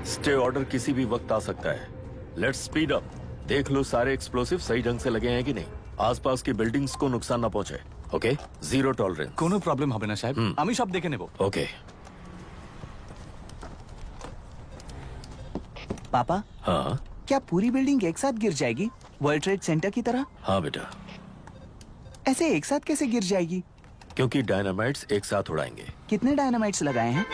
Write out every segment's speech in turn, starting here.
Stay order किसी भी वक्त आ सकता है। Let's speed up. देख लो सारे एक्सप्लोसिव सही ढंग से लगे हैं कि नहीं। आसपास की बिल्डिंग्स को नुकसान ना पहुंचे। Okay, zero tolerance. কোনো প্রবলেম হবে না সাহেব, আমি সব দেখে নেব। ओके। पापा, हाँ क्या पूरी बिल्डिंग एक साथ गिर जाएगी, वर्ल्ड ट्रेड सेंटर की तरह? हाँ बेटा, ऐसे एक साथ कैसे गिर जाएगी? क्योंकि डायनामाइट्स एक साथ उड़ाएंगे। कितने डायनामाइट्स लगाए हैं?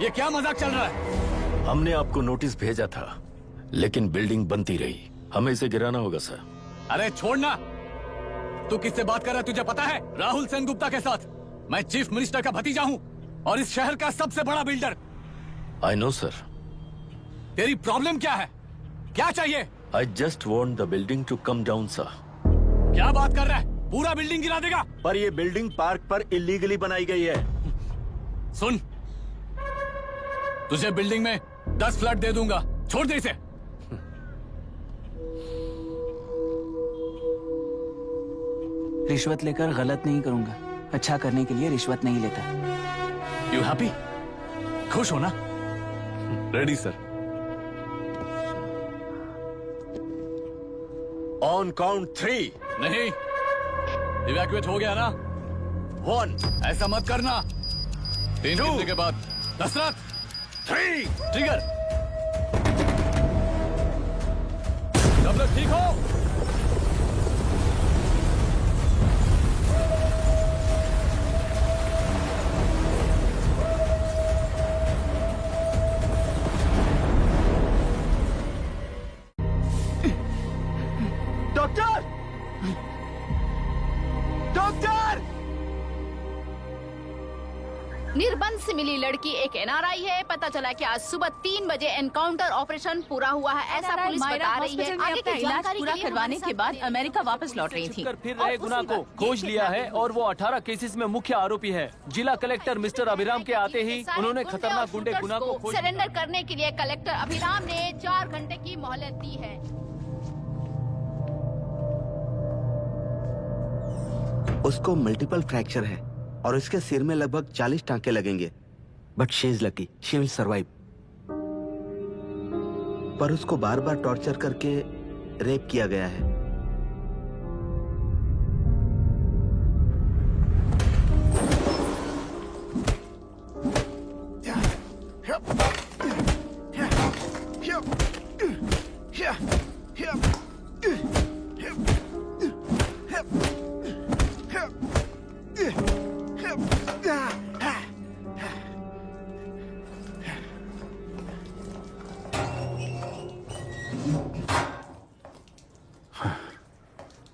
ये क्या मजाक चल रहा है? हमने आपको नोटिस भेजा था, लेकिन बिल्डिंग बनती रही। हमें इसे गिराना होगा सर। अरे छोड़ना। तू किससे बात कर रहा है तुझे पता है? राहुल सेनगुप्ता के साथ। मैं चीफ मिनिस्टर का भतीजा हूँ और इस शहर का सबसे बड़ा बिल्डर। I know sir. तेरी प्रॉब्लम क्या है? क्या चाहिए? I just want the building to come down sir. क्या बात कर रहा है? पूरा बिल्डिंग गिरा देगा? पर ये बिल्डिंग पार्क पर इलीगली बनाई गई है। सुन, तुझे बिल्डिंग में 10 फ्लैट दे दूंगा, छोड़ दे इसे। रिश्वत लेकर गलत नहीं करूंगा। अच्छा करने के लिए रिश्वत नहीं लेता। You happy? खुश हो ना? Ready sir. On count 3। नहीं, इवैक्यूएट हो गया ना? 1 ऐसा मत करना। 3 गिनने के बाद दशरथ 3 ट्रिगर। सब लोग ठीक हो? डॉक्टर! डॉक्टर! निर्बंध से मिली लड़की एक एनआरआई है। पता चला कि आज सुबह 3 बजे एनकाउंटर ऑपरेशन पूरा हुआ है, ऐसा पुलिस बता रही है। आगे की इलाज जानकारी पूरा के लिए करवाने हमारे के बाद साथ अमेरिका वापस लौट रही थी। फिर रहे गुना को खोज लिया है और वो 18 केसेस में मुख्य आरोपी है। जिला कलेक्टर मिस्टर अभिराम के आते ही उन्होंने खतरनाक गुंडे गुना को खोज सरेंडर करने के लिए कलेक्टर अभिराम ने 4 घंटे की मोहलत दी है। उसको मल्टीपल फ्रैक्चर है और उसके सिर में लगभग 40 टांके लगेंगे। But she is lucky, she will survive. पर उसको बार बार टॉर्चर करके रेप किया गया है।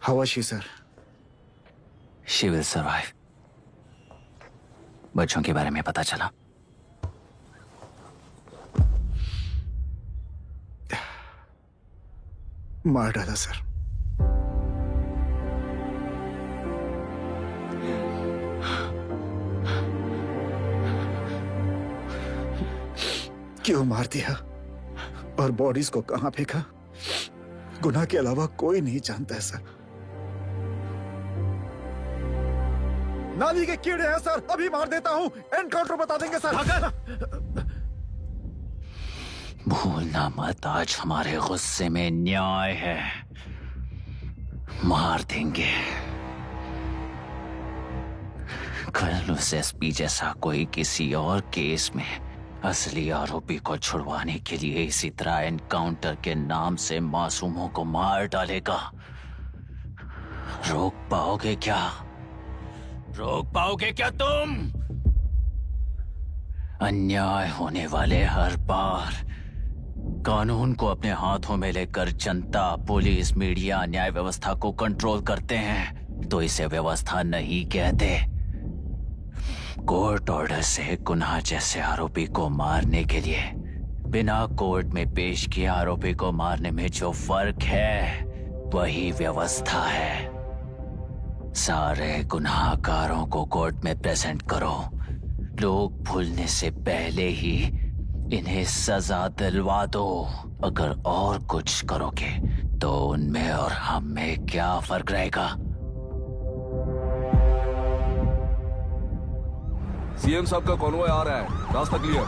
How was she, sir? She will survive. बच्चों के बारे में पता चला? मार डाला सर। क्यों मार दिया और बॉडीज को कहां फेंका, गुनाह के अलावा कोई नहीं जानता है सर। नाली के कीड़े हैं सर, अभी मार देता हूं, एनकाउंटर बता देंगे सर। भूलना मत, आज हमारे गुस्से में न्याय है। मार देंगे। कल उस एसपी जैसा कोई किसी और केस में असली आरोपी को छुड़वाने के लिए इसी तरह एनकाउंटर के नाम से मासूमों को मार डालेगा। रोक पाओगे क्या? रोक पाओगे क्या तुम? अन्याय होने वाले हर बार कानून को अपने हाथों में लेकर जनता, पुलिस, मीडिया, न्याय व्यवस्था को कंट्रोल करते हैं तो इसे व्यवस्था नहीं कहते। कोर्ट ऑर्डर से गुनाह जैसे आरोपी को मारने के लिए बिना कोर्ट में पेश किए आरोपी को मारने में जो फर्क है वही व्यवस्था है। सारे गुनाहगारों को कोर्ट में प्रेजेंट करो। लोग भूलने से पहले ही इन्हें सजा दिलवा दो। अगर और कुछ करोगे तो उनमें और हम में क्या फर्क रहेगा? सीएम साहब का कॉन्वॉय आ रहा है, रास्ता क्लियर।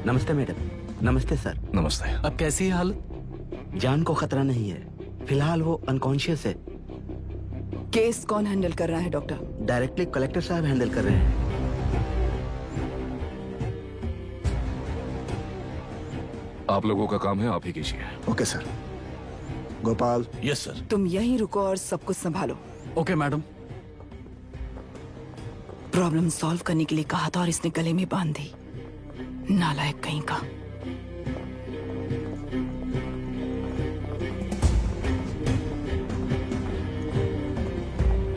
नमस्ते मैडम। नमस्ते सर। नमस्ते। अब कैसी है हालत? जान को खतरा नहीं है, फिलहाल वो अनकॉन्शियस है। केस कौन हैंडल कर रहा है डॉक्टर? डायरेक्टली कलेक्टर साहब हैंडल कर रहे हैं। आप लोगों का काम है, आप ही कीजिए। Okay sir. Gopal, yes sir. तुम यहीं रुको और सब कुछ संभालो। Okay madam. प्रॉब्लम सॉल्व करने के लिए कहा था और इसने गले में बांध दी। नालायक कहीं का।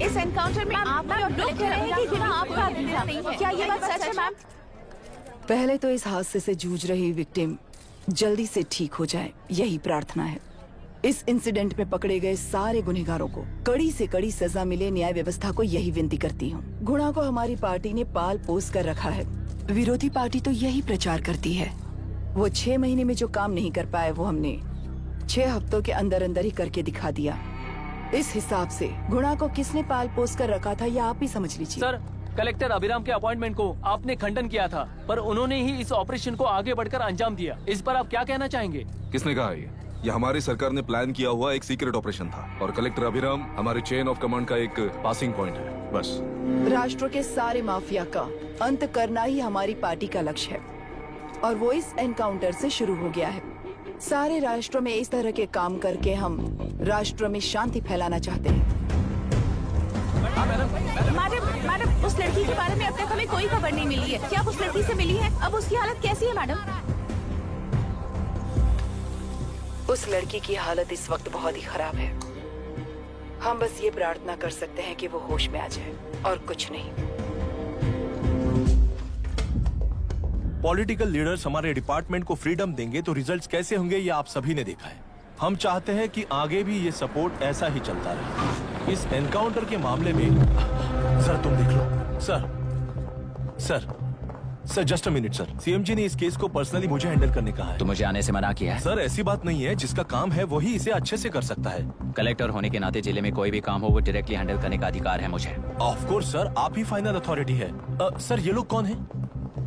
इस एनकाउंटर में आप आपका नहीं है। क्या ये बात सच है मैम? पहले तो इस हादसे से जूझ रही विक्टिम जल्दी से ठीक हो जाए, यही प्रार्थना है। इस इंसिडेंट में पकड़े गए सारे गुनहगारों को कड़ी से कड़ी सजा मिले, न्याय व्यवस्था को यही विनती करती हूँ। गुणा को हमारी पार्टी ने पाल पोस कर रखा है। विरोधी पार्टी तो यही प्रचार करती है। वो 6 महीने में जो काम नहीं कर पाए वो हमने 6 हफ्तों के अंदर अंदर ही करके दिखा दिया। इस हिसाब से गुणा को किसने पाल पोस कर रखा था, यह आप ही समझ लीजिए। सर, कलेक्टर अभिराम के अपॉइंटमेंट को आपने खंडन किया था, पर उन्होंने ही इस ऑपरेशन को आगे बढ़कर अंजाम दिया। इस पर आप क्या कहना चाहेंगे? किसने कहा ये हमारी सरकार ने प्लान किया हुआ एक सीक्रेट ऑपरेशन था और कलेक्टर अभिराम हमारे चेन ऑफ कमांड का एक पासिंग पॉइंट है, बस। राष्ट्र के सारे माफिया का अंत करना ही हमारी पार्टी का लक्ष्य है और वो इस एनकाउंटर से शुरू हो गया है। सारे राष्ट्रों में इस तरह के काम करके हम राष्ट्र में शांति फैलाना चाहते हैं। मैडम, उस लड़की के बारे में अब तक हमें कोई खबर नहीं मिली है। क्या आप उस लड़की से मिली है? अब उसकी हालत कैसी है मैडम? उस लड़की की हालत इस वक्त बहुत ही खराब है। हम बस ये प्रार्थना कर सकते हैं कि वो होश में आ जाए और कुछ नहीं। पॉलिटिकल लीडर्स हमारे डिपार्टमेंट को फ्रीडम देंगे तो रिजल्ट्स कैसे होंगे ये आप सभी ने देखा है। हम चाहते हैं कि आगे भी ये सपोर्ट ऐसा ही चलता रहे। इस एनकाउंटर के मामले में सर तुम देख लो। Sir just a minute sir. CM ji ने इस केस को पर्सनली मुझे हैंडल करने कहा है। तो मुझे आने से मना किया है? सर ऐसी बात नहीं है, जिसका काम है वही इसे अच्छे से कर सकता है। कलेक्टर होने के नाते जिले में कोई भी काम हो वो डायरेक्टली हैंडल करने का अधिकार है मुझे। ऑफ कोर्स सर, आप ही फाइनल अथॉरिटी है। सर ये लोग कौन है?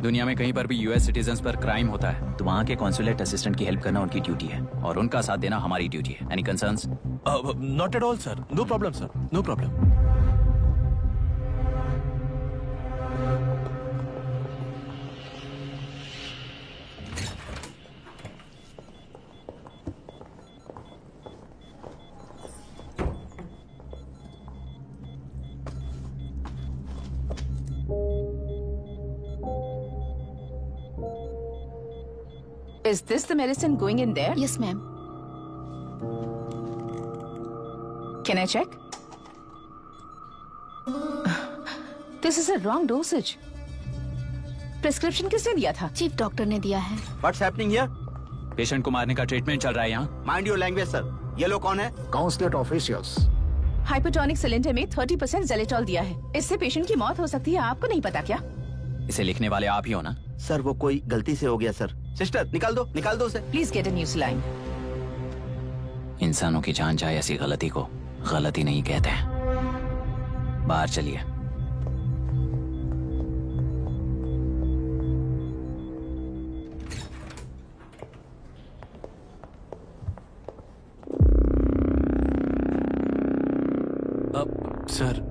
दुनिया में कहीं पर भी यूएस सिटीजन्स पर क्राइम होता है तो वहाँ के कॉन्सुलेट असिस्टेंट की हेल्प करना उनकी ड्यूटी है और उनका साथ देना हमारी ड्यूटी है। Any concerns? Not at all sir, no problem sir, no problem. Is this the medicine going in there? Yes, ma'am. Can I check? This is a wrong dosage. Prescription किसने दिया था? चीफ डॉक्टर ने दिया है। What's happening here? Patient को मारने का treatment चल रहा है यहाँ। Mind your language, sir. ये लोग कौन है? Consulate officials. हाइपोटोनिक सिलेंडर में 30% जेलेटॉल दिया है। इससे पेशेंट की मौत हो सकती है। आपको नहीं पता क्या? इसे लिखने वाले आप ही हो ना? सर वो कोई गलती से हो गया सर। सिस्टर निकाल दो उसे। Please get a new saline. इंसानों की जान जाए ऐसी गलती को गलती नहीं कहते हैं। बाहर चलिए। सर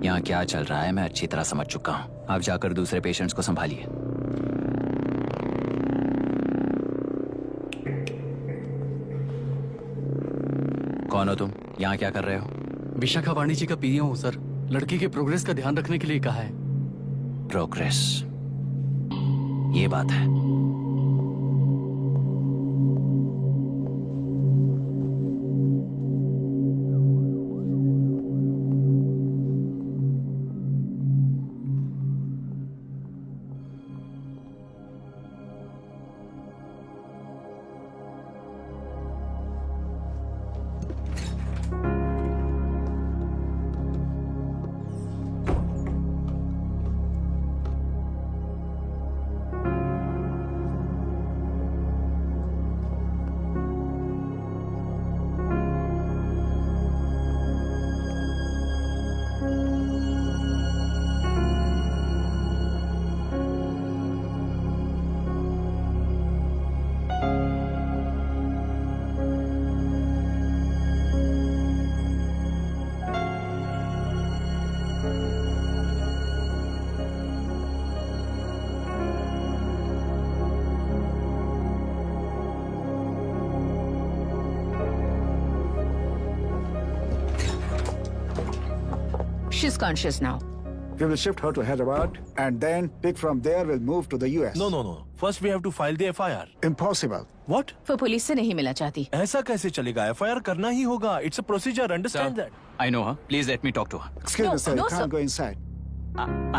यहाँ क्या चल रहा है मैं अच्छी तरह समझ चुका हूँ। आप जाकर दूसरे पेशेंट्स को संभालिए। कौन हो तुम? यहाँ क्या कर रहे हो? विशाखा वाणिज्य का पीए हूँ सर। लड़की के प्रोग्रेस का ध्यान रखने के लिए कहा है। प्रोग्रेस, ये बात है। She's conscious now. We will shift her to Hyderabad and then pick from there. We'll move to the US. No. First we have to file the FIR. Impossible. What? वो पुलिस से नहीं मिलना चाहती। ऐसा कैसे चलेगा? FIR करना ही होगा. It's a procedure. Understand that? I know her. Please let me talk to her. Excuse me, sir. no, You can't sir. go inside.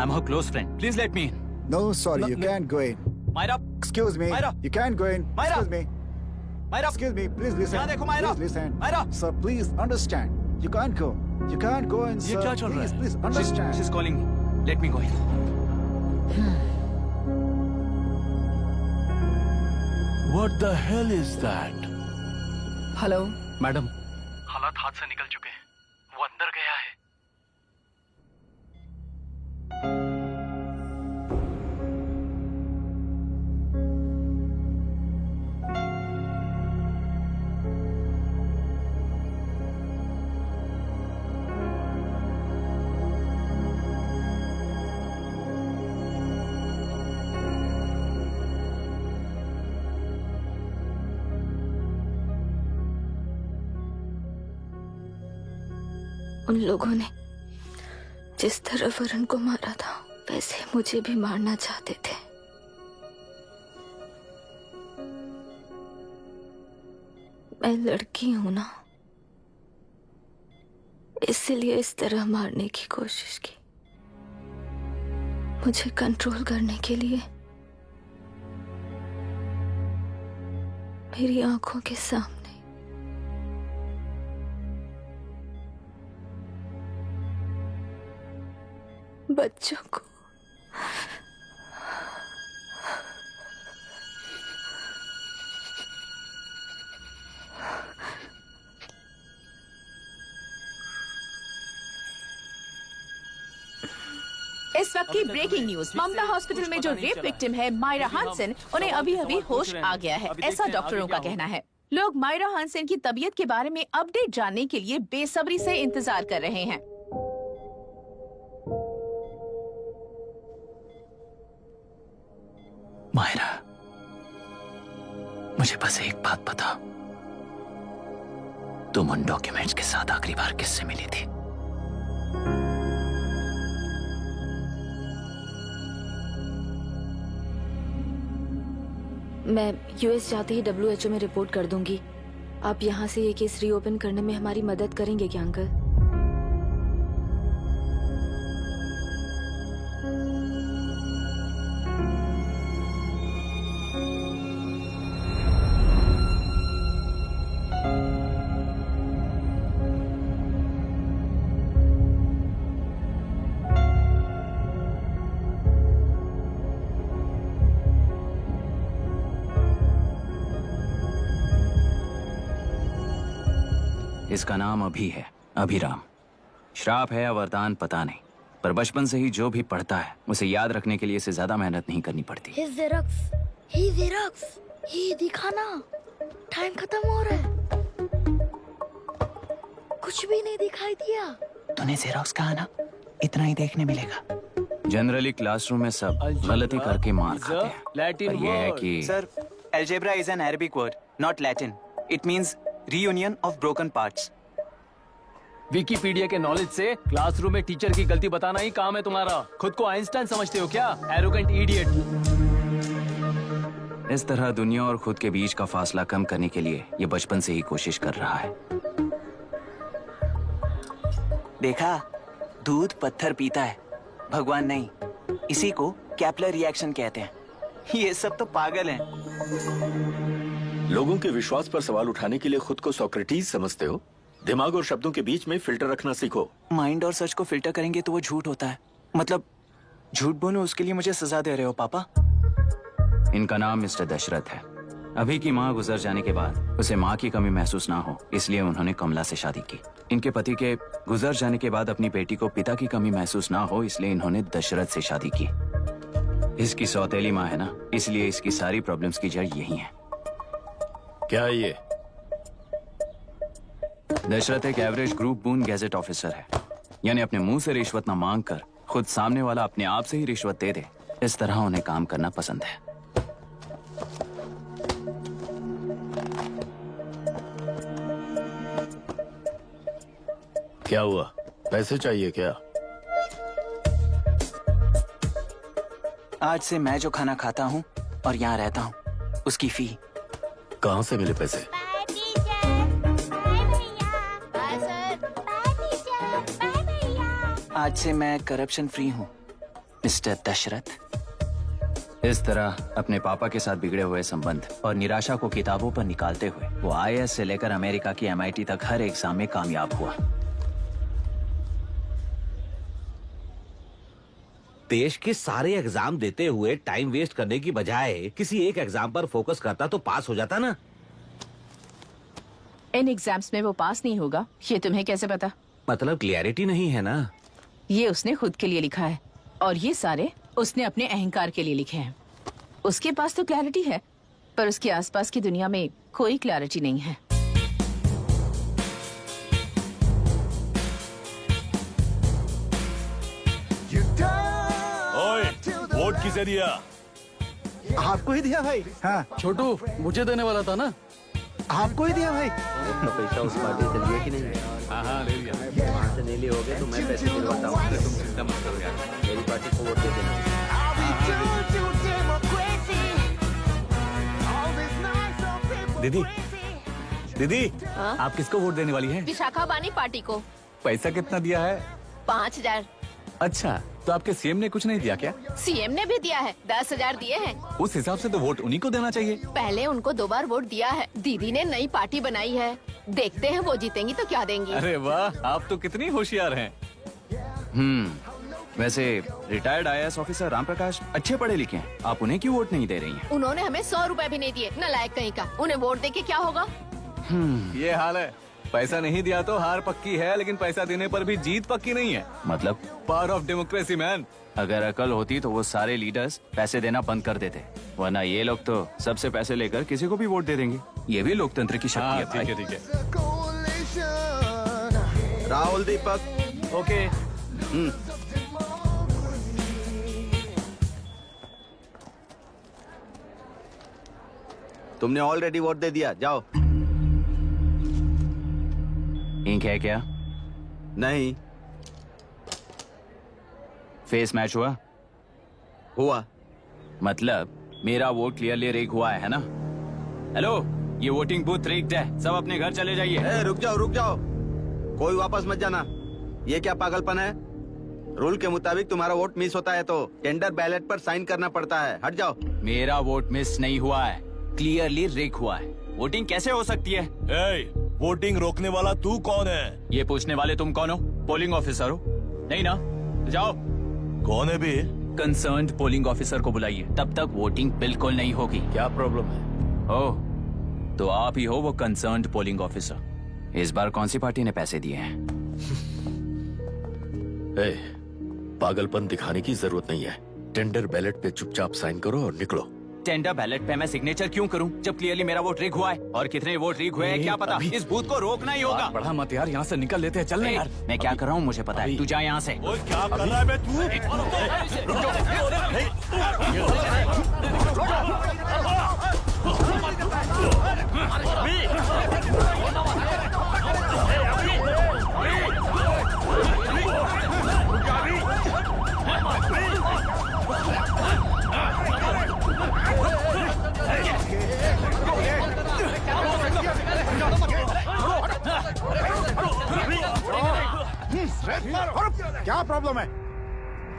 I'm her close friend. Please let me in. No, sorry. You can't go in. Myra, Excuse me. Myra. You can't go in. Myra. Excuse me. Myra. Excuse me. Please listen. यहाँ देखो, Myra. Please listen. Myra. Sir, please understand. You can't go. You can't go in, ये sir. क्या चल रहा Please, है? please understand. She's calling me. Let me go in. What the hell is that? Hello. Madam, हालात हाथ से निकल चुके हैं। वो अंदर गया है। उन लोगों ने जिस तरह वरुण को मारा था वैसे मुझे भी मारना चाहते थे। मैं लड़की हूं ना, इसलिए इस तरह मारने की कोशिश की। मुझे कंट्रोल करने के लिए मेरी आंखों के सामने बच्चों को इस वक्त की ब्रेकिंग न्यूज। ममता हॉस्पिटल में जो रेप विक्टिम है मायरा हानसेन, उन्हें अभी अभी होश आ गया है, ऐसा डॉक्टरों का कहना है। लोग मायरा हानसेन की तबीयत के बारे में अपडेट जानने के लिए बेसब्री से इंतजार कर रहे हैं। मायरा, मुझे बस एक बात बता, तुम उन डॉक्यूमेंट्स के साथ आखिरी बार किससे मिली थी? मैं यूएस जाते ही WHO में रिपोर्ट कर दूंगी। आप यहाँ से ये केस रीओपन करने में हमारी मदद करेंगे क्या अंकल? इसका नाम अभी है, अभिराम। श्राप है या वरदान पता नहीं, पर बचपन से ही जो भी पढ़ता है उसे याद रखने के लिए इसे ज्यादा मेहनत नहीं करनी पड़ती। ये दिखाना, टाइम खत्म हो रहा है। कुछ भी नहीं दिखाई दिया। तूने जेरोक्स कहा ना, इतना ही देखने मिलेगा। जनरली क्लासरूम में सब गलती करके मार खाते हैं, पर ये है कि Sir, algebra is an Arabic word, not Latin. It means reunion of broken parts. Wikipedia के नॉलेज से क्लासरूम में टीचर की गलती बताना ही काम है तुम्हारा। खुद को आइंस्टाइन समझते हो क्या? Arrogant idiot. इस तरह दुनिया और खुद के बीच का फासला कम करने के लिए ये बचपन से ही कोशिश कर रहा है। देखा, दूध पत्थर पीता है, भगवान नहीं। इसी को कैपलर रिएक्शन कहते हैं। ये सब तो पागल हैं। लोगों के विश्वास पर सवाल उठाने के लिए खुद को सोक्रेटिस समझते हो? दिमाग और शब्दों के बीच में फिल्टर रखना सीखो। माइंड और सच को फिल्टर करेंगे तो वो झूठ होता है। मतलब झूठ बोलूं उसके लिए मुझे सजा दे रहे हो पापा? इनका नाम मिस्टर दशरथ है। अभी की माँ गुजर जाने के बाद उसे माँ की कमी महसूस ना हो, इसलिए उन्होंने कमला से शादी की। इनके पति के गुजर जाने के बाद अपनी बेटी को पिता की कमी महसूस ना हो, इसलिए इन्होंने दशरथ से शादी की। इसकी सौतेली माँ है ना, इसलिए इसकी सारी प्रॉब्लम्स की जड़ यही है। क्या है ये? दशरथ एक एवरेज ग्रुप बून गैजेट ऑफिसर है, यानी अपने मुंह से रिश्वत न मांग कर खुद सामने वाला अपने आप से ही रिश्वत दे दे, इस तरह उन्हें काम करना पसंद है। क्या हुआ? पैसे चाहिए क्या? आज से मैं जो खाना खाता हूँ और यहाँ रहता हूँ, उसकी फी। कहाँ से मिले पैसे? आज से मैं करप्शन फ्री हूँ, मिस्टर दशरथ। इस तरह अपने पापा के साथ बिगड़े हुए संबंध और निराशा को किताबों पर निकालते हुए वो IAS से लेकर अमेरिका की MIT तक हर एग्जाम में कामयाब हुआ। देश के सारे एग्जाम देते हुए टाइम वेस्ट करने की बजाय किसी एक एग्जाम पर फोकस करता तो पास हो जाता ना। इन एग्जाम्स में वो पास नहीं होगा, ये तुम्हें कैसे पता? मतलब क्लियरिटी नहीं है ना। ये उसने खुद के लिए लिखा है और ये सारे उसने अपने अहंकार के लिए लिखे हैं। उसके पास तो क्लैरिटी है, पर उसके आसपास की दुनिया में कोई क्लैरिटी नहीं है। वोट किसे दिया? आपको ही दिया भाई। हाँ छोटू, मुझे देने वाला था ना। आपको ही दिया भाई। तो पैसा उस पार्टी से लिया कि नहीं? हाँ ले लिया। वहाँ से नहीं लिए होगे तो मैं पैसे दिलवाता हूँ। तुम चिंता मत करो यार, मेरी पार्टी को वोट दे देना। दीदी दीदी, आप किसको वोट देने वाली हैं? विशाखा बानी पार्टी को। पैसा कितना दिया है? 5,000। अच्छा, तो आपके सीएम ने कुछ नहीं दिया क्या? सीएम ने भी दिया है, 10,000 दिए हैं। उस हिसाब से तो वोट उन्हीं को देना चाहिए। पहले उनको 2 बार वोट दिया है। दीदी ने नई पार्टी बनाई है, देखते हैं वो जीतेंगी तो क्या देंगी। अरे वाह, आप तो कितनी होशियार हैं। वैसे retired IAS officer Ram Prakash अच्छे पढ़े लिखे हैं, आप उन्हें क्यों वोट नहीं दे रही हैं? उन्होंने हमें 100 रुपए भी नहीं दिए, नालायक कहीं का। उन्हें वोट देके क्या होगा? ये हाल है। पैसा नहीं दिया तो हार पक्की है, लेकिन पैसा देने पर भी जीत पक्की नहीं है। मतलब पावर ऑफ डेमोक्रेसी मैन। अगर अकल होती तो वो सारे लीडर्स पैसे देना बंद कर देते, वरना ये लोग तो सबसे पैसे लेकर किसी को भी वोट दे देंगे। ये भी लोकतंत्र की शक्ति है भाई। ठीक है। राहुल दीपक। ओके। तुमने ऑलरेडी वोट दे दिया, जाओ। इंक है क्या? नहीं। फेस मैच हुआ? हुआ। मतलब मेरा वोट क्लियरली रिग हुआ है ना? हेलो, ये वोटिंग बूथ रिग्ड है, सब अपने घर चले जाइए। रुक जाओ, कोई वापस मत जाना। ये क्या पागलपन है? रूल के मुताबिक तुम्हारा वोट मिस होता है तो टेंडर बैलेट पर साइन करना पड़ता है। हट जाओ। मेरा वोट मिस नहीं हुआ है, क्लियरली रिग हुआ है। वोटिंग कैसे हो सकती है? वोटिंग रोकने वाला तू कौन है? ये पूछने वाले तुम कौन हो? पोलिंग ऑफिसर हो? नहीं ना? जाओ। कौन है बे? कंसर्न्ड पोलिंग ऑफिसर को बुलाइए, तब तक वोटिंग बिल्कुल नहीं होगी। क्या प्रॉब्लम है? ओह, तो आप ही हो वो कंसर्न्ड पोलिंग ऑफिसर। इस बार कौन सी पार्टी ने पैसे दिए हैं? पागलपन दिखाने की जरूरत नहीं है। टेंडर बैलेट पे चुपचाप साइन करो और निकलो। टेंडर बैलेट पे मैं सिग्नेचर क्यों करूं जब क्लियरली मेरा वोट रिग हुआ है? और कितने वोट रिग हुए हैं क्या पता? इस बूथ को रोकना ही होगा। बढ़ा मत यार, यहाँ से निकल लेते हैं। चल ना यार। मैं क्या कर रहा हूँ मुझे पता है, तू जा यहाँ से। क्या कर रहा है बे तू? क्या प्रॉब्लम है?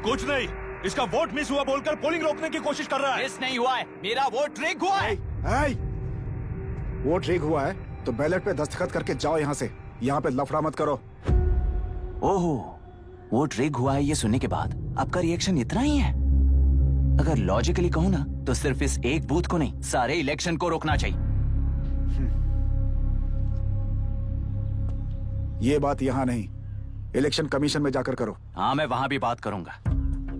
कुछ नहीं, इसका वोट मिस हुआ बोलकर पोलिंग रोकने की कोशिश कर रहा है। मिस नहीं हुआ है, मेरा वोट रिग हुआ है। वोट रिग हुआ है तो बैलेट पे दस्तखत करके जाओ यहाँ से। यहाँ पे लफड़ा मत करो। ओहो, वोट रिग हुआ है ये सुनने के बाद आपका रिएक्शन इतना ही है? अगर लॉजिकली कहूँ ना तो सिर्फ इस एक बूथ को नहीं, सारे इलेक्शन को रोकना चाहिए। ये बात यहाँ नहीं, इलेक्शन कमीशन में जाकर करो। हाँ, मैं वहाँ भी बात करूंगा।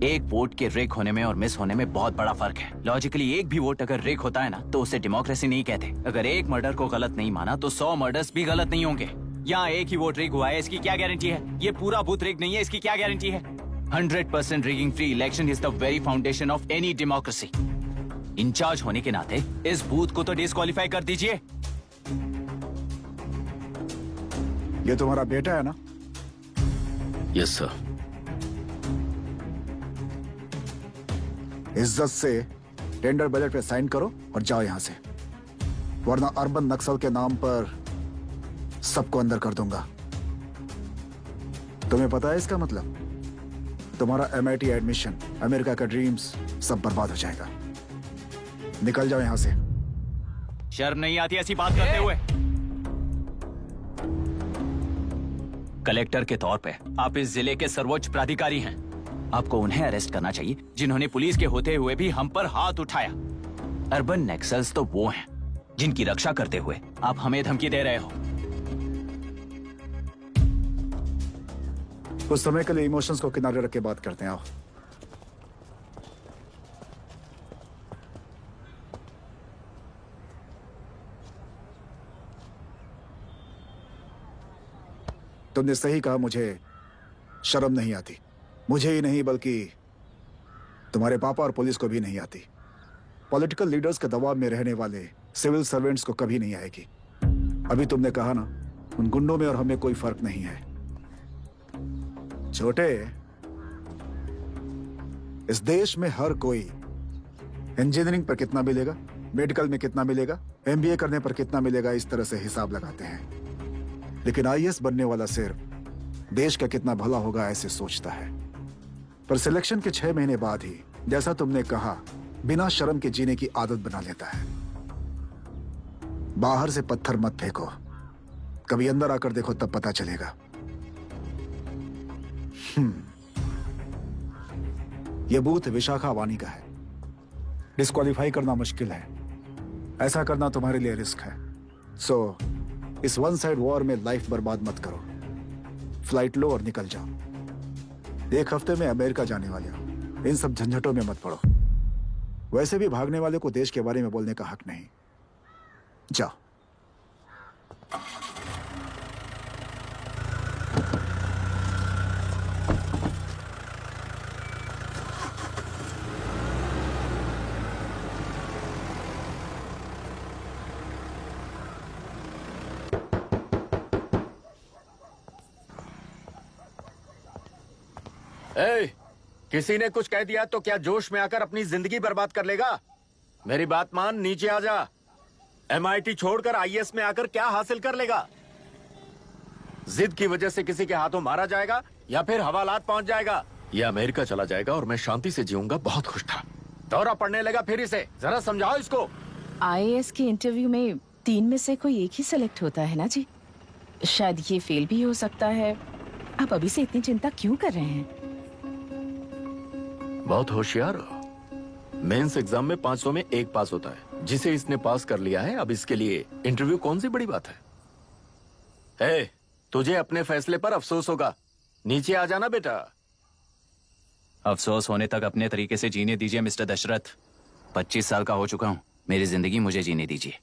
एक वोट के रिग होने में और मिस होने में बहुत बड़ा फर्क है। लॉजिकली एक भी वोट अगर रिग होता है ना तो उसे डेमोक्रेसी नहीं कहते। अगर एक मर्डर को गलत नहीं माना तो 100 मर्डर्स भी गलत नहीं होंगे। यहाँ एक ही वोट रिग हुआ है, इसकी क्या गारंटी है? ये पूरा बूथ रिग नहीं है, इसकी क्या गारंटी है? 100% rigging free election is the very foundation of any democracy. In charge होने के नाते इस बूथ को तो डिस्क्वालीफाई कर दीजिए। ये तुम्हारा बेटा है ना? Yes sir. इज्जत से टेंडर बैलेट पे साइन करो और जाओ यहाँ से, वरना अर्बन नक्सल के नाम पर सबको अंदर कर दूंगा। तुम्हें पता है इसका मतलब? तुम्हारा MIT एडमिशन, अमेरिका का ड्रीम्स सब बर्बाद हो जाएगा। निकल जाओ यहाँ से। शर्म नहीं आती ऐसी बात करते हुए? कलेक्टर के तौर पे आप इस जिले के सर्वोच्च प्राधिकारी हैं। आपको उन्हें अरेस्ट करना चाहिए जिन्होंने पुलिस के होते हुए भी हम पर हाथ उठाया। अर्बन नक्सल्स तो वो हैं जिनकी रक्षा करते हुए आप हमें धमकी दे रहे हो। कुछ समय के लिए इमोशंस को किनारे रख के बात करते हैं। आओ। तुमने सही कहा, मुझे शर्म नहीं आती। मुझे ही नहीं बल्कि तुम्हारे पापा और पुलिस को भी नहीं आती। पॉलिटिकल लीडर्स के दबाव में रहने वाले सिविल सर्वेंट्स को कभी नहीं आएगी। अभी तुमने कहा ना, उन गुंडों में और हमें कोई फर्क नहीं है। छोटे, इस देश में हर कोई इंजीनियरिंग पर कितना मिलेगा, मेडिकल में कितना मिलेगा, MBA करने पर कितना मिलेगा, इस तरह से हिसाब लगाते हैं। लेकिन IAS बनने वाला सिर्फ देश का कितना भला होगा ऐसे सोचता है। पर सिलेक्शन के 6 महीने बाद ही, जैसा तुमने कहा, बिना शर्म के जीने की आदत बना लेता है। बाहर से पत्थर मत फेंको, कभी अंदर आकर देखो तब पता चलेगा। यह बूथ विशाखा वानी का है। डिस्क्वालीफाई करना मुश्किल है, ऐसा करना तुम्हारे लिए रिस्क है। सो इस वन साइड वॉर में लाइफ बर्बाद मत करो। फ्लाइट लो और निकल जाओ। 1 हफ्ते में अमेरिका जाने वाले हो, इन सब झंझटों में मत पड़ो। वैसे भी भागने वाले को देश के बारे में बोलने का हक नहीं। जाओ। किसी ने कुछ कह दिया तो क्या जोश में आकर अपनी जिंदगी बर्बाद कर लेगा? मेरी बात मान, नीचे आ जा। MIT छोड़कर IAS में आकर क्या हासिल कर लेगा? जिद की वजह से किसी के हाथों मारा जाएगा या फिर हवालात पहुंच जाएगा, या अमेरिका चला जाएगा और मैं शांति से जीऊंगा। बहुत खुश था। दौरा पड़ने लगा फिर इसे। जरा समझाओ इसको। IAS के इंटरव्यू में 3 में से कोई एक ही सेलेक्ट होता है ना जी? शायद ये फेल भी हो सकता है। आप अभी से इतनी चिंता क्यों कर रहे हैं? बहुत होशियार हो। मेंस एग्जाम में 500 में 1 पास होता है, जिसे इसने पास कर लिया है। अब इसके लिए इंटरव्यू कौन सी बड़ी बात है? तुझे अपने फैसले पर अफसोस होगा। नीचे आ जाना बेटा। अफसोस होने तक अपने तरीके से जीने दीजिए मिस्टर दशरथ। 25 साल का हो चुका हूँ, मेरी जिंदगी मुझे जीने दीजिए।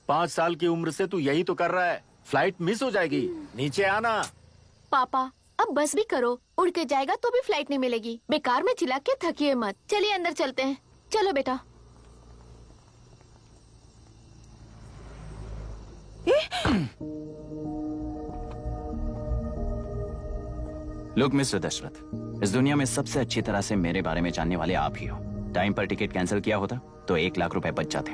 5 साल की उम्र से तू यही तो कर रहा है। फ्लाइट मिस हो जाएगी, नीचे आना। पापा अब बस भी करो, उड़ के जाएगा तो भी फ्लाइट नहीं मिलेगी। बेकार में चिल्ला के थकिए मत। चलिए अंदर चलते हैं। चलो बेटा। लुक मिस्टर दशरथ, इस दुनिया में सबसे अच्छी तरह से मेरे बारे में जानने वाले आप ही हो। टाइम पर टिकट कैंसिल किया होता तो 1 लाख रुपए बच जाते।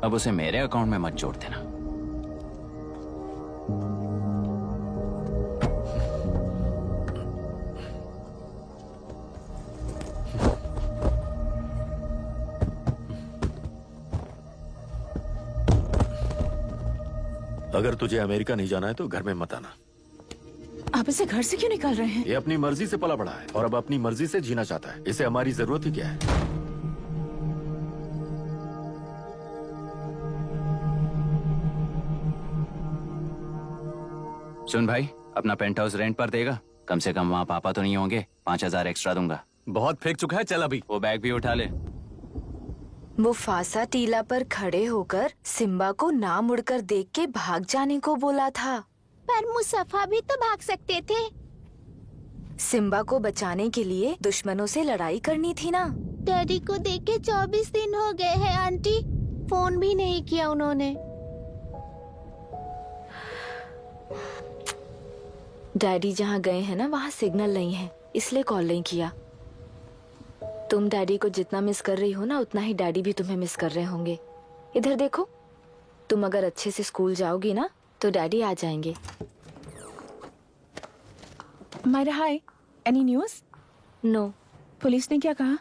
अब उसे मेरे अकाउंट में मत जोड़ देना। अगर तुझे अमेरिका नहीं जाना है तो घर में मत आना। आप इसे घर से क्यों निकाल रहे हैं? ये अपनी मर्जी से पला बड़ा है और अब अपनी मर्जी से जीना चाहता है। इसे हमारी जरूरत ही क्या है? सुन भाई, अपना पेंट हाउस रेंट पर देगा? कम से कम वहाँ पापा तो नहीं होंगे। 5,000 एक्स्ट्रा दूंगा। बहुत फेंक चुका है, चल अभी। वो बैग भी उठा ले। वो फासा टीला पर खड़े होकर सिम्बा को ना मुड़कर देख के भाग जाने को बोला था। पर मुसफा भी तो भाग सकते थे। सिम्बा को बचाने के लिए दुश्मनों से लड़ाई करनी थी ना। डैडी को देखे 24 दिन हो गए हैं आंटी, फोन भी नहीं किया उन्होंने। डैडी जहाँ गए हैं ना, वहाँ सिग्नल नहीं है, इसलिए कॉल नहीं किया। तुम डैडी को जितना मिस कर रही हो ना, उतना ही डैडी भी तुम्हें मिस कर रहे होंगे। इधर देखो, तुम अगर अच्छे से स्कूल जाओगी ना तो डैडी आ जाएंगे। मायरा हाय, एनी न्यूज़? नो। पुलिस ने क्या कहा?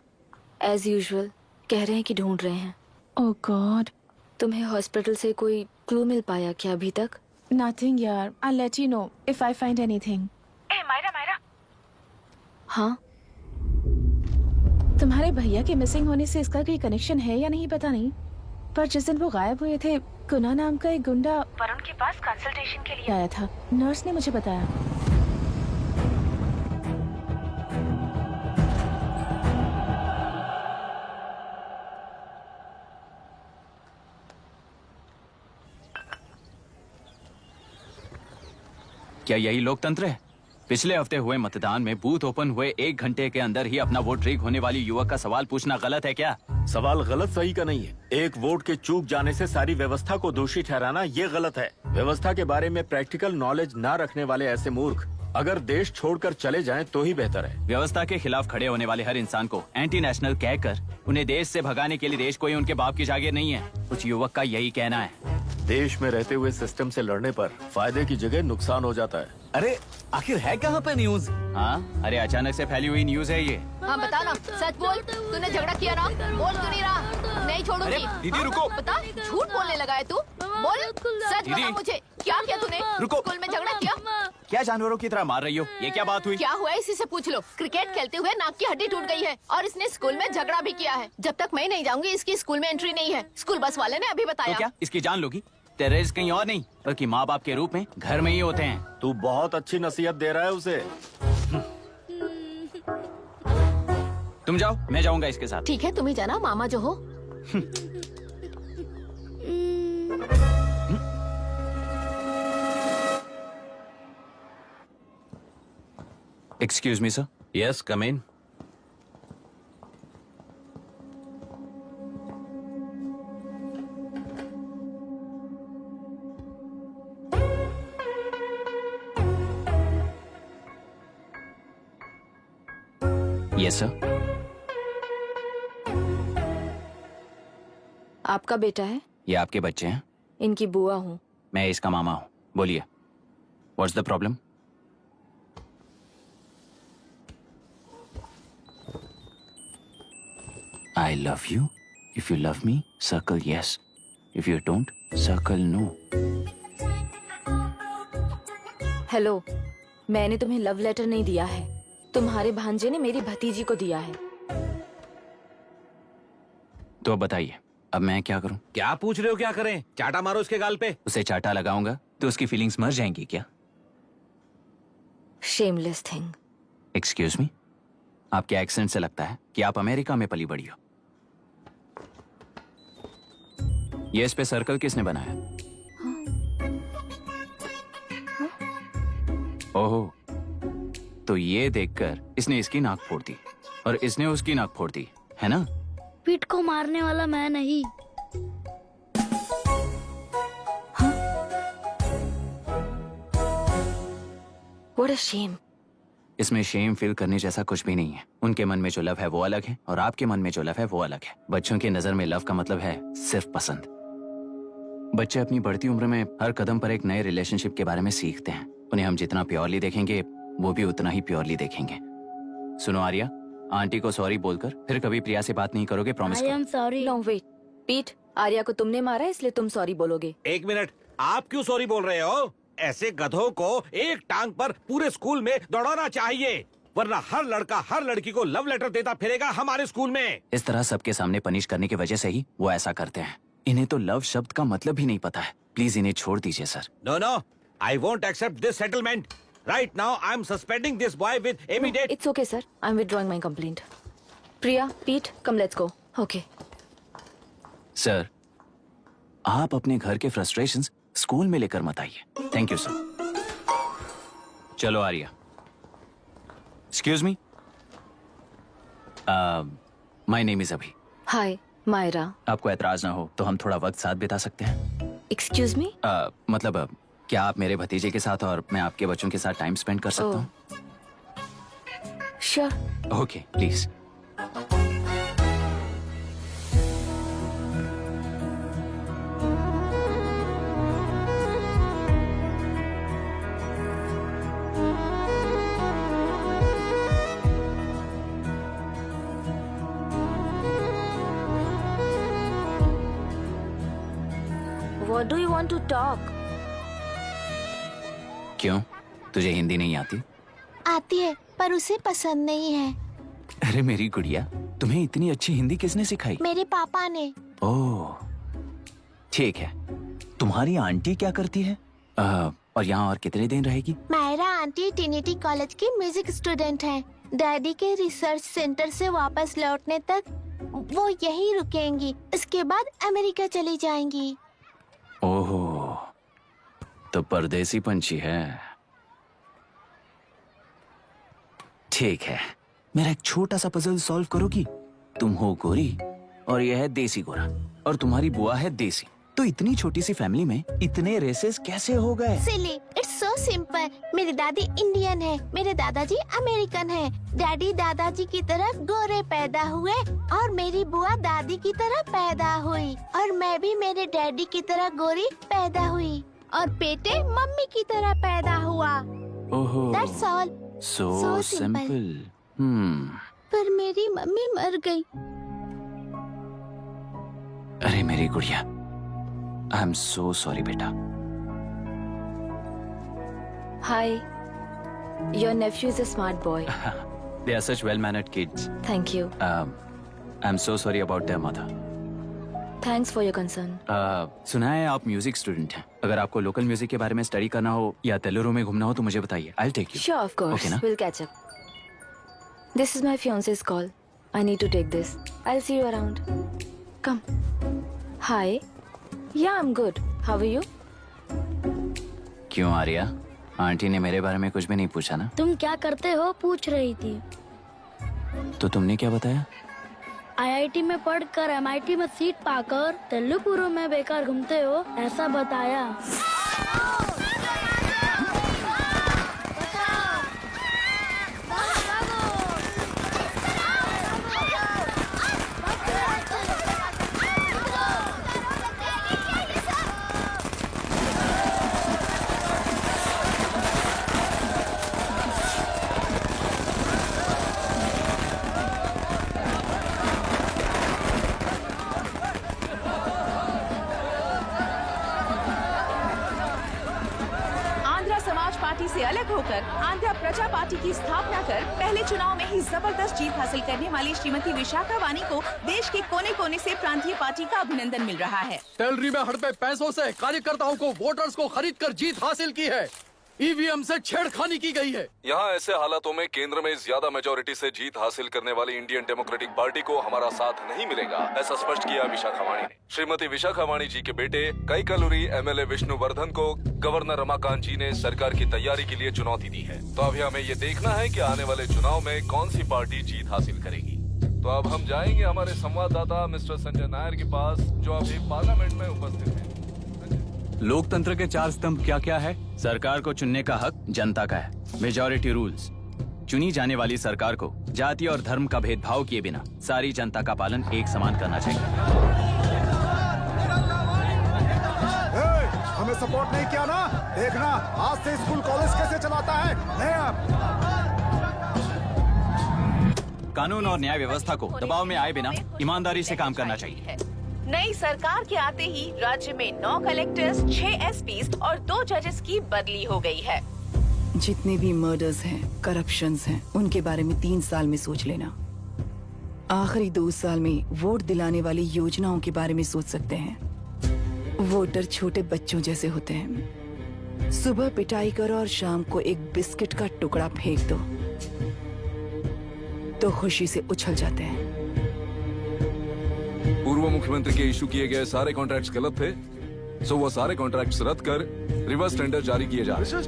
एज यूजुअल कह रहे हैं कि ढूंढ रहे हैं। ओह गॉड। तुम्हें हॉस्पिटल से कोई क्लू मिल पाया क्या अभी तक? नथिंग यार, I let you know if I find anything. ए मायरा। हाँ, तुम्हारे भैया के मिसिंग होने से इसका कोई कनेक्शन है या नहीं पता नहीं, पर जिस दिन वो गायब हुए थे, कुना नाम का एक गुंडा वरुण के पास कंसल्टेशन के लिए आया था। नर्स ने मुझे बताया। क्या यही लोकतंत्र है? पिछले हफ्ते हुए मतदान में बूथ ओपन हुए 1 घंटे के अंदर ही अपना वोट रीग होने वाली युवक का सवाल पूछना गलत है क्या? सवाल गलत सही का नहीं है। एक वोट के चूक जाने से सारी व्यवस्था को दोषी ठहराना ये गलत है। व्यवस्था के बारे में प्रैक्टिकल नॉलेज ना रखने वाले ऐसे मूर्ख अगर देश छोड़कर चले जाएं तो ही बेहतर है। व्यवस्था के खिलाफ खड़े होने वाले हर इंसान को एंटी नेशनल कहकर उन्हें देश से भगाने के लिए देश कोई उनके बाप की जागीर नहीं है। कुछ युवक का यही कहना है। देश में रहते हुए सिस्टम से लड़ने पर फायदे की जगह नुकसान हो जाता है। अरे आखिर है कहाँ पे न्यूज? हाँ, अरे अचानक से फैली हुई न्यूज है ये। हाँ बता ना, सच बोल, तूने झगड़ा किया ना? बोल क्यों नहीं रहा? नहीं छोड़ूंगी। दीदी रुको। बता, झूठ बोलने लगा है तू? बोल, सच बता मुझे, क्या किया तूने? रुको। स्कूल में झगड़ा किया? क्या जानवरों की तरह मार रही हो? ये क्या बात हुई? क्या हुआ इसी से पूछ लो। क्रिकेट खेलते हुए नाक की हड्डी टूट गई है और इसने स्कूल में झगड़ा भी किया है। जब तक मैं नहीं जाऊंगी इसकी स्कूल में एंट्री नहीं है। स्कूल बस वाले ने अभी बताया। तो क्या इसकी जान लोगी? टेररिस्ट कहीं और नहीं बल्कि माँ बाप के रूप में घर में ही होते हैं। तू बहुत अच्छी नसीहत दे रहा है उसे। तुम जाओ, मैं जाऊंगा इसके साथ। ठीक है, तुम ही जाना, मामा जो हो। Excuse me sir. Yes, come in. Yes sir. आपका बेटा है? ये आपके बच्चे हैं? इनकी बुआ हूँ। मैं इसका मामा हूँ। बोलिए, what's the problem? I love you. If you love me, circle yes. If you don't, circle no. Hello, मैंने तुम्हें लव लेटर नहीं दिया है। तुम्हारे भांजे ने मेरी भतीजी को दिया है। तो अब बताइए, अब मैं क्या करूं? क्या पूछ रहे हो? क्या करें? चाटा मारो उसके गाल पे। उसे चाटा लगाऊंगा तो उसकी फीलिंग्स मर जाएंगी क्या? Shameless thing. एक्सक्यूज मी, आपके एक्सेंट से लगता है कि आप अमेरिका में पली बड़ी हो। ये इस पे सर्कल किसने बनाया? ओहो, तो ये देखकर इसने इसकी नाक फोड़ दी और इसने उसकी नाक फोड़ दी, है ना? पीठ को मारने वाला मैं नहीं। What a shame. इसमें शेम फील करने जैसा कुछ भी नहीं है। उनके मन में जो लव है वो अलग है और आपके मन में जो लव है वो अलग है। बच्चों की नजर में लव का मतलब है सिर्फ पसंद। बच्चे अपनी बढ़ती उम्र में हर कदम पर एक नए रिलेशनशिप के बारे में सीखते हैं। उन्हें हम जितना प्योरली देखेंगे वो भी उतना ही प्योरली देखेंगे। सुनो आर्या, आंटी को सॉरी बोलकर फिर कभी प्रिया से बात नहीं करोगे, प्रॉमिस करो। सॉरी। नो वेट, पीट, आर्या को तुमने मारा इसलिए तुम सॉरी बोलोगे। एक मिनट, आप क्यों सॉरी बोल रहे हो? ऐसे गधों को एक टांग पर पूरे स्कूल में दौड़ाना चाहिए, वरना हर लड़का हर लड़की को लव लेटर देता फिरेगा हमारे स्कूल में। इस तरह सबके सामने पनिश करने की वजह से ही वो ऐसा करते हैं। इन्हें तो लव शब्द का मतलब ही नहीं पता है। प्लीज इन्हें छोड़ दीजिए sir. No no, I won't accept this settlement. Right now I am suspending this boy with immediate. It's okay sir, I am withdrawing my complaint. Priya, Pete, come let's go. Okay sir, आप अपने घर के frustrations school में लेकर मत आइए। Thank you sir. चलो Arya. Excuse me, my name is Abhi. Hi Myra. आपको एतराज ना हो तो हम थोड़ा वक्त साथ बिता सकते हैं? Excuse me? मतलब क्या आप मेरे भतीजे के साथ और मैं आपके बच्चों के साथ टाइम स्पेंड कर सकता हूँ? Sure. Okay please. What do you want to talk? क्यों, तुझे हिंदी नहीं आती? आती है पर उसे पसंद नहीं है। अरे मेरी गुड़िया, तुम्हें इतनी अच्छी हिंदी किसने सिखाई? मेरे पापा ने। ओह ठीक है। तुम्हारी आंटी क्या करती है? और यहाँ और कितने दिन रहेगी? मायरा आंटी ट्रिनिटी कॉलेज की म्यूजिक स्टूडेंट हैं। डैडी के रिसर्च सेंटर से वापस लौटने तक वो यहीं रुकेंगी। इसके बाद अमेरिका चली जाएंगी। ओहो, तो परदेसी पंछी है। ठीक है, मेरा एक छोटा सा पजल सॉल्व करोगी? तुम हो गोरी और यह है देसी गोरा और तुम्हारी बुआ है देसी, तो इतनी छोटी सी फैमिली में इतने रेसेस कैसे हो गए? सिली, इट्स सो सिंपल। मेरी दादी इंडियन है, मेरे दादाजी अमेरिकन है। डैडी दादाजी की तरह गोरे पैदा हुए और मेरी बुआ दादी की तरह पैदा हुई और मैं भी मेरे डैडी की तरह गोरी पैदा हुई और बेटे मम्मी की तरह पैदा हुआ। ओहो, दैट्स ऑल। So simple. पर मेरी मम्मी मर गई। अरे मेरी गुड़िया, आई एम सो सॉरी बेटा। Hi, your nephew is a smart boy. They are such well-mannered kids. Thank you. I'm so sorry about their mother. Thanks for your concern. सुना है आप म्यूजिक स्टूडेंट हैं। अगर आपको लोकल म्यूजिक के बारे में स्टडी करना हो या तेलुरु में घूमना हो तो मुझे बताइए। I'll take you. Sure, of course. Okay, ना? We'll catch up. This is my fiance's call. I need to take this. I'll see you around. Come. Hi. Yeah, I'm good. How are you? क्यों Arya, aunty ने मेरे बारे में कुछ भी नहीं पूछा ना? तुम क्या करते हो पूछ रही थी। तो तुमने क्या बताया? आईआईटी में पढ़कर एमआईटी में सीट पाकर तेलुगुरु में बेकार घूमते हो ऐसा बताया। से अलग होकर आंध्र प्रजा पार्टी की स्थापना कर पहले चुनाव में ही जबरदस्त जीत हासिल करने वाली श्रीमती विशाखा वानी को देश के कोने कोने से प्रांतीय पार्टी का अभिनंदन मिल रहा है। टेलरी में हड़पे पैसों से कार्यकर्ताओं को वोटर्स को खरीद कर जीत हासिल की है। ईवीएम से छेड़खानी की गई है। यहाँ ऐसे हालातों में केंद्र में ज्यादा मेजोरिटी से जीत हासिल करने वाली इंडियन डेमोक्रेटिक पार्टी को हमारा साथ नहीं मिलेगा, ऐसा स्पष्ट किया विशाखा वाणी ने। श्रीमती विशाखा वाणी जी के बेटे कैकलुरी एमएलए विष्णुवर्धन को गवर्नर रमाकांत जी ने सरकार की तैयारी के लिए चुनौती दी है। तो अभी हमें ये देखना है कि आने वाले चुनाव में कौन सी पार्टी जीत हासिल करेगी। तो अब हम जाएंगे हमारे संवाददाता मिस्टर संजय नायर के पास, जो अभी पार्लियामेंट में उपस्थित है। लोकतंत्र के चार स्तंभ क्या क्या है? सरकार को चुनने का हक जनता का है, मेजॉरिटी रूल्स। चुनी जाने वाली सरकार को जाति और धर्म का भेदभाव किए बिना सारी जनता का पालन एक समान करना चाहिए। हमें सपोर्ट नहीं किया ना, देखना आज से स्कूल कॉलेज कैसे चलाता है। कानून और न्याय व्यवस्था को दबाव में आए बिना ईमानदारी से काम करना चाहिए। नई सरकार के आते ही राज्य में 9 कलेक्टर्स, 6 एसपीज और 2 जजेस की बदली हो गई है। जितने भी मर्डर्स हैं, करप्शंस हैं, उनके बारे में 3 साल में सोच लेना। आखिरी 2 साल में वोट दिलाने वाली योजनाओं के बारे में सोच सकते हैं। वोटर छोटे बच्चों जैसे होते हैं। सुबह पिटाई करो और शाम को एक बिस्किट का टुकड़ा फेंक दो तो खुशी से उछल जाते हैं। पूर्व मुख्यमंत्री के इशू किए गए सारे कॉन्ट्रैक्ट्स गलत थे, सो वो सारे कॉन्ट्रैक्ट्स रद्द कर रिवर्स टेंडर जारी किए जा रहे हैं।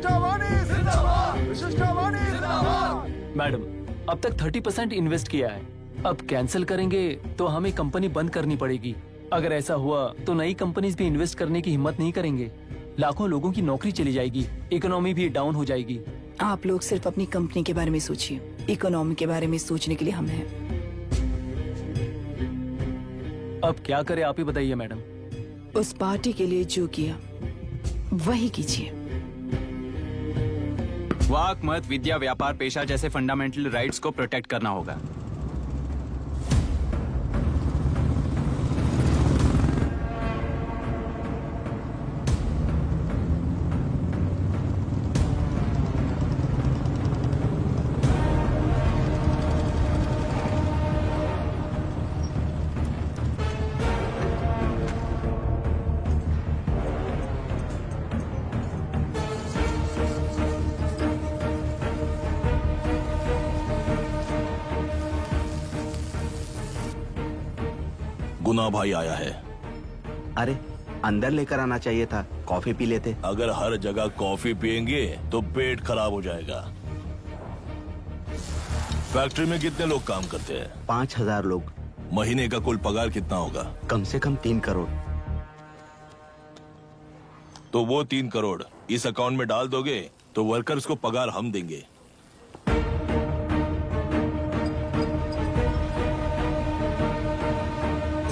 मैडम, अब तक 30% इन्वेस्ट किया है। अब कैंसिल करेंगे तो हमें कंपनी बंद करनी पड़ेगी। अगर ऐसा हुआ तो नई कंपनीज भी इन्वेस्ट करने की हिम्मत नहीं करेंगे। लाखों लोगों की नौकरी चली जाएगी, इकोनॉमी भी डाउन हो जाएगी। आप लोग सिर्फ अपनी कंपनी के बारे में सोचिए, इकोनॉमी के बारे में सोचने के लिए हम हैं। अब क्या करें आप ही बताइए मैडम। उस पार्टी के लिए जो किया वही कीजिए। वाक, मत, विद्या, व्यापार, पेशा जैसे फंडामेंटल राइट्स को प्रोटेक्ट करना होगा। गुना भाई आया है। अरे अंदर लेकर आना चाहिए था, कॉफी पी लेते। अगर हर जगह कॉफी पियेंगे तो पेट खराब हो जाएगा। फैक्ट्री में कितने लोग काम करते हैं? 5000 लोग। महीने का कुल पगार कितना होगा? कम से कम 3 करोड़। तो वो 3 करोड़ इस अकाउंट में डाल दोगे तो वर्कर्स को पगार हम देंगे।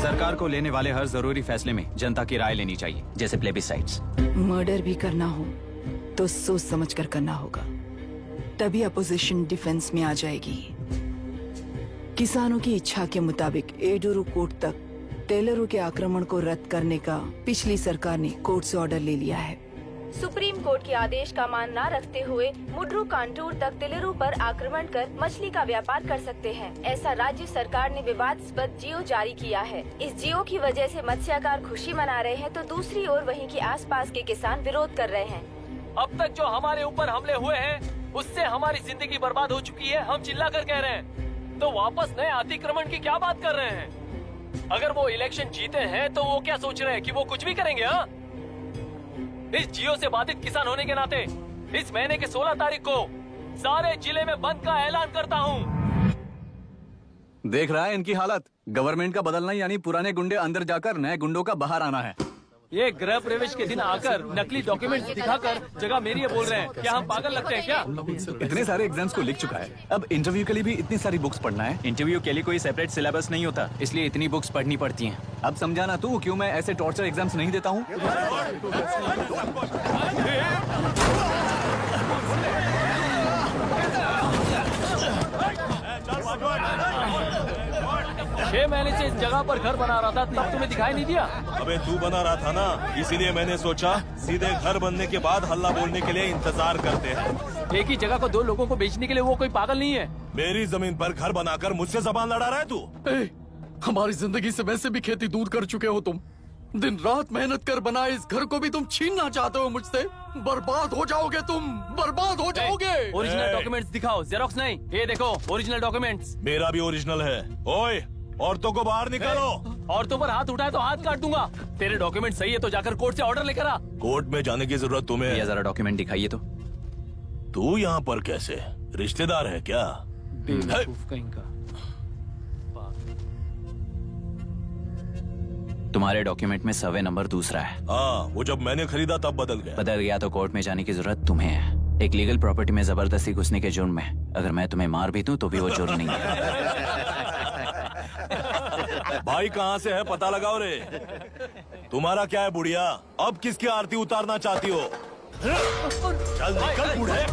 सरकार को लेने वाले हर जरूरी फैसले में जनता की राय लेनी चाहिए, जैसे प्लेबिसाइट्स। मर्डर भी करना हो तो सोच समझ कर करना होगा, तभी अपोजिशन डिफेंस में आ जाएगी। किसानों की इच्छा के मुताबिक एडुरु कोर्ट तक टेलरों के आक्रमण को रद्द करने का पिछली सरकार ने कोर्ट से ऑर्डर ले लिया है। सुप्रीम कोर्ट के आदेश का मान न रखते हुए मुड्रू कांटूर तक टेलरों पर आक्रमण कर मछली का व्यापार कर सकते हैं, ऐसा राज्य सरकार ने विवादास्पद जियो जारी किया है। इस जियो की वजह से मत्स्यकार खुशी मना रहे हैं तो दूसरी ओर वहीं के आसपास के किसान विरोध कर रहे हैं। अब तक जो हमारे ऊपर हमले हुए हैं उससे हमारी जिंदगी बर्बाद हो चुकी है। हम चिल्ला कर कह रहे हैं तो वापस नए अतिक्रमण की क्या बात कर रहे हैं? अगर वो इलेक्शन जीते हैं तो वो क्या सोच रहे हैं कि वो कुछ भी करेंगे? हाँ, इस जियो से बाधित किसान होने के नाते इस महीने के 16 तारीख को सारे जिले में बंद का ऐलान करता हूँ। देख रहा है इनकी हालत। गवर्नमेंट का बदलना यानी पुराने गुंडे अंदर जाकर नए गुंडों का बाहर आना है। ये गृह प्रवेश के दिन आकर नकली डॉक्यूमेंट्स दिखाकर जगह मेरी है बोल रहे हैं। क्या हम पागल लगते हैं क्या? इतने सारे एग्जाम्स को लिख चुका है, अब इंटरव्यू के लिए भी इतनी सारी बुक्स पढ़ना है। इंटरव्यू के लिए कोई सेपरेट सिलेबस नहीं होता, इसलिए इतनी बुक्स पढ़नी पड़ती हैं। अब समझाना तू क्यों मैं ऐसे टॉर्चर एग्जाम्स नहीं देता हूँ। 6 महीने से इस जगह पर घर बना रहा था, तब तुम्हें दिखाई नहीं दिया? अबे तू बना रहा था ना, इसीलिए मैंने सोचा सीधे घर बनने के बाद हल्ला बोलने के लिए इंतजार करते हैं। एक ही जगह को 2 लोगों को बेचने के लिए वो कोई पागल नहीं है। मेरी जमीन पर घर बनाकर मुझसे जबान लड़ा रहा है तू? हमारी जिंदगी से वैसे भी खेती दूर कर चुके हो तुम। दिन रात मेहनत कर बनाए इस घर को भी तुम छीनना चाहते हो मुझसे। बर्बाद हो जाओगे तुम, बर्बाद हो जाओगे। ओरिजिनल डॉक्यूमेंट्स दिखाओ, जेरोक्स नहीं। ये देखो ओरिजिनल डॉक्यूमेंट्स। मेरा भी ओरिजिनल है। ओए, औरतों को बाहर निकालो। औरतों पर हाथ उठाए तो हाथ काट दूंगा। तेरे डॉक्यूमेंट सही है तो जाकर कोर्ट से ऑर्डर लेकर आ। कोर्ट में जाने की जरूरत तुम्हें? ये जरा डॉक्यूमेंट दिखाइए तो। तू यहाँ पर कैसे? रिश्तेदार है क्या? कहीं का। तुम्हारे डॉक्यूमेंट में सर्वे नंबर दूसरा है। हाँ, वो जब मैंने खरीदा तब बदल गया तो कोर्ट में जाने की जरूरत तुम्हें है। एक लीगल प्रॉपर्टी में जबरदस्ती घुसने के जुर्म में अगर मैं तुम्हें मार भी दूं तो भी वो जुर्म नहीं है। भाई कहाँ से है पता लगाओ रे। तुम्हारा क्या है बुढ़िया? अब किसकी आरती उतारना चाहती हो? चल निकल बूढ़े।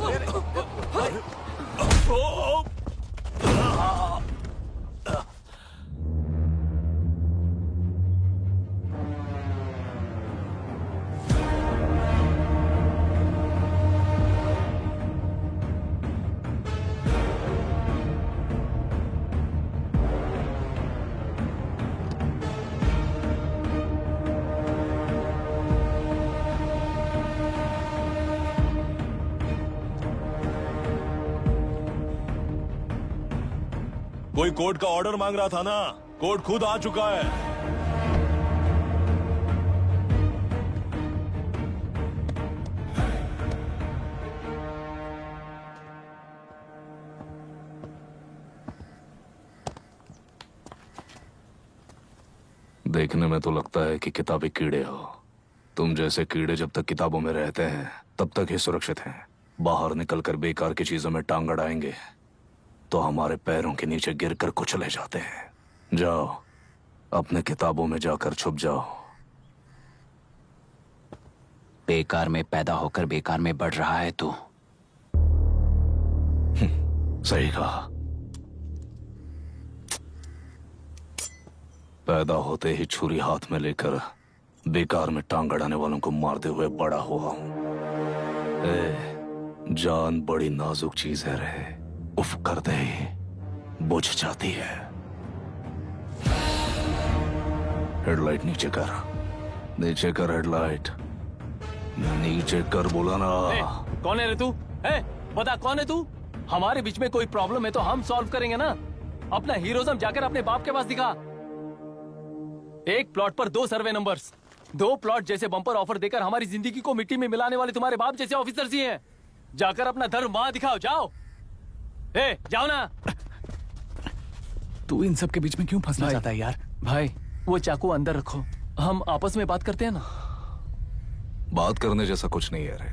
कोई कोर्ट का ऑर्डर मांग रहा था ना, कोर्ट खुद आ चुका है। देखने में तो लगता है कि किताबी कीड़े हो। तुम जैसे कीड़े जब तक किताबों में रहते हैं तब तक ही सुरक्षित हैं। बाहर निकलकर बेकार की चीजों में टांग अड़ाएंगे तो हमारे पैरों के नीचे गिरकर कुचले जाते हैं। जाओ, अपने किताबों में जाकर छुप जाओ। बेकार में पैदा होकर बेकार में बढ़ रहा है तू। सही कहा। पैदा होते ही छुरी हाथ में लेकर बेकार में टांग अड़ाने वालों को मारते हुए बड़ा हुआ हूं। जान बड़ी नाजुक चीज है रे, उफ करते ही बुझ जाती है। हेडलाइट नीचे कर, नीचे कर हेडलाइट, नीचे कर बोला ना। कौन है रे तू? बता कौन है तू? हमारे बीच में कोई प्रॉब्लम है तो हम सॉल्व करेंगे ना। अपना हीरोइज्म जाकर अपने बाप के पास दिखा। एक प्लॉट पर 2 सर्वे नंबर्स, 2 प्लॉट जैसे बम्पर ऑफर देकर हमारी जिंदगी को मिट्टी में मिलाने वाले तुम्हारे बाप जैसे ऑफिसर्स ही हैं। जाकर अपना धर्म वहां दिखाओ, जाओ। जाओ ना। तू इन सब के बीच में क्यों फंसना चाहता है यार? भाई वो चाकू अंदर रखो, हम आपस में बात करते हैं ना। बात करने जैसा कुछ नहीं है रे।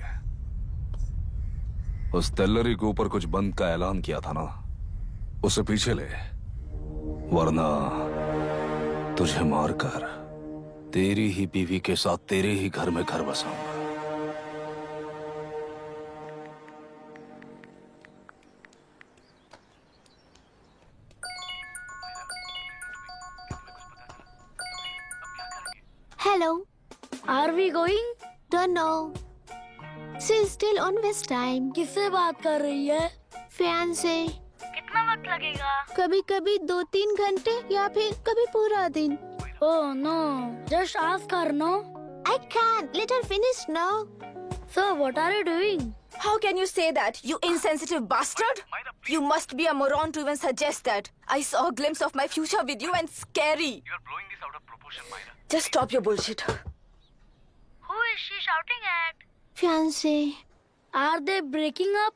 उस तेलरी के ऊपर कुछ बंद का ऐलान किया था ना, उसे पीछे ले, वरना तुझे मारकर तेरी ही बीवी के साथ तेरे ही घर में घर बसाऊंगा। Hello. Are we going? Don't know. She's still on West time. किससे बात कर रही है? Fiancé. कितना वक्त लगेगा? कभी कभी 2-3 घंटे या फिर कभी पूरा दिन। Oh no, just ask her, no? I can't. Let her finish now. So what are you doing? How can you say that, you insensitive bastard? You must be a moron to even suggest that. I saw a glimpse of my future with you and scary. You're blowing this out of proportion, Myra. Just stop your bullshit. Who is she shouting at? Fiancé. Are they breaking up?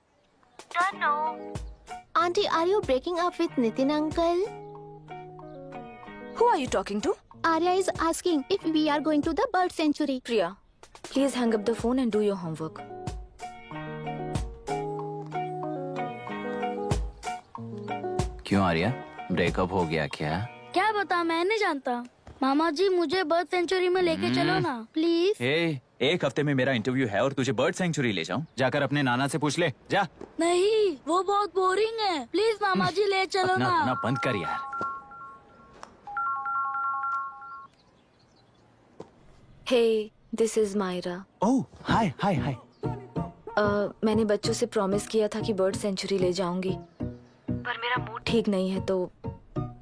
Don't know. Auntie, are you breaking up with Nitin uncle? Who are you talking to? Arya is asking if we are going to the bird sanctuary. Priya, please hang up the phone and do your homework. क्यों Arya, breakup हो गया क्या? क्या बता, मैं नहीं जानता। मामा जी मुझे बर्ड सेंचुरी में लेके चलो ना प्लीज। एक हफ्ते में मेरा इंटरव्यू है और तुझे बर्ड सेंचुरी ले जाऊं? जाकर अपने नाना से पूछ ले, जा। नहीं, वो बहुत बोरिंग है, प्लीज मामा जी ले चलो ना। अपना बंद कर यार। Hey, this is Myra. ओह, हाय हाय हाय। मैंने बच्चों से प्रॉमिस किया था कि बर्ड सेंचुरी ले जाऊंगी, पर मेरा मूड ठीक नहीं है, तो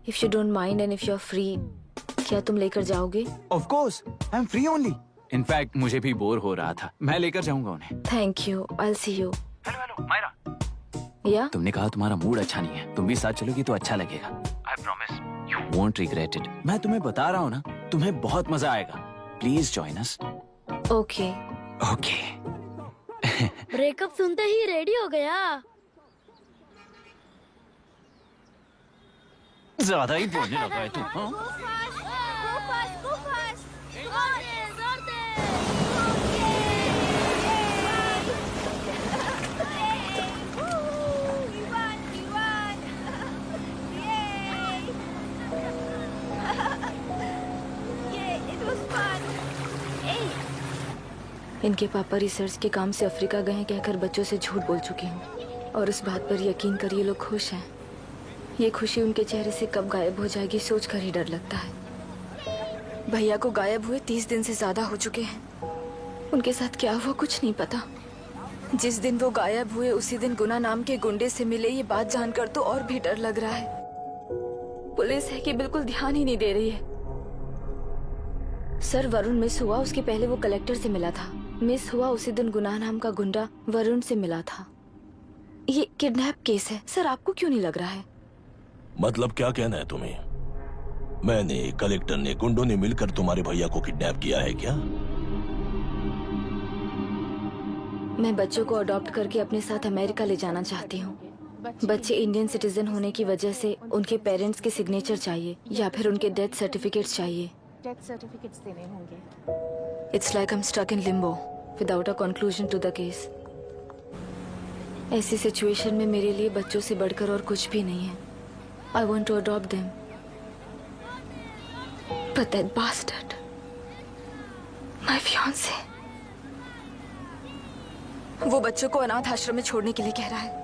if you don't mind and if you are free, क्या तुम लेकर जाओगे? Of course, I am free only. In fact मुझे भी बोर हो रहा था, मैं लेकर जाऊंगा उन्हें। Thank you, I will see you. Hello Myra. या तुमने कहा तुम्हारा मूड अच्छा नहीं है, तुम भी साथ चलोगी तो अच्छा लगेगा। I promise. You won't regret it. मैं तुम्हें बता रहा हूँ ना, तुम्हें बहुत मजा आएगा। Please join us. Okay. Okay. Breakup सुनते ही रेडी हो गया। ज्यादा ही बोलने लगा है तू, हाँ? इनके पापा रिसर्च के काम से अफ्रीका गए हैं कहकर बच्चों से झूठ बोल चुकी हूँ, और इस बात पर यकीन कर ये लोग खुश हैं। ये खुशी उनके चेहरे से कब गायब हो जाएगी सोचकर ही डर लगता है। भैया को गायब हुए 30 दिन से ज्यादा हो चुके हैं। उनके साथ क्या हुआ कुछ नहीं पता। जिस दिन वो गायब हुए उसी दिन गुना नाम के गुंडे से मिले, ये बात जानकर तो और भी डर लग रहा है। पुलिस है कि बिल्कुल ध्यान ही नहीं दे रही है। सर, वरुण मिस हुआ उसके पहले वो कलेक्टर से मिला था। मिस हुआ उसी दिन गुनाह नाम का गुंडा वरुण से मिला था। ये किडनैप केस है सर, आपको क्यों नहीं लग रहा है? मतलब क्या कहना है तुम्हें? मैंने, कलेक्टर ने, गुंडों ने मिलकर तुम्हारे भैया को किडनैप किया है क्या? मैं बच्चों को अडॉप्ट करके अपने साथ अमेरिका ले जाना चाहती हूँ। बच्चे इंडियन सिटीजन होने की वजह से उनके पेरेंट्स के सिग्नेचर चाहिए या फिर उनके डेथ सर्टिफिकेट्स चाहिए। डेथ सर्टिफिकेट्स देने होंगे। It's like I am stuck in limbo without a conclusion to the case. ऐसी सिचुएशन में मेरे लिए बच्चों से बढ़कर और कुछ भी नहीं है। I want to adopt them, but that bastard, my fiance, वो बच्चों को अनाथ आश्रम में छोड़ने के लिए कह रहा है।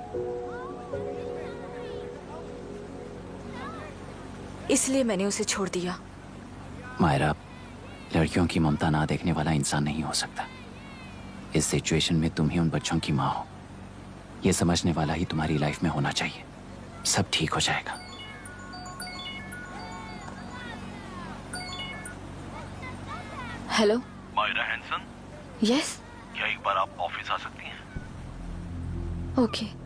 इसलिए मैंने उसे छोड़ दिया। मायरा, लड़कियों की ममता ना देखने वाला इंसान नहीं हो सकता। इस सिचुएशन में तुम ही उन बच्चों की माँ हो, ये समझने वाला ही तुम्हारी लाइफ में होना चाहिए। सब ठीक हो जाएगा। हेलो मायरा हैंसन, यस, क्या एक बार आप ऑफिस आ सकती हैं? ओके।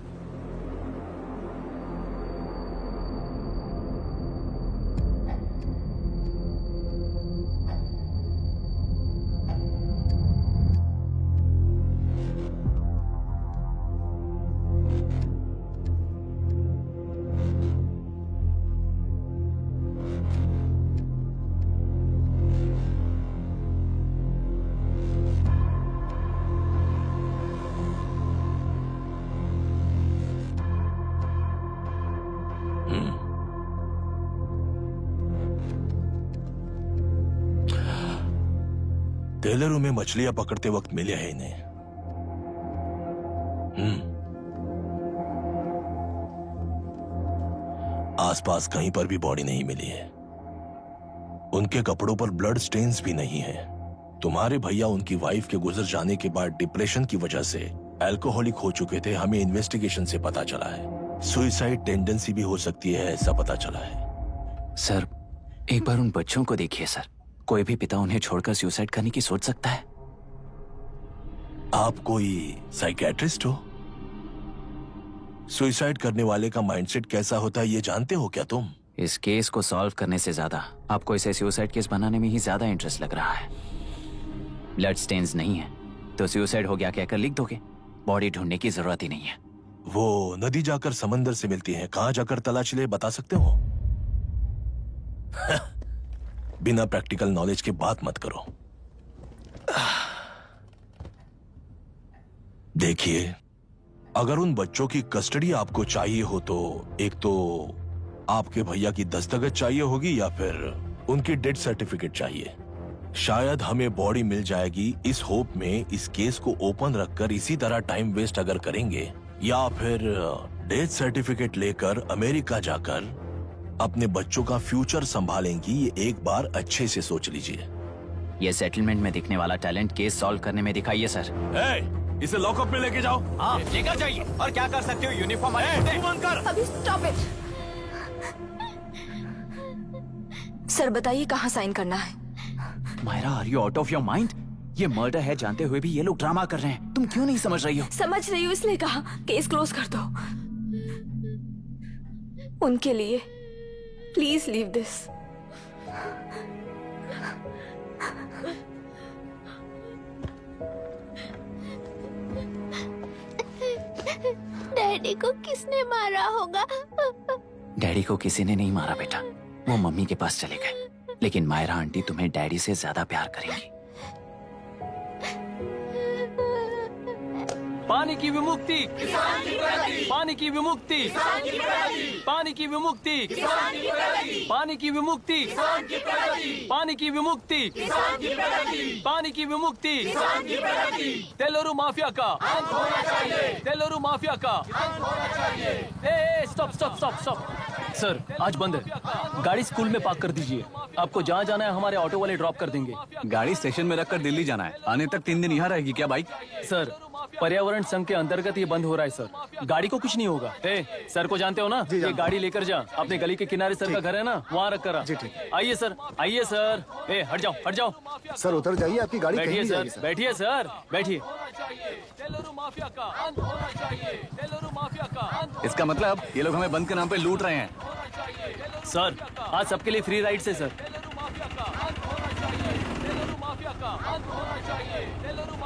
टेलरों में मछलियां पकड़ते वक्त मिले हैं इन्हें। आसपास कहीं पर भी बॉडी नहीं मिली है। उनके कपड़ों पर ब्लड स्टेन्स भी नहीं है। तुम्हारे भैया उनकी वाइफ के गुजर जाने के बाद डिप्रेशन की वजह से अल्कोहलिक हो चुके थे। हमें इन्वेस्टिगेशन से पता चला है सुसाइड टेंडेंसी भी हो सकती है, ऐसा पता चला है। सर, एक बार उन बच्चों को देखिए सर। कोई भी पिता उन्हें छोड़कर सुसाइड करने की सोच सकता है? आप कोई साइकियाट्रिस्ट हो? सुसाइड करने वाले का माइंडसेट कैसा होता है ये जानते हो क्या तुम? इस केस को सॉल्व करने से ज्यादा आपको इसे सुसाइड केस बनाने में ही ज्यादा इंटरेस्ट लग रहा है। ब्लड स्टेन्स नहीं है तो सुसाइड हो गया कहकर लिख दोगे। बॉडी ढूंढने की जरूरत ही नहीं है। वो नदी जाकर समंदर से मिलती है, कहां जाकर तलाश ले बता सकते हो? बिना प्रैक्टिकल नॉलेज के बात मत करो। देखिए, अगर उन बच्चों की कस्टडी आपको चाहिए हो तो एक तो आपके भैया की दस्तखत चाहिए होगी या फिर उनकी डेथ सर्टिफिकेट चाहिए। शायद हमें बॉडी मिल जाएगी इस होप में इस केस को ओपन रखकर इसी तरह टाइम वेस्ट अगर करेंगे, या फिर डेथ सर्टिफिकेट लेकर अमेरिका जाकर अपने बच्चों का फ्यूचर संभालेंगी। ये एक बार अच्छे से सोच लीजिए। ये सेटलमेंट में दिखने वाला टैलेंट केस सॉल्व करने में दिखाइए सर। इसे लॉकअप में लेके जाओ। हाँ, लेकर जाइए। और क्या कर सकते हो? यूनिफॉर्म अभी स्टॉप इट। सर बताइए कहाँ साइन करना है? Myra, are you out of your mind? ये मर्डर है जानते हुए भी ये लोग ड्रामा कर रहे हैं। तुम क्यों नहीं समझ रही हो? समझ रही हूँ, इसलिए कहा केस क्लोज कर दो। उनके लिए प्लीज लीव दिस। डैडी को किसने मारा होगा? डैडी को किसी ने नहीं मारा बेटा, वो मम्मी के पास चले गए। लेकिन मायरा आंटी तुम्हें डैडी से ज्यादा प्यार करेंगी। पानी की विमुक्ति, पानी की विमुक्ति, पानी की विमुक्ति, पानी की विमुक्ति, पानी की विमुक्ति, पानी की विमुक्ति, तेलुरु माफिया का, तेलुरु माफिया का। Stop stop stop stop. Sir आज बंद है, गाड़ी स्कूल में पार्क कर दीजिए। आपको जहाँ जाना है हमारे ऑटो वाले ड्रॉप कर देंगे। गाड़ी स्टेशन में रखकर दिल्ली जाना है। आने तक 3 दिन यहाँ रहेगी क्या बाइक? सर पर्यावरण संघ के अंतर्गत ये बंद हो रहा है सर। गाड़ी को कुछ नहीं होगा। सर को जानते हो ना? ये गाड़ी लेकर जा, अपने गली के किनारे सर का घर है ना, वहाँ रख कर। आइए सर, आइए सर। हट जाओ, हट जाओ। सर उतर जाइए, आपकी गाड़ी कहीं बैठिए नहीं सर, जाएगी, सर। बैठिए सर, बैठिए। तेलुरु माफिया का अंत होना चाहिए, तेलुरु माफिया का अंत। इसका मतलब ये लोग हमें बंद के नाम पे लूट रहे हैं। सर आज सबके लिए फ्री राइड से सर।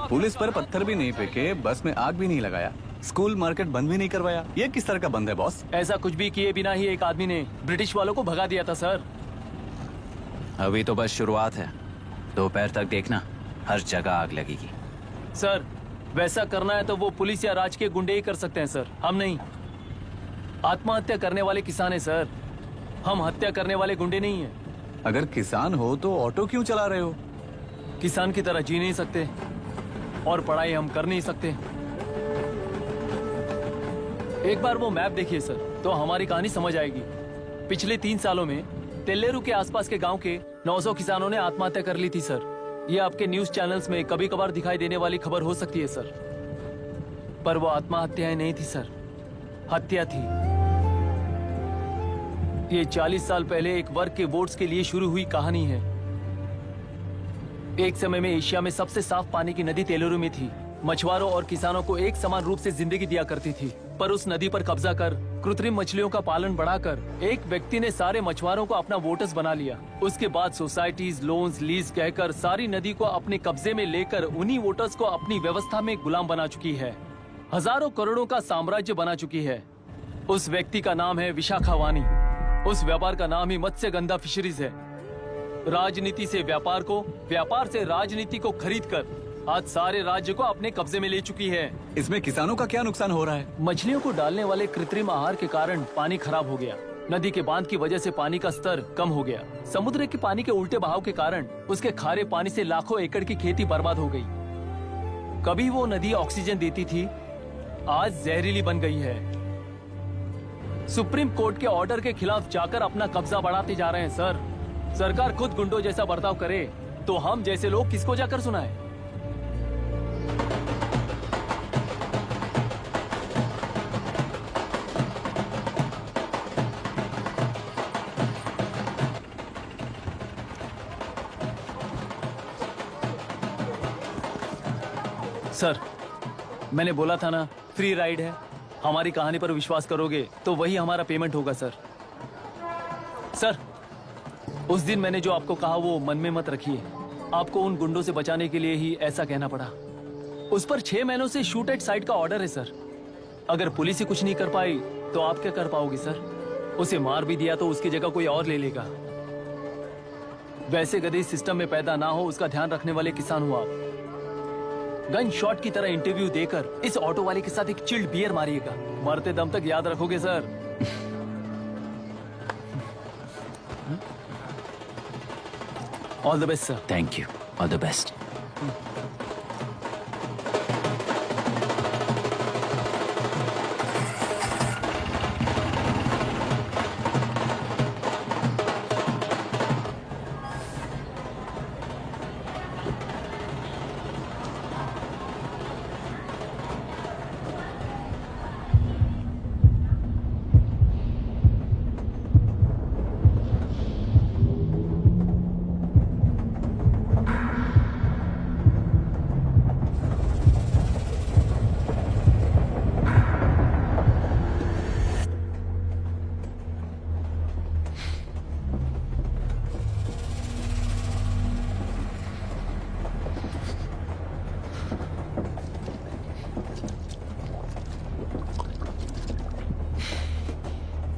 पुलिस पर पत्थर भी नहीं फेंके, बस में आग भी नहीं लगाया, स्कूल मार्केट बंद भी नहीं करवाया, ये किस तरह का बंद है बॉस? ऐसा कुछ भी किए बिना ही एक आदमी ने ब्रिटिश वालों को भगा दिया था सर। अभी तो बस शुरुआत है, दोपहर तक देखना हर जगह आग लगेगी। सर वैसा करना है तो वो पुलिस या राज के गुंडे ही कर सकते हैं सर, हम नहीं। आत्महत्या करने वाले किसान हैं सर, हम हत्या करने वाले गुंडे नहीं हैं। अगर किसान हो तो ऑटो क्यों चला रहे हो? किसान की तरह जी नहीं सकते और पढ़ाई हम कर नहीं सकते। एक बार वो मैप देखिए सर तो हमारी कहानी समझ आएगी। पिछले 3 सालों में तेल्लेरू के आसपास के गांव के 900 किसानों ने आत्महत्या कर ली थी सर। ये आपके न्यूज चैनल्स में कभी कभार दिखाई देने वाली खबर हो सकती है सर, पर वो आत्महत्याएं नहीं थी सर, हत्या थी। ये 40 साल पहले एक वर्ग के वोट्स के लिए शुरू हुई कहानी है। एक समय में एशिया में सबसे साफ पानी की नदी तेलुरु में थी। मछुआरों और किसानों को एक समान रूप से जिंदगी दिया करती थी, पर उस नदी पर कब्जा कर कृत्रिम मछलियों का पालन बढ़ाकर एक व्यक्ति ने सारे मछुआरों को अपना वोटर्स बना लिया। उसके बाद सोसाइटीज, लोन्स, लीज कहकर सारी नदी को अपने कब्जे में लेकर उन्हीं वोटर्स को अपनी व्यवस्था में गुलाम बना चुकी है। हजारों करोड़ों का साम्राज्य बना चुकी है। उस व्यक्ति का नाम है विशाखावानी। उस व्यापार का नाम ही मत्स्यगंधा फिशरीज है। राजनीति से व्यापार को, व्यापार से राजनीति को खरीद कर आज सारे राज्य को अपने कब्जे में ले चुकी है। इसमें किसानों का क्या नुकसान हो रहा है? मछलियों को डालने वाले कृत्रिम आहार के कारण पानी खराब हो गया। नदी के बांध की वजह से पानी का स्तर कम हो गया। समुद्र के पानी के उल्टे बहाव के कारण उसके खारे पानी से लाखों एकड़ की खेती बर्बाद हो गई। कभी वो नदी ऑक्सीजन देती थी, आज जहरीली बन गई है। सुप्रीम कोर्ट के ऑर्डर के खिलाफ जाकर अपना कब्जा बढ़ाते जा रहे हैं सर। सरकार खुद गुंडों जैसा बर्ताव करे तो हम जैसे लोग किसको जाकर सुनाएं? सर मैंने बोला था ना, फ्री राइड है। हमारी कहानी पर विश्वास करोगे तो वही हमारा पेमेंट होगा सर। सर उस दिन मैंने जो आपको कहा वो मन में मत रखिए। आपको उन गुंडों से बचाने के लिए ही ऐसा कहना पड़ा। उस पर 6 महीनों से शूट एट साइट का ऑर्डर है सर। अगर पुलिस ही कुछ नहीं कर पाई तो आप क्या कर पाओगे सर? उसे मार भी दिया तो उसकी जगह कोई और ले लेगा। वैसे गधे सिस्टम में पैदा ना हो उसका ध्यान रखने वाले किसान हो आप। गन शॉट की तरह इंटरव्यू देकर इस ऑटो वाले के साथ एक चिल्ड बियर मारिएगा। मरते दम तक याद रखोगे sir. All the best sir. Thank you, all the best.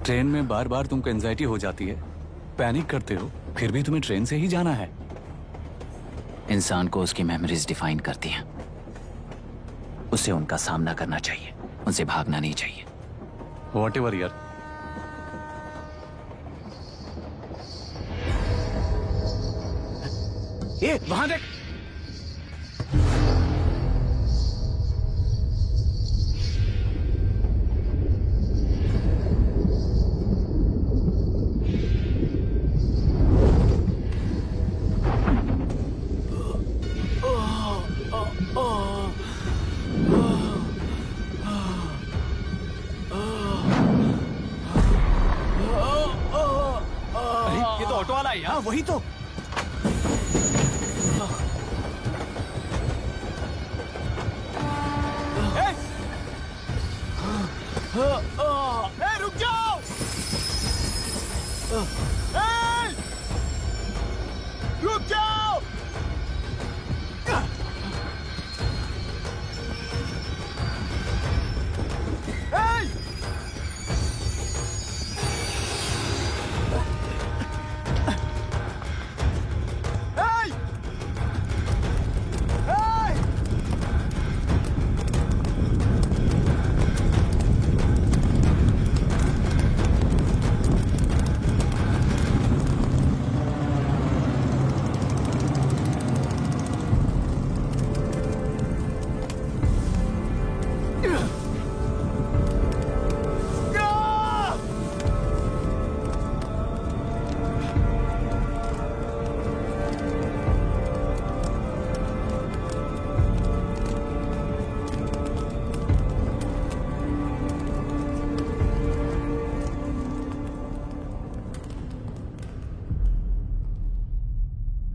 Train में बार बार तुमको एंजाइटी हो जाती है, पैनिक करते हो, फिर भी तुम्हें ट्रेन से ही जाना है। इंसान को उसकी मेमोरीज डिफाइन करती हैं। उसे उनका सामना करना चाहिए, उनसे भागना नहीं चाहिए। व्हाटएवर यार। ये वहां देख। वही तो। रुक जाओ। रुक जाओ!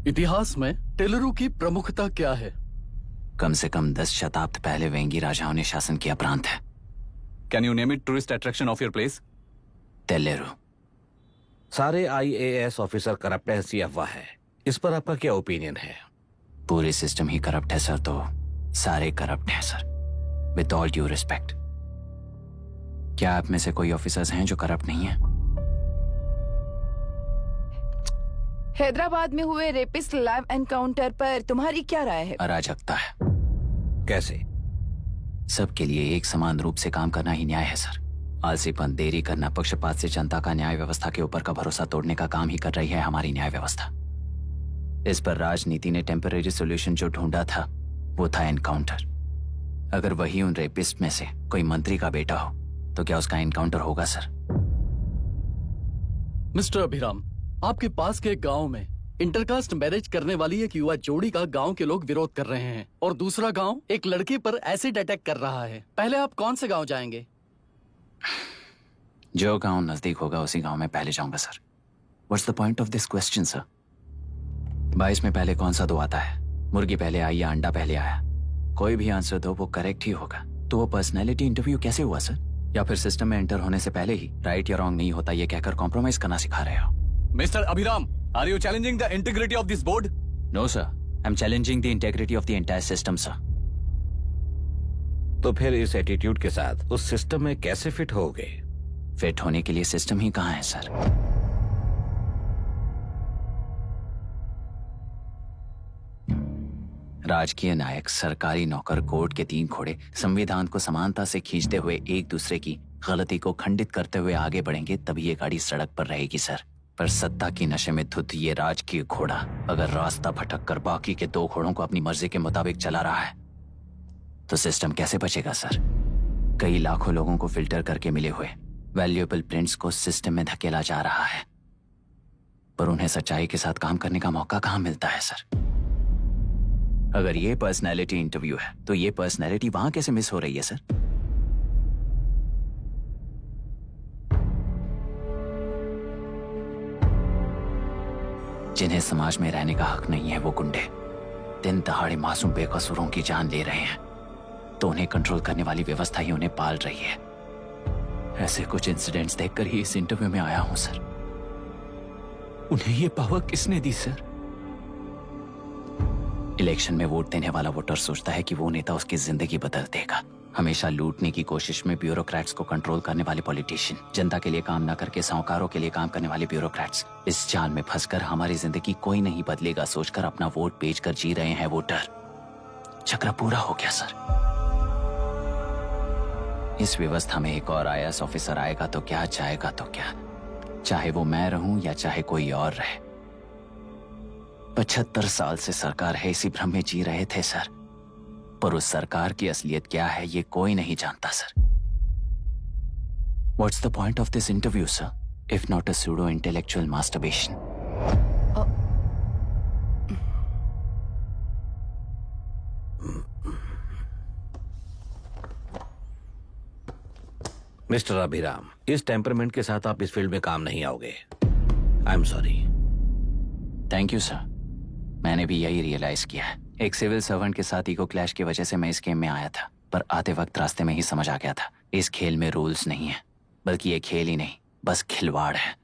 इतिहास में टेलरों की प्रमुखता क्या है? कम से कम 10 शताब्दी पहले वेंगी राजाओं ने शासन किया प्रांत है। Can you name it tourist attraction of your place? टेलेरो। सारे IAS ऑफिसर करप्ट है, ऐसी अफवाह है। इस पर आपका क्या ओपिनियन है? पूरे सिस्टम ही करप्ट है सर, तो सारे करप्ट हैं sir. With all due respect, क्या आप में से कोई ऑफिसर्स हैं जो करप्ट नहीं है? हैदराबाद में हुए रेपिस्ट लाइव एनकाउंटर पर तुम्हारी क्या राय है? अराजकता है। कैसे? सबके लिए एक समान रूप से काम करना ही न्याय है सर। आलसीपन, देरी करना, पक्षपात से जनता का न्याय व्यवस्था के ऊपर का भरोसा तोड़ने का काम ही कर रही है हमारी न्याय व्यवस्था। इस पर राजनीति ने टेम्परेरी सोल्यूशन जो ढूंढा था वो था एनकाउंटर। अगर वही उन रेपिस्ट में से कोई मंत्री का बेटा हो तो क्या उसका एनकाउंटर होगा सर? मिस्टर अभिराम, आपके पास के गांव में इंटरकास्ट मैरिज करने वाली एक युवा जोड़ी का गांव के लोग विरोध कर रहे हैं और दूसरा गांव एक लड़की पर एसिड अटैक कर रहा है। पहले आप कौन से गांव जाएंगे? जो गांव नजदीक होगा उसी गांव में पहले जाऊंगा sir. What's the point of this question sir? 22 में पहले कौन सा दो आता है? मुर्गी पहले आई या अंडा पहले आया? कोई भी आंसर दो, वो करेक्ट ही होगा। तो वो पर्सनैलिटी इंटरव्यू कैसे हुआ सर? या फिर सिस्टम में एंटर होने से पहले ही राइट या रॉन्ग नहीं होता ये कहकर कॉम्प्रोमाइज करना सिखा रहे हो? Mister Abhiram, are you challenging the integrity of this board? No sir, I am challenging the integrity of the entire system sir. तो फिर इस एटीट्यूड के साथ उस सिस्टम में कैसे फिट होगे? फिट होने के लिए सिस्टम ही कहाँ है सर? राजकीय नायक, सरकारी नौकर, कोर्ट के 3 घोड़े संविधान को समानता से खींचते हुए एक दूसरे की गलती को खंडित करते हुए आगे बढ़ेंगे तभी ये गाड़ी सड़क पर रहेगी सर। पर सत्ता की नशे में धुत ये राजकीय घोड़ा अगर रास्ता भटक कर बाकी के 2 घोड़ों को अपनी मर्जी के मुताबिक चला रहा है तो सिस्टम कैसे बचेगा सर? कई लाखों लोगों को फिल्टर करके मिले हुए वैल्यूएबल प्रिंट्स को सिस्टम में धकेला जा रहा है, पर उन्हें सच्चाई के साथ काम करने का मौका कहाँ मिलता है सर? अगर ये पर्सनैलिटी इंटरव्यू है तो ये पर्सनैलिटी वहां कैसे मिस हो रही है सर? जिन्हें समाज में रहने का हक नहीं है वो गुंडे दिन दहाड़े मासूम बेकसूरों की जान ले रहे हैं तो उन्हें कंट्रोल करने वाली व्यवस्था ही उन्हें पाल रही है। ऐसे कुछ इंसिडेंट्स देखकर ही इस इंटरव्यू में आया हूं सर। उन्हें ये पावर किसने दी सर? इलेक्शन में वोट देने वाला वोटर सोचता है कि वो नेता उसकी जिंदगी बदल देगा। हमेशा लूटने की कोशिश में ब्यूरोक्रेट्स को कंट्रोल करने वाले पॉलिटिशियन, जनता के लिए काम न करके साहूकारों के लिए काम करने वाले ब्यूरोक्रेट्स, इस जाल में फंसकर हमारी जिंदगी कोई नहीं बदलेगा सोचकर अपना वोट बेचकर जी रहे हैं वोटर। चक्र पूरा हो गया सर। इस व्यवस्था में एक और IAS ऑफिसर आएगा तो क्या, जाएगा तो क्या, चाहे वो मैं रहूं या चाहे कोई और रहे। 75 साल से सरकार है इसी भ्रम में जी रहे थे सर, पर उस सरकार की असलियत क्या है ये कोई नहीं जानता sir. What's the point of this interview, sir, if not a pseudo-intellectual masturbation? Mister Abhiram, इस टेम्परमेंट के साथ आप इस फील्ड में काम नहीं आओगे। आई am sorry. Thank you sir. मैंने भी यही रियलाइज किया है। एक सिविल सर्वेंट के साथ ईगो क्लैश की वजह से मैं इस गेम में आया था, पर आते वक्त रास्ते में ही समझ आ गया था इस खेल में रूल्स नहीं है, बल्कि ये खेल ही नहीं बस खिलवाड़ है।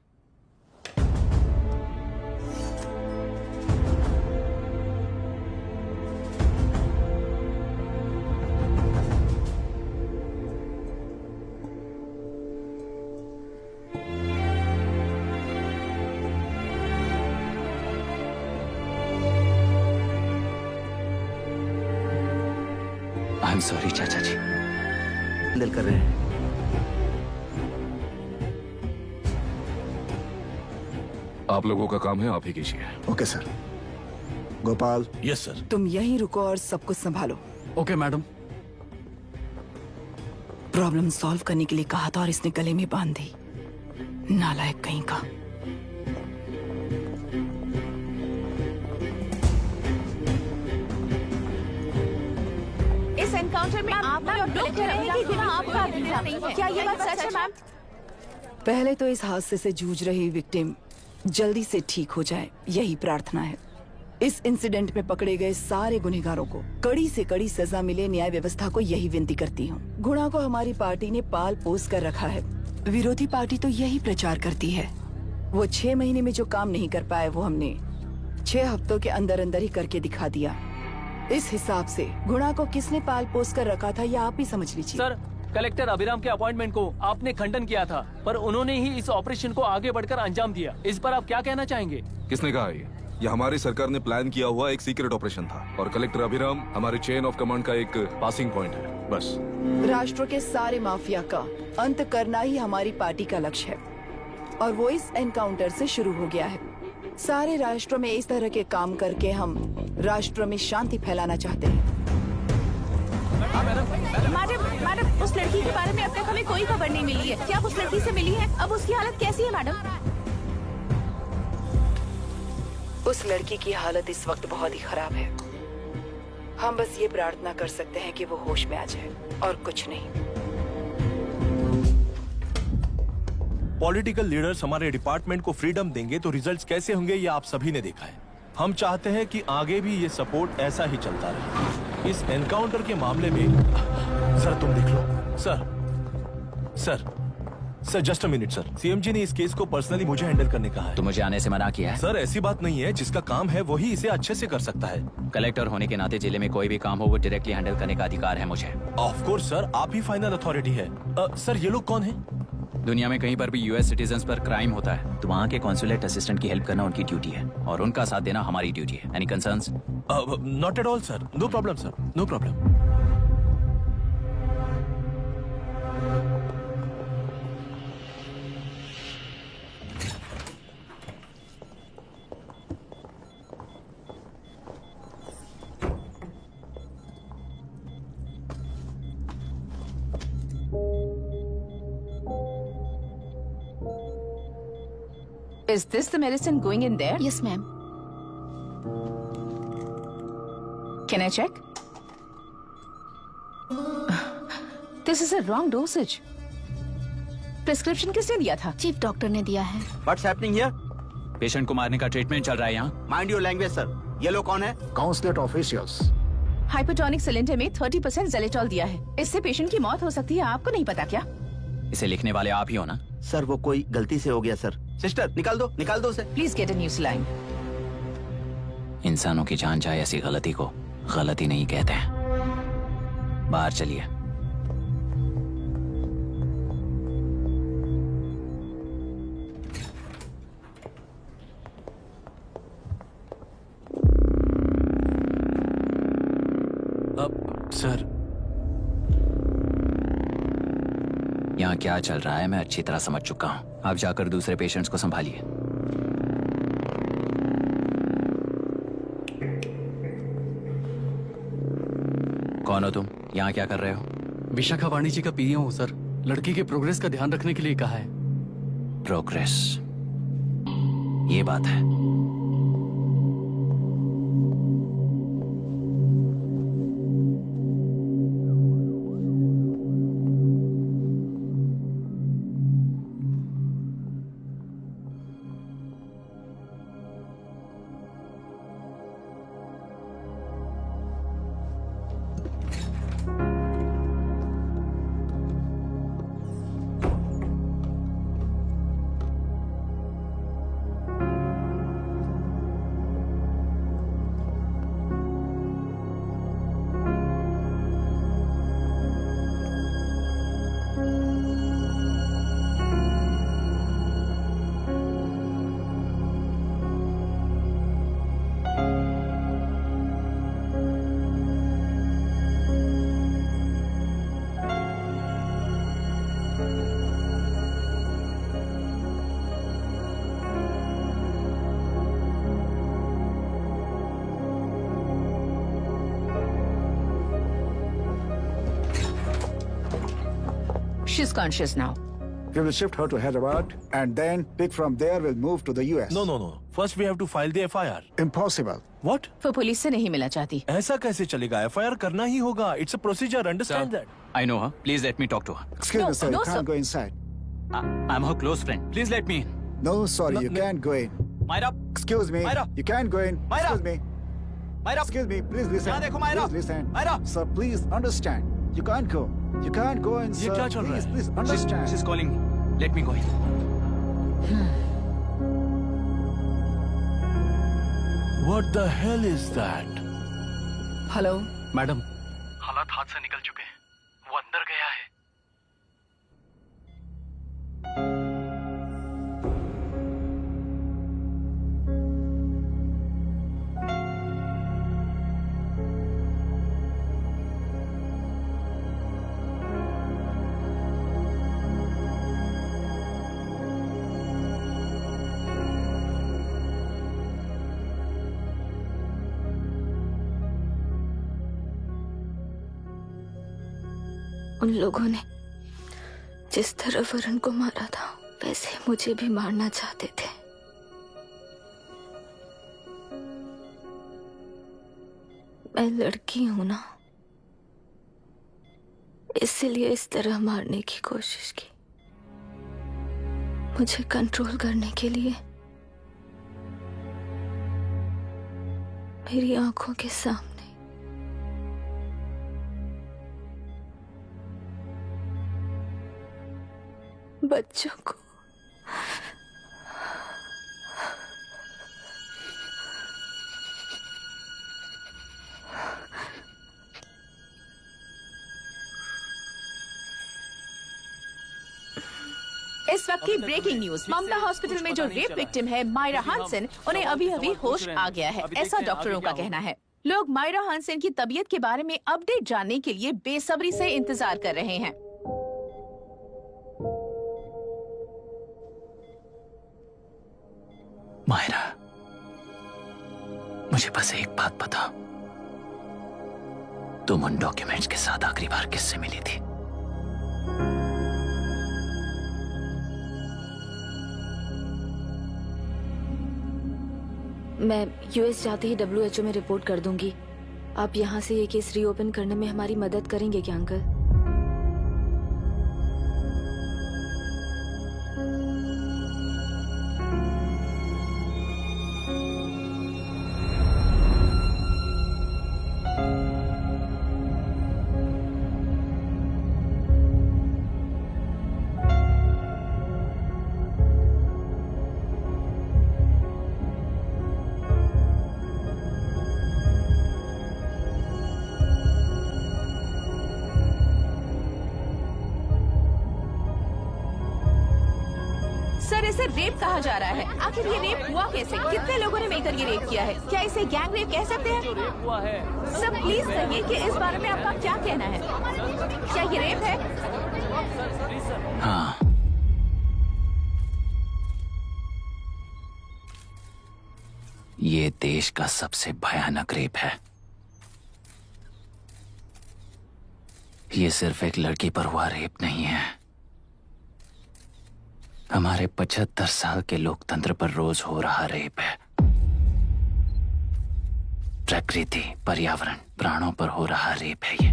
सॉरी चाचा जी। दिल कर रहे हैं। आप लोगों का काम है, आप ही कीजिए। Okay sir. Gopal. Yes sir. तुम यहीं रुको और सब कुछ संभालो। Okay madam. प्रॉब्लम सॉल्व करने के लिए कहा था और इसने गले में बांध दी। नालायक कहीं का। इस एनकाउंटर में आप और कलेक्टर अभिराम के बिना आपका अभिराम नहीं है। क्या ये बात सच है मैम? पहले तो इस हादसे से जूझ रही विक्टिम जल्दी से ठीक हो जाए, यही प्रार्थना है। इस इंसिडेंट में पकड़े गए सारे गुनहगारों को कड़ी से कड़ी सजा मिले, न्याय व्यवस्था को यही विनती करती हूँ। गुणा को हमारी पार्टी ने पाल पोस कर रखा है। विरोधी पार्टी तो यही प्रचार करती है। वो 6 महीने में जो काम नहीं कर पाए वो हमने 6 हफ्तों के अंदर अंदर ही करके दिखा दिया। इस हिसाब से गुणा को किसने पाल पोस कर रखा था, यह आप ही समझ लीजिए। सर, कलेक्टर अभिराम के अपॉइंटमेंट को आपने खंडन किया था, पर उन्होंने ही इस ऑपरेशन को आगे बढ़कर अंजाम दिया। इस पर आप क्या कहना चाहेंगे? किसने कहा ये हमारी सरकार ने प्लान किया हुआ एक सीक्रेट ऑपरेशन था और कलेक्टर अभिराम हमारे चेन ऑफ कमांड का एक पासिंग पॉइंट है, बस। राष्ट्र के सारे माफिया का अंत करना ही हमारी पार्टी का लक्ष्य है और वो इस एनकाउंटर से शुरू हो गया है। सारे राष्ट्रों में इस तरह के काम करके हम राष्ट्र में शांति फैलाना चाहते हैं। मैडम, उस लड़की के बारे में अब तक हमें कोई खबर नहीं मिली है। क्या आप उस लड़की से मिली है? अब उसकी हालत कैसी है मैडम? उस लड़की की हालत इस वक्त बहुत ही खराब है। हम बस ये प्रार्थना कर सकते हैं कि वो होश में आ जाए और कुछ नहीं। पॉलिटिकल लीडर्स हमारे डिपार्टमेंट को फ्रीडम देंगे तो रिजल्ट्स कैसे होंगे ये आप सभी ने देखा है। हम चाहते हैं कि आगे भी ये सपोर्ट ऐसा ही चलता रहे। इस एनकाउंटर के मामले में सर तुम देख लो। Sir just a minute sir. CM ji ने इस केस को पर्सनली मुझे हैंडल करने कहा है। तो मुझे आने से मना किया है? सर ऐसी बात नहीं है, जिसका काम है वही इसे अच्छे से कर सकता है। कलेक्टर होने के नाते जिले में कोई भी काम हो वो डायरेक्टली हैंडल करने का अधिकार है मुझे। ऑफ कोर्स सर, आप ही फाइनल अथॉरिटी है। सर ये लोग कौन है? दुनिया में कहीं पर भी यूएस सिटीजन्स पर क्राइम होता है तो वहाँ के कॉन्सुलेट असिस्टेंट की हेल्प करना उनकी ड्यूटी है और उनका साथ देना हमारी ड्यूटी है। Any concerns? Not at all sir, no problem sir, no problem. Is this the medicine going in there? Yes, ma'am. Can I check? This is a wrong dosage. Prescription किसने दिया था? चीफ डॉक्टर ने दिया है। What's happening here? Patient को मारने का treatment चल रहा है यहाँ। Mind your language, sir. ये लोग कौन है? Consulate officials. हाइपोटोनिक सिलेंडर में 30% जेलेटॉल दिया है। इससे पेशेंट की मौत हो सकती है। आपको नहीं पता क्या? इसे लिखने वाले आप ही हो ना? सर वो कोई गलती से हो गया सर। सिस्टर निकाल दो उसे। Please get a new saline. इंसानों की जान जाए ऐसी गलती को गलती नहीं कहते हैं। बाहर चलिए। सर यहाँ क्या चल रहा है मैं अच्छी तरह समझ चुका हूँ। आप जाकर दूसरे पेशेंट्स को संभालिए। कौन हो तुम? यहाँ क्या कर रहे हो? विशाखा वाणी जी का पीए हूँ सर। लड़की के प्रोग्रेस का ध्यान रखने के लिए कहा है। प्रोग्रेस, ये बात है। She's conscious now. We will shift her to Hyderabad and then pick from there. We'll move to the US. No. First we have to file the FIR. Impossible. What? वो पुलिस से नहीं मिला चाहती। ऐसा कैसे चलेगा? FIR करना ही होगा. It's a procedure. Understand that? I know her. Please let me talk to her. Excuse me, sir. no, You can't sir. go inside. I'm her close friend. Please let me in. No, sorry. You can't go in. Myra. Excuse me. Myra. You can't go in. Myra. Excuse me. Myra. Excuse me. Please listen. यहाँ देखो, Myra. Please listen. Myra. Sir, please understand. You can't go. You can't go in, ये sir. क्या चल रहा Please, है? please understand. She's calling me. Let me go in. What the hell is that? Hello. Madam, हालात हाथ से निकल चुके हैं। वो अंदर गया है। उन लोगों ने जिस तरह वरुण को मारा था वैसे मुझे भी मारना चाहते थे। मैं लड़की हूं ना, इसलिए इस तरह मारने की कोशिश की। मुझे कंट्रोल करने के लिए मेरी आंखों के सामने बच्चों को इस वक्त की ब्रेकिंग न्यूज। ममता हॉस्पिटल में जो रेप विक्टिम है मायरा हानसन, उन्हें अभी अभी होश आ गया है, ऐसा डॉक्टरों का कहना है। लोग मायरा हानसन की तबीयत के बारे में अपडेट जानने के लिए बेसब्री से इंतजार कर रहे हैं। मायरा, मुझे बस एक बात बता, तुम उन डॉक्यूमेंट्स के साथ आखिरी बार किससे मिली थी? मैं यूएस जाते ही WHO में रिपोर्ट कर दूंगी। आप यहाँ से ये केस रीओपन करने में हमारी मदद करेंगे क्या अंकल? सर, इसे रेप कहा जा रहा है। आखिर ये रेप हुआ कैसे? कितने लोगों ने मिलकर ये रेप किया है? क्या इसे गैंग रेप कह सकते हैं? जो रेप हुआ है। सर प्लीज कहिए कि इस बारे में आपका क्या कहना है? क्या ये रेप है? हाँ, ये देश का सबसे भयानक रेप है। ये सिर्फ एक लड़की पर हुआ रेप नहीं है, हमारे 75 साल के लोकतंत्र पर रोज हो रहा रेप है। प्रकृति, पर्यावरण, प्राणों पर हो रहा रेप है ये।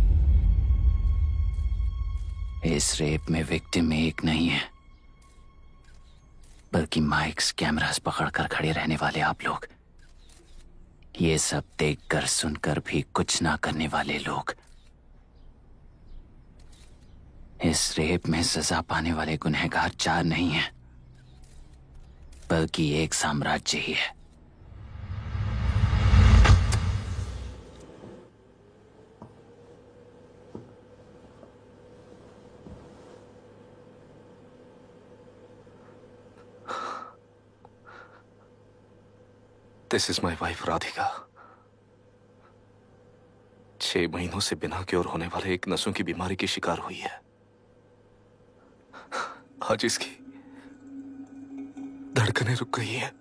इस रेप में विक्टिम एक नहीं है, बल्कि माइक्स, कैमरास पकड़कर खड़े रहने वाले आप लोग। ये सब देखकर सुनकर भी कुछ ना करने वाले लोग। इस रेप में सजा पाने वाले गुनहगार 4 नहीं हैं, बल्कि एक साम्राज्य ही है। This is my wife Radhika. 6 महीनों से बिना क्योर होने वाले एक नसों की बीमारी की शिकार हुई है। आज इसकी धड़कनें रुक गई हैं।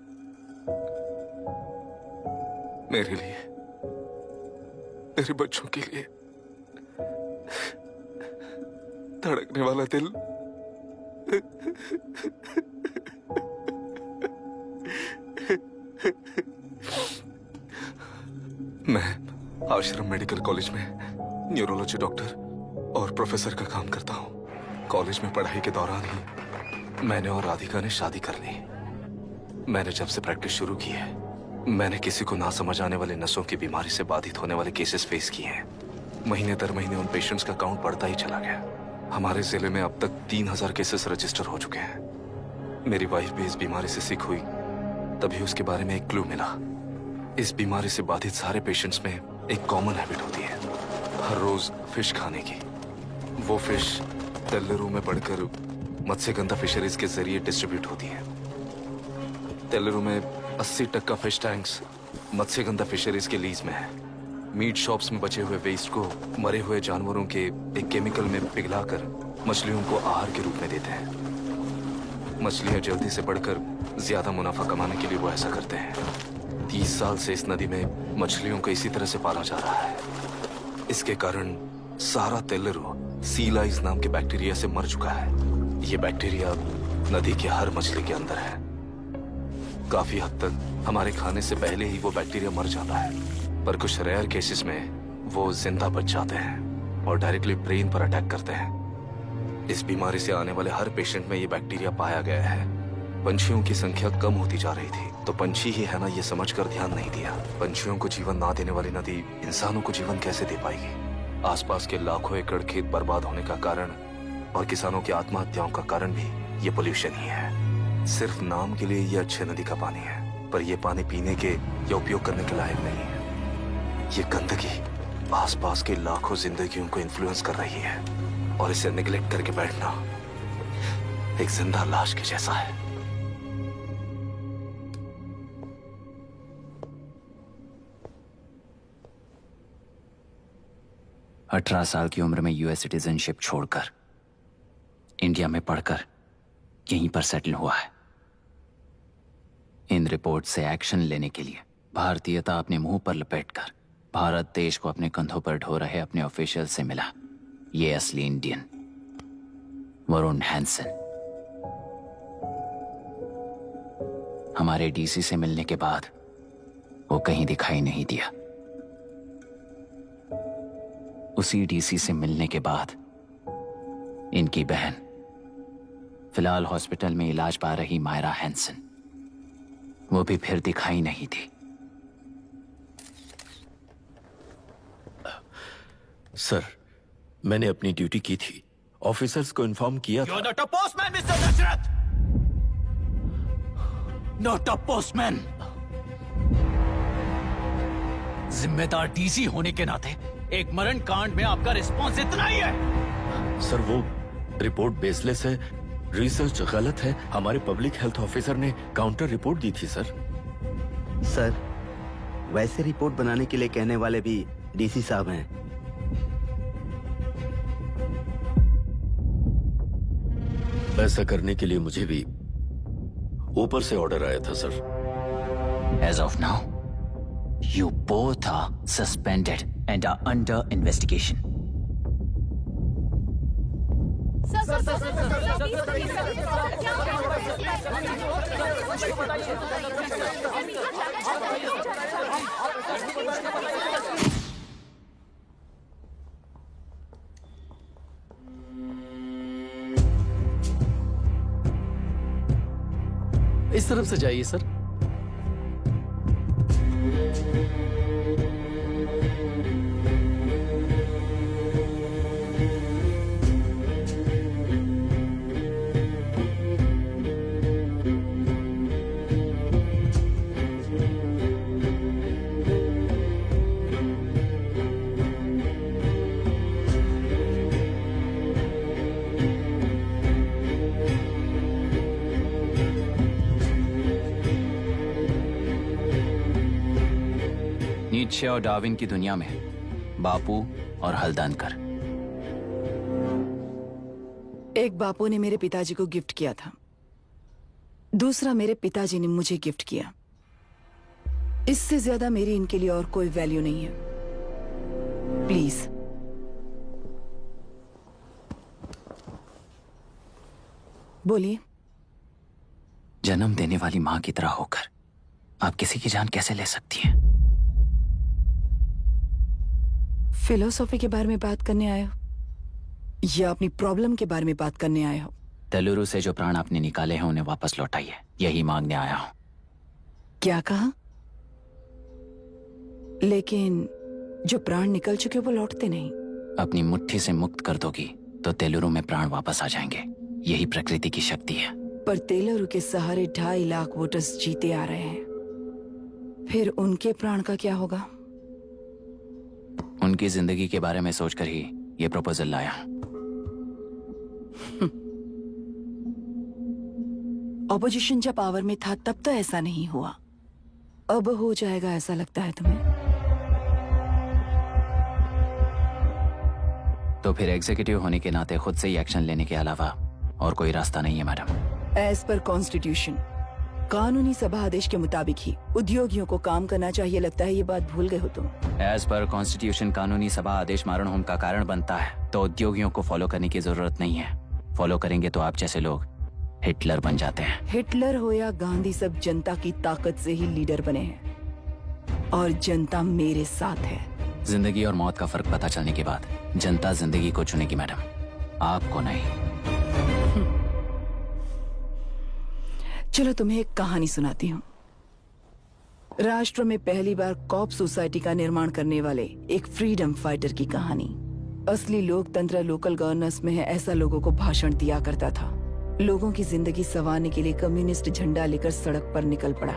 मेरे लिए, मेरे बच्चों के लिए। धड़कने वाला दिल, मैं आश्रम मेडिकल कॉलेज में न्यूरोलॉजी डॉक्टर और प्रोफेसर का काम करता हूँ। कॉलेज में पढ़ाई के दौरान ही मैंने और राधिका ने शादी कर ली। मैंने जब से प्रैक्टिस शुरू की है, मैंने किसी को ना समझ आने वाले नसों की बीमारी से बाधित होने वाले केसेस फेस किए हैं। महीने दर महीने उन पेशेंट्स का काउंट बढ़ता ही चला गया। हमारे जिले में अब तक 3000 केसेस रजिस्टर हो चुके हैं। मेरी वाइफ भी इस बीमारी से सिक हुई, तभी उसके बारे में एक क्लू मिला। इस बीमारी से बाधित सारे पेशेंट्स में एक कॉमन हैबिट होती है, हर रोज फिश खाने की। वो फिश तेल्लेरू में पड़कर मत्स्यगंधा फिशरीज के जरिए डिस्ट्रीब्यूट होती है। तेल्लेरू में 80% फिश टैंक्स मत्स्यगंधा फिशरीज के लीज में है। मीट शॉप्स में बचे हुए वेस्ट को मरे हुए जानवरों के एक केमिकल में पिघलाकर मछलियों को आहार के रूप में देते हैं। मछलियां जल्दी से बढ़कर ज्यादा मुनाफा कमाने के लिए वो ऐसा करते हैं। 30 साल से इस नदी में मछलियों को इसी तरह से पाला जा रहा है। इसके कारण सारा तेल्लेरू सी लाइस नाम के बैक्टीरिया से मर चुका है। ये बैक्टीरिया नदी के हर मछली के अंदर है। काफी हद तक हमारे खाने से पहले ही वो बैक्टीरिया मर जाता है, पर कुछ रेयर केसेस में वो जिंदा बच जाते हैं और डायरेक्टली ब्रेन पर अटैक करते हैं। इस बीमारी से आने वाले हर पेशेंट में ये बैक्टीरिया पाया गया है। पंछियों की संख्या कम होती जा रही थी, तो पंछी ही है ना ये समझकर ध्यान नहीं दिया। पंछियों को जीवन ना देने वाली नदी इंसानों को जीवन कैसे दे पाएगी? आसपास के लाखों एकड़ खेत बर्बाद होने का कारण और किसानों की आत्महत्याओं का कारण भी ये पोल्यूशन ही है। सिर्फ नाम के लिए ये अच्छे नदी का पानी है, पर ये पानी पीने के या उपयोग करने के लायक नहीं है। ये गंदगी आसपास के लाखों जिंदगियों को इन्फ्लुएंस कर रही है और इसे निगलेक्ट करके बैठना एक जिंदा लाश के जैसा है। अठारह साल की उम्र में यूएस सिटीजनशिप छोड़कर इंडिया में पढ़कर यहीं पर सेटल हुआ है। इन रिपोर्ट से एक्शन लेने के लिए भारतीयता अपने मुंह पर लपेटकर भारत देश को अपने कंधों पर ढो रहे अपने ऑफिशियल से मिला ये असली इंडियन वरुण हैंसन। हमारे डीसी से मिलने के बाद वो कहीं दिखाई नहीं दिया। उसी डीसी से मिलने के बाद इनकी बहन, फिलहाल हॉस्पिटल में इलाज पा रही मायरा हैंसन, वो भी फिर दिखाई नहीं दी। सर, मैंने अपनी ड्यूटी की थी, ऑफिसर्स को इन्फॉर्म किया था। You're not a postman, Mr. Dasharath! Not a postman! जिम्मेदार डीसी होने के नाते एक मरण कांड में आपका रिस्पॉन्स इतना ही है। सर, वो रिपोर्ट बेसलेस है, रिसर्च गलत है। हमारे पब्लिक हेल्थ ऑफिसर ने काउंटर रिपोर्ट दी थी सर। सर, वैसे रिपोर्ट बनाने के लिए कहने वाले भी डीसी साहब हैं। ऐसा करने के लिए मुझे भी ऊपर से ऑर्डर आया था sir. As of now, you both are suspended and are under investigation. इस तरफ से जाइए सर। नीत्शे और डार्विन की दुनिया में बापू और हल्दनकर। एक बापू ने मेरे पिताजी को गिफ्ट किया था, दूसरा मेरे पिताजी ने मुझे गिफ्ट किया। इससे ज्यादा मेरी इनके लिए और कोई वैल्यू नहीं है। प्लीज। बोलिए। जन्म देने वाली माँ की तरह होकर आप किसी की जान कैसे ले सकती हैं? फिलोसॉफी के बारे में बात करने आए हो या अपनी प्रॉब्लम के बारे में बात करने आए हो? तेलुरु से जो प्राण आपने निकाले हैं उन्हें वापस लौटाइए, यही मांगने आया हूं। क्या कहा? लेकिन जो प्राण निकल चुके वो लौटते नहीं। अपनी मुट्ठी से मुक्त कर दोगी तो तेलुरु में प्राण वापस आ जाएंगे, यही प्रकृति की शक्ति है। पर तेलुरु के सहारे 2.5 लाख वोटर्स जीते आ रहे हैं, फिर उनके प्राण का क्या होगा? उनकी जिंदगी के बारे में सोचकर ही ये प्रपोजल लाया। ऑपोजिशन जब पावर में था तब तो ऐसा नहीं हुआ, अब हो जाएगा ऐसा लगता है तुम्हें? तो फिर एग्जीक्यूटिव होने के नाते खुद से ही एक्शन लेने के अलावा और कोई रास्ता नहीं है मैडम। एज पर कॉन्स्टिट्यूशन, कानूनी सभा आदेश के मुताबिक ही उद्योगियों को काम करना चाहिए। लगता है ये बात भूल गए हो तुम। एज पर कॉन्स्टिट्यूशन कानूनी सभा आदेश मारण होम का कारण बनता है, तो उद्योगियों को फॉलो करने की जरूरत नहीं है। फॉलो करेंगे तो आप जैसे लोग हिटलर बन जाते हैं। हिटलर हो या गांधी, सब जनता की ताकत से ही लीडर बने हैं और जनता मेरे साथ है। जिंदगी और मौत का फर्क पता चलने के बाद जनता जिंदगी को चुनेगी मैडम, आपको नहीं। चलो तुम्हें एक कहानी सुनाती हूँ। राष्ट्र में पहली बार कॉप सोसाइटी का निर्माण करने वाले एक फ्रीडम फाइटर की कहानी। असली लोकतंत्र लोकल गवर्नेंस में है, ऐसा लोगों को भाषण दिया करता था। लोगों की जिंदगी संवारने के लिए कम्युनिस्ट झंडा लेकर सड़क पर निकल पड़ा।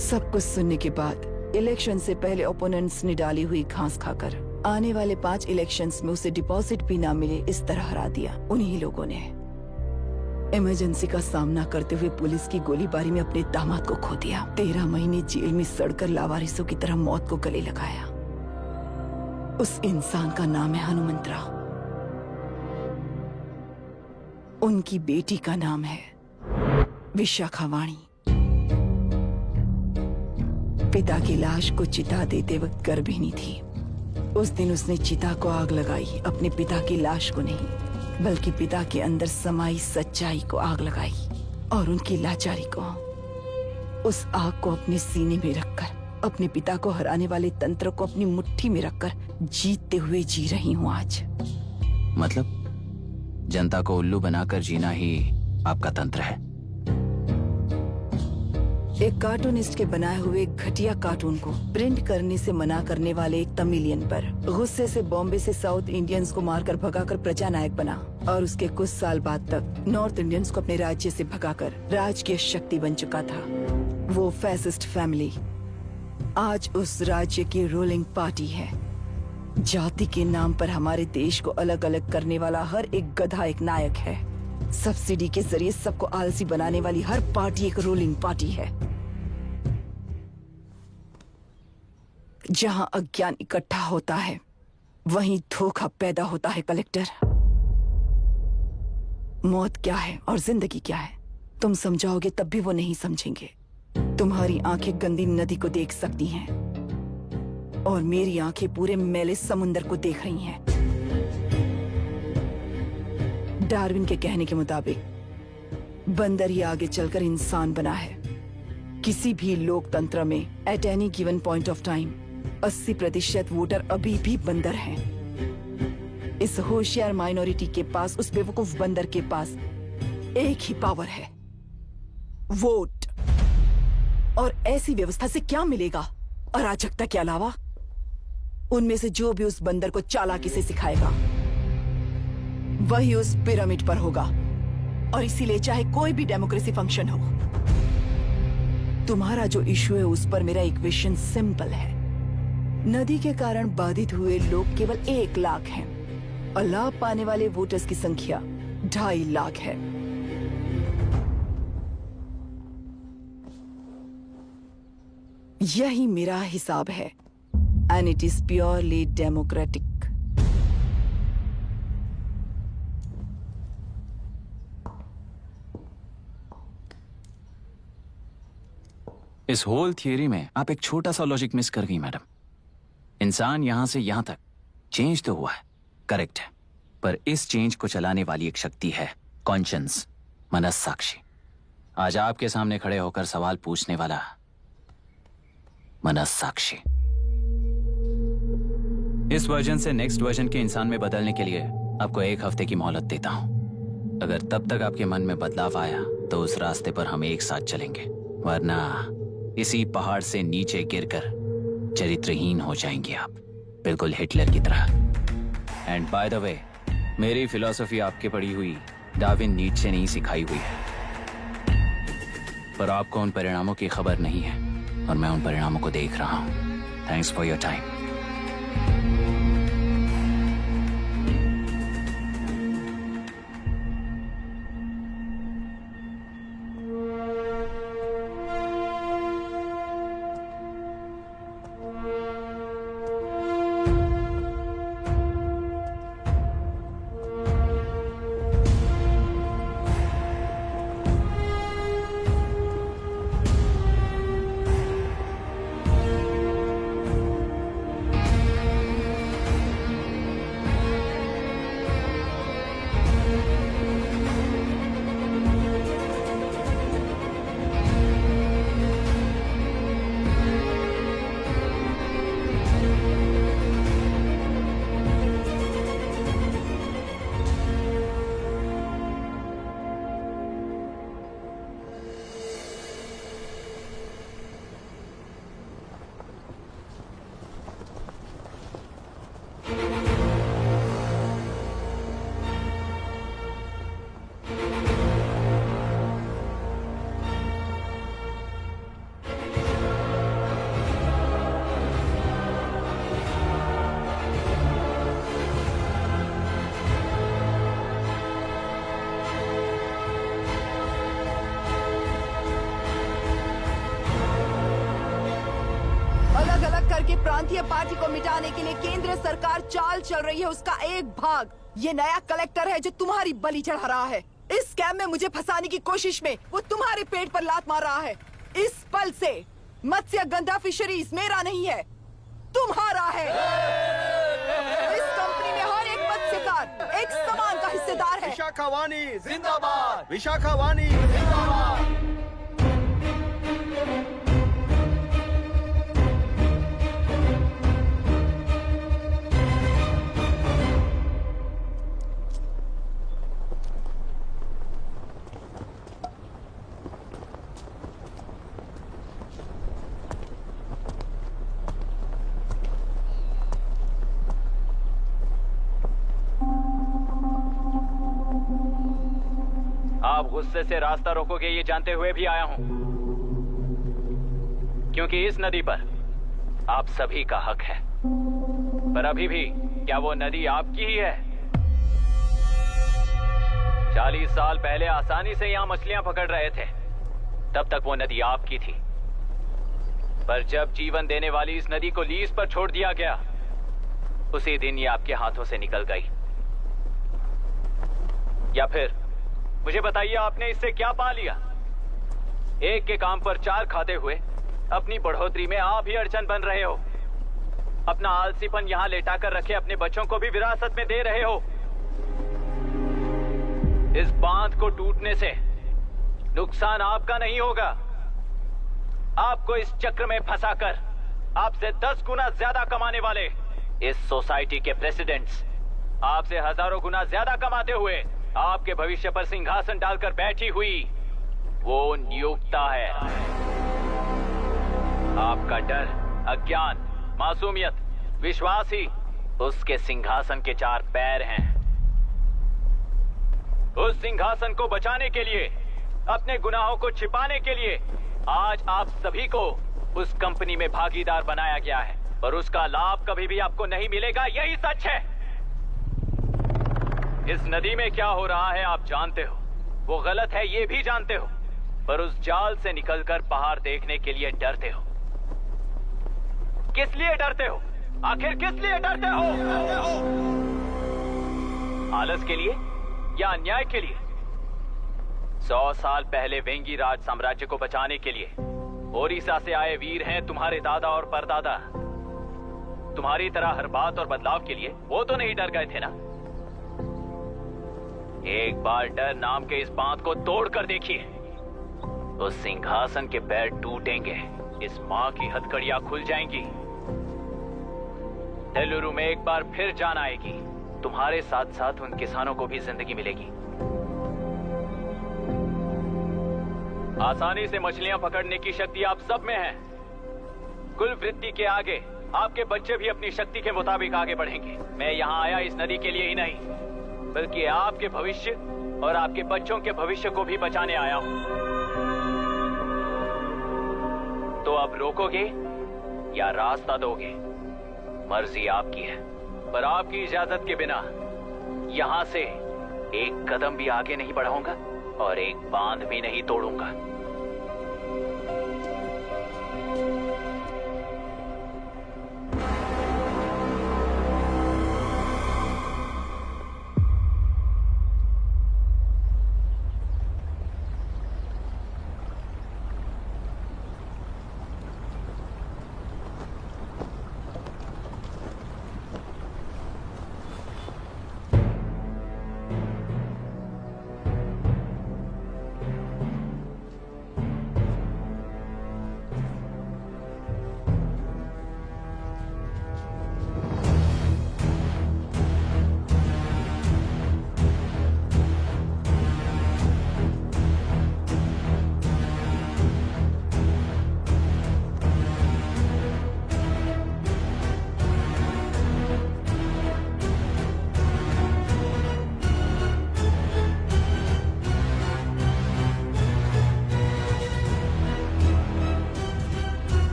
सब कुछ सुनने के बाद इलेक्शन से पहले ओपोनेंट्स ने डाली हुई घास खाकर आने वाले 5 इलेक्शंस में उसे डिपॉजिट भी ना मिले इस तरह हरा दिया उन्हीं लोगों ने। इमरजेंसी का सामना करते हुए पुलिस की गोलीबारी में अपने दामाद को खो दिया। 13 महीने जेल में सड़कर लावारिसों की तरह मौत को गले लगाया। उस इंसान का नाम है हनुमंतराव। उनकी बेटी का नाम है विशाखावाणी। पिता की लाश को चिता देते वक्त गर्भिणी थी। उस दिन उसने चिता को आग लगाई, अपने पिता की लाश को नहीं बल्कि पिता के अंदर समाई सच्चाई को आग लगाई और उनकी लाचारी को। उस आग को अपने सीने में रखकर अपने पिता को हराने वाले तंत्र को अपनी मुट्ठी में रखकर जीतते हुए जी रही हूँ आज। मतलब जनता को उल्लू बनाकर जीना ही आपका तंत्र है? एक कार्टूनिस्ट के बनाए हुए घटिया कार्टून को प्रिंट करने से मना करने वाले एक तमिलियन पर गुस्से से बॉम्बे से साउथ इंडियंस को मारकर भगाकर प्रजानायक बना और उसके कुछ साल बाद तक नॉर्थ इंडियंस को अपने राज्य से भगाकर राजकीय शक्ति बन चुका था। वो फैसिस्ट फैमिली आज उस राज्य की रूलिंग पार्टी है। जाति के नाम पर हमारे देश को अलग अलग करने वाला हर एक गधा एक नायक है। सब्सिडी के जरिए सबको आलसी बनाने वाली हर पार्टी एक रूलिंग पार्टी है। जहां अज्ञान इकट्ठा होता है वहीं धोखा पैदा होता है। कलेक्टर, मौत क्या है और जिंदगी क्या है तुम समझाओगे तब भी वो नहीं समझेंगे। तुम्हारी आंखें गंदी नदी को देख सकती हैं और मेरी आंखें पूरे मैले समुंदर को देख रही हैं। डार्विन के कहने के मुताबिक बंदर ही आगे चलकर इंसान बना है। किसी भी लोकतंत्र में at any given point of time 80% voter अभी भी बंदर हैं। इस होशियार माइनॉरिटी के पास, उस बेवकूफ बंदर के पास एक ही पावर है, वोट। और ऐसी व्यवस्था से क्या मिलेगा अराजकता के अलावा? उनमें से जो भी उस बंदर को चालाकी से सिखाएगा वही उस पिरामिड पर होगा। और इसीलिए चाहे कोई भी डेमोक्रेसी फंक्शन हो, तुम्हारा जो इशू है उस पर मेरा इक्वेशन सिंपल है। नदी के कारण बाधित हुए लोग केवल 1 लाख हैं और लाभ पाने वाले वोटर्स की संख्या 2.5 लाख है। यही मेरा हिसाब है and it is purely democratic. इस होल थियरी में आप एक छोटा सा लॉजिक मिस कर गई मैडम। इंसान यहां से यहां तक चेंज तो हुआ है, करेक्ट है, पर इस चेंज को चलाने वाली एक शक्ति है, कॉन्शियंस, मनस्साक्षी। आज आपके सामने खड़े होकर सवाल पूछने वाला मनस्साक्षी। इस वर्जन से नेक्स्ट वर्जन के इंसान में बदलने के लिए आपको 1 हफ्ते की मोहलत देता हूं। अगर तब तक आपके मन में बदलाव आया तो उस रास्ते पर हम एक साथ चलेंगे, वरना इसी पहाड़ से नीचे गिरकर चरित्रहीन हो जाएंगे आप, बिल्कुल हिटलर की तरह। एंड बाय द वे, मेरी फिलॉसफी आपके पढ़ी हुई डार्विन नीचे नहीं सिखाई हुई है, पर आपको उन परिणामों की खबर नहीं है और मैं उन परिणामों को देख रहा हूं। Thanks for your time. करके प्रांतीय पार्टी को मिटाने के लिए केंद्र सरकार चाल चल रही है, उसका एक भाग ये नया कलेक्टर है जो तुम्हारी बलि चढ़ा रहा है। इस स्कैम में मुझे फंसाने की कोशिश में वो तुम्हारे पेट पर लात मार रहा है। इस पल से मत्स्य गंधा फिशरीज मेरा नहीं है, तुम्हारा है। इस कंपनी में हर एक मत्स्यकार एक समान का हिस्सेदार है। विशाखावाणी जिंदाबाद, विशाखावाणी जिंदाबाद। आप गुस्से से रास्ता रोकोगे ये जानते हुए भी आया हूं, क्योंकि इस नदी पर आप सभी का हक है। पर अभी भी क्या वो नदी आपकी ही है? 40 साल पहले आसानी से यहां मछलियां पकड़ रहे थे, तब तक वो नदी आपकी थी। पर जब जीवन देने वाली इस नदी को लीज पर छोड़ दिया गया, उसी दिन ये आपके हाथों से निकल गई। या फिर मुझे बताइए, आपने इससे क्या पा लिया? एक के काम पर 4 खाते हुए अपनी बढ़ोतरी में आप ही अड़चन बन रहे हो। अपना आलसीपन यहां लेटाकर रखे अपने बच्चों को भी विरासत में दे रहे हो। इस बांध को टूटने से नुकसान आपका नहीं होगा, आपको इस चक्र में फंसाकर आपसे 10 गुना ज्यादा कमाने वाले इस सोसाइटी के प्रेसिडेंट्स आपसे हजारों गुना ज्यादा कमाते हुए आपके भविष्य पर सिंहासन डालकर बैठी हुई वो नियोक्ता है। आपका डर, अज्ञान, मासूमियत, विश्वास ही उसके सिंहासन के 4 पैर हैं। उस सिंहासन को बचाने के लिए, अपने गुनाहों को छिपाने के लिए आज आप सभी को उस कंपनी में भागीदार बनाया गया है, और उसका लाभ कभी भी आपको नहीं मिलेगा। यही सच है। इस नदी में क्या हो रहा है आप जानते हो, वो गलत है ये भी जानते हो, पर उस जाल से निकलकर पहाड़ देखने के लिए डरते हो। किस लिए डरते हो? आखिर किस लिए डरते हो? आलस के लिए या अन्याय के लिए? 100 साल पहले वेंगी राज साम्राज्य को बचाने के लिए ओडिशा से आए वीर हैं तुम्हारे दादा और परदादा। तुम्हारी तरह हर बात और बदलाव के लिए वो तो नहीं डर गए थे ना। एक बार डर नाम के इस बांध को तोड़ कर देखिए, उस सिंहासन के पैर टूटेंगे, इस माँ की हथकड़ियां खुल जाएंगी, नेल्लूरू में एक बार फिर जान आएगी, तुम्हारे साथ साथ उन किसानों को भी जिंदगी मिलेगी। आसानी से मछलियां पकड़ने की शक्ति आप सब में है। कुल वृत्ति के आगे आपके बच्चे भी अपनी शक्ति के मुताबिक आगे बढ़ेंगे। मैं यहाँ आया इस नदी के लिए ही नहीं, बल्कि आपके भविष्य और आपके बच्चों के भविष्य को भी बचाने आया हूँ। तो अब रोकोगे या रास्ता दोगे, मर्जी आपकी है, पर आपकी इजाजत के बिना यहाँ से एक कदम भी आगे नहीं बढ़ाऊंगा और एक बांध भी नहीं तोड़ूंगा।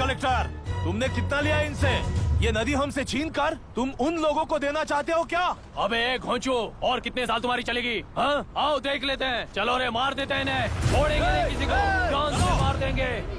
कलेक्टर, तुमने कितना लिया इनसे? ये नदी हमसे छीन कर तुम उन लोगों को देना चाहते हो क्या? अबे घोंचू, और कितने साल तुम्हारी चलेगी? हाँ, आओ देख लेते हैं। चलो रे, मार देते हैं इन्हें, छोड़ेंगे नहीं किसी को, जान से मार देंगे।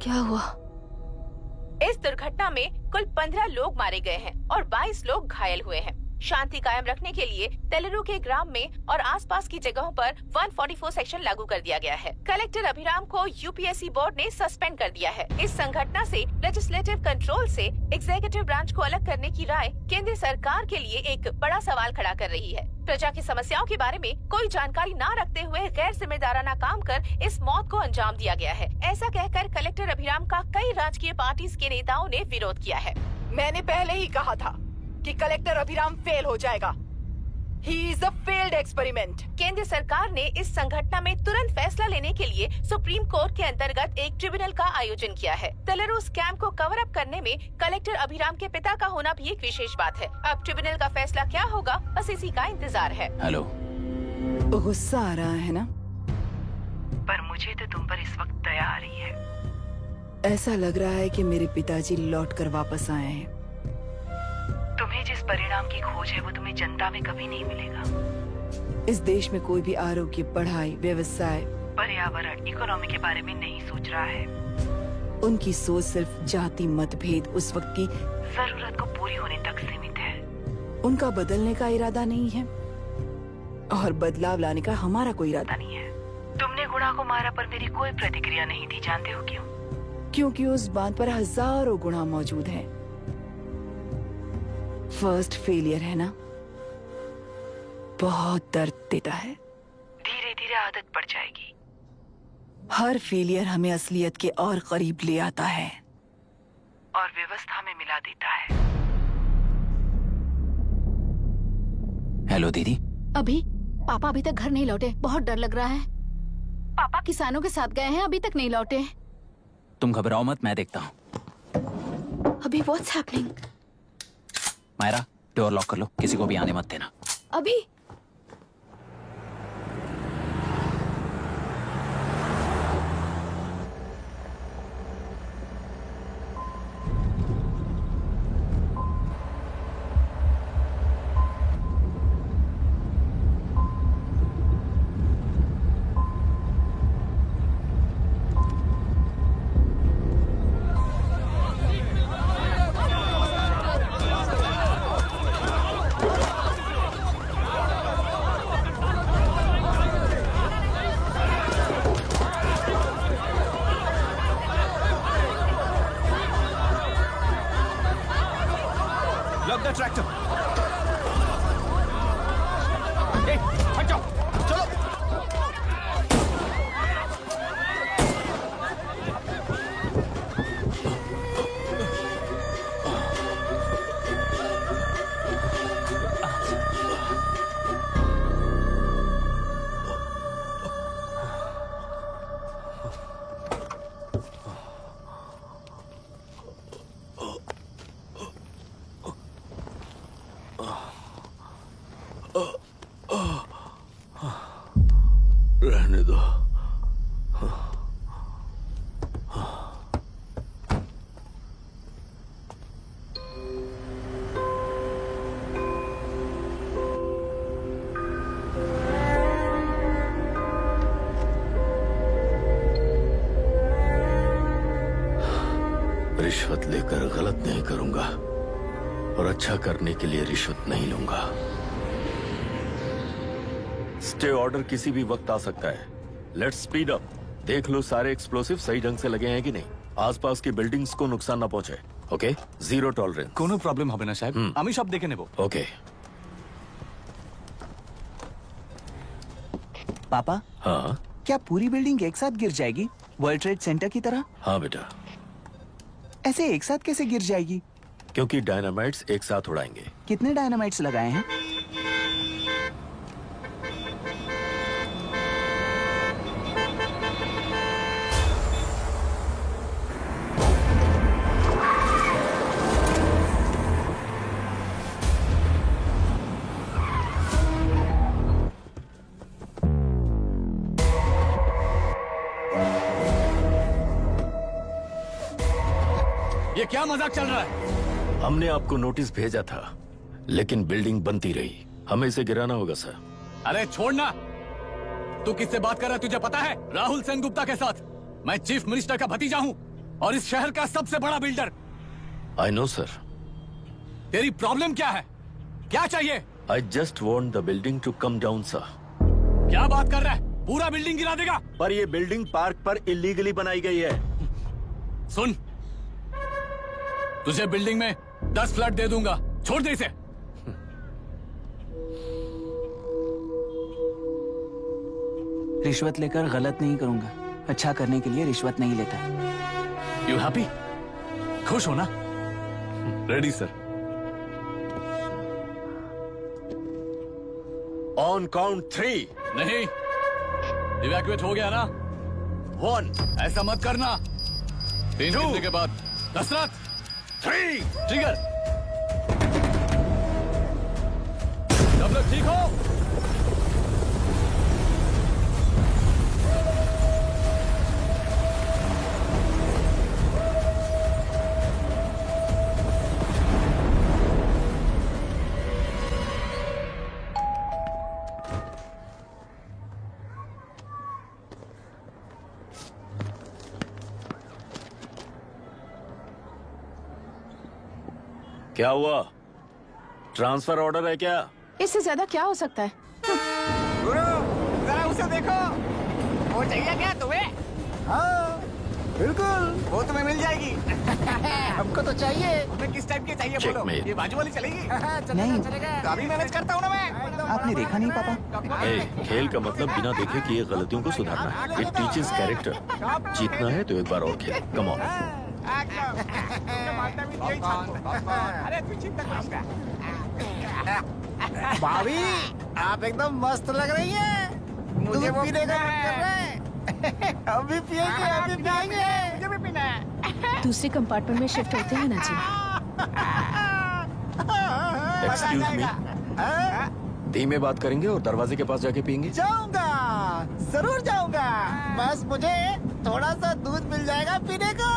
क्या हुआ? इस दुर्घटना में कुल 15 लोग मारे गए हैं और 22 लोग घायल हुए हैं। शांति कायम रखने के लिए तेलुरु के ग्राम में और आसपास की जगहों पर 144 सेक्शन लागू कर दिया गया है। कलेक्टर अभिराम को यूपीएससी बोर्ड ने सस्पेंड कर दिया है। इस संघटना से लेजिस्लेटिव कंट्रोल से एग्जीक्यूटिव ब्रांच को अलग करने की राय केंद्र सरकार के लिए एक बड़ा सवाल खड़ा कर रही है। प्रजा की समस्याओं के बारे में कोई जानकारी न रखते हुए गैर जिम्मेदाराना काम कर इस मौत को अंजाम दिया गया है। ऐसा कहकर कलेक्टर अभिराम का कई राजकीय पार्टी के नेताओं ने विरोध किया है। मैंने पहले ही कहा था कि कलेक्टर अभिराम फेल हो जाएगा। He is a failed experiment. केंद्र सरकार ने इस संघटना में तुरंत फैसला लेने के लिए सुप्रीम कोर्ट के अंतर्गत एक ट्रिब्यूनल का आयोजन किया है। तेलुरु स्कैम को कवर अप करने में कलेक्टर अभिराम के पिता का होना भी एक विशेष बात है। अब ट्रिब्यूनल का फैसला क्या होगा, बस इसी का इंतजार है। हेलो, गुस्सा आ रहा है ना? पर मुझे तो तुम पर इस वक्त दया आ रही है। ऐसा लग रहा है कि मेरे पिताजी लौट कर वापस आए हैं। तुम्हें जिस परिणाम की खोज है वो तुम्हें जनता में कभी नहीं मिलेगा। इस देश में कोई भी आरोग्य, पढ़ाई, व्यवसाय, पर्यावरण, इकोनॉमी के बारे में नहीं सोच रहा है। उनकी सोच सिर्फ जाति मतभेद उस वक्त की जरूरत को पूरी होने तक सीमित है। उनका बदलने का इरादा नहीं है और बदलाव लाने का हमारा कोई इरादा नहीं है। तुमने गुणा को मारा पर मेरी कोई प्रतिक्रिया नहीं थी, जानते हो क्यों? क्योंकि उस बात पर हजारों गुणा मौजूद हैं। फर्स्ट फेलियर है ना, बहुत दर्द देता है। धीरे धीरे आदत पड़ जाएगी। हर फेलियर हमें असलियत के और करीब ले आता है और व्यवस्था में मिला देता है। हेलो दीदी। अभी पापा अभी तक घर नहीं लौटे, बहुत डर लग रहा है। पापा किसानों के साथ गए हैं, अभी तक नहीं लौटे। तुम घबराओ मत, मैं देखता हूँ। अभी what's happening? Myra, door lock कर लो, किसी को भी आने मत देना। अभी Lock the tractor. हट जाओ, चलो। रहने दो। रिश्वत लेकर गलत नहीं करूंगा और अच्छा करने के लिए रिश्वत नहीं लूंगा। स्टे ऑर्डर किसी भी वक्त आ सकता है। Let's speed up. देख लो सारे एक्सप्लोसिव सही ढंग से लगे हैं कि नहीं। आसपास की बिल्डिंग्स को नुकसान ना पहुंचे। Okay, zero tolerance. कोनो प्रॉब्लम হবে না সাহেব, আমি সব দেখে নেব। ओके। पापा, हाँ क्या पूरी बिल्डिंग एक साथ गिर जाएगी, वर्ल्ड ट्रेड सेंटर की तरह? हाँ बेटा। ऐसे एक साथ कैसे गिर जाएगी? क्योंकि डायनामाइट्स एक साथ उड़ाएंगे। कितने डायनामाइट्स लगाए हैं? ये क्या मजाक चल रहा है? हमने आपको नोटिस भेजा था, लेकिन बिल्डिंग बनती रही। हमें इसे गिराना होगा सर। अरे छोड़ना। तू किससे बात कर रहा है तुझे पता है? राहुल सेनगुप्ता के साथ। मैं चीफ मिनिस्टर का भतीजा हूँ। और इस शहर का सबसे बड़ा बिल्डर। I know sir. तेरी प्रॉब्लम क्या है? क्या चाहिए? I just want the building to come down sir. क्या बात कर रहा है? पूरा बिल्डिंग गिरा देगा? पर ये बिल्डिंग पार्क पर इलीगली बनाई गई है। सुन, तुझे बिल्डिंग में 10 फ्लैट दे दूंगा, छोड़ दे इसे। रिश्वत लेकर गलत नहीं करूंगा। अच्छा करने के लिए रिश्वत नहीं लेता। You happy? खुश हो ना? Ready sir. On count 3। नहीं, इवैक्यूएट हो गया ना? 1। ऐसा मत करना। 3 घंटे के बाद। दशरथ 3। ट्रिगर। सब लोग ठीक हो? क्या हुआ? ट्रांसफर ऑर्डर है क्या? इससे ज्यादा क्या हो सकता है? गुरु, जरा उसे देखो। वो चाहिए क्या तुम्हें? हाँ, बिल्कुल, वो तुम्हें मिल जाएगी। हमको तो चाहिए। तुम्हें किस टाइप की चाहिए बोलो? Checkmate। ये बाजू वाली चलेगी? नहीं। तो अभी मैनेज करता हूँ ना मैं। आपने देखा नहीं पापा? खेल का मतलब बिना देखे किए गलतियों को सुधारना है। It teaches character. जीतना है तो एक बार और खेल। Come on. अरे तू चिंता मत कर। भाभी, आप एकदम मस्त लग रही हैं। मुझे वो पीने का मन कर रहा है। अभी पिएंगे, अभी पिएंगे। मुझे भी पीना है। दूसरे कंपार्टमेंट में शिफ्ट होते हैं ना जी। Excuse me. धीमे बात करेंगे और दरवाजे के पास जाके पियेंगे। जाऊंगा, जरूर जाऊंगा। बस मुझे थोड़ा सा दूध मिल जाएगा पीने को।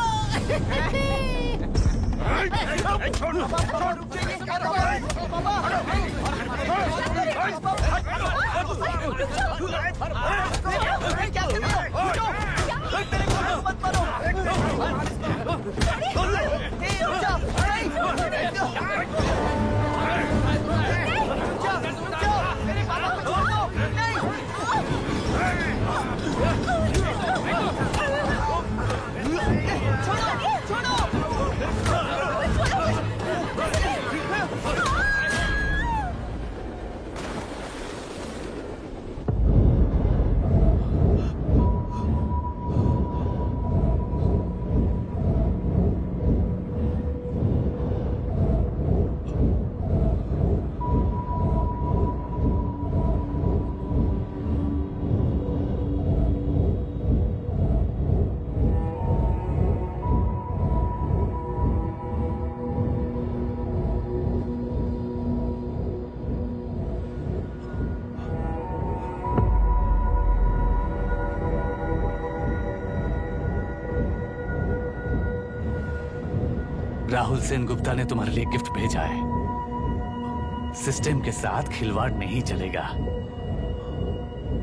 राहुल सेन गुप्ता ने तुम्हारे लिए गिफ्ट भेजा है। सिस्टम के साथ खिलवाड़ नहीं चलेगा।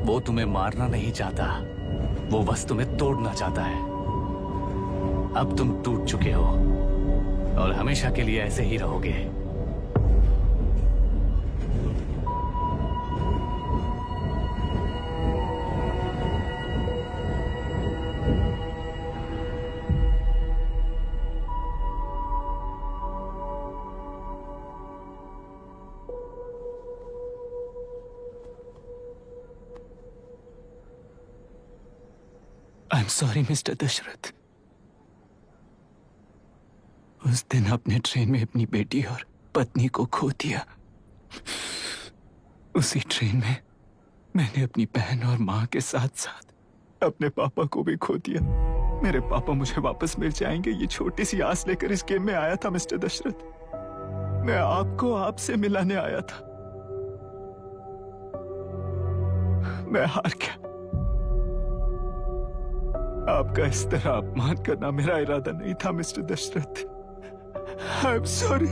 वो तुम्हें मारना नहीं चाहता, वो बस तुम्हें तोड़ना चाहता है। अब तुम टूट चुके हो और हमेशा के लिए ऐसे ही रहोगे। I am sorry mister Dasharath. उस दिन अपने ट्रेन में अपनी बेटी और पत्नी को खो दिया। उसी ट्रेन में मैंने अपनी बहन और माँ के साथ साथ अपने पापा को भी खो दिया। मेरे पापा मुझे वापस मिल जाएंगे, ये छोटी सी आस लेकर इस गेम में आया था मिस्टर दशरथ। मैं आपको आपसे मिलाने आया था। मैं हार गया। आपका इस तरह अपमान करना मेरा इरादा नहीं था mister Dasharath. I am sorry.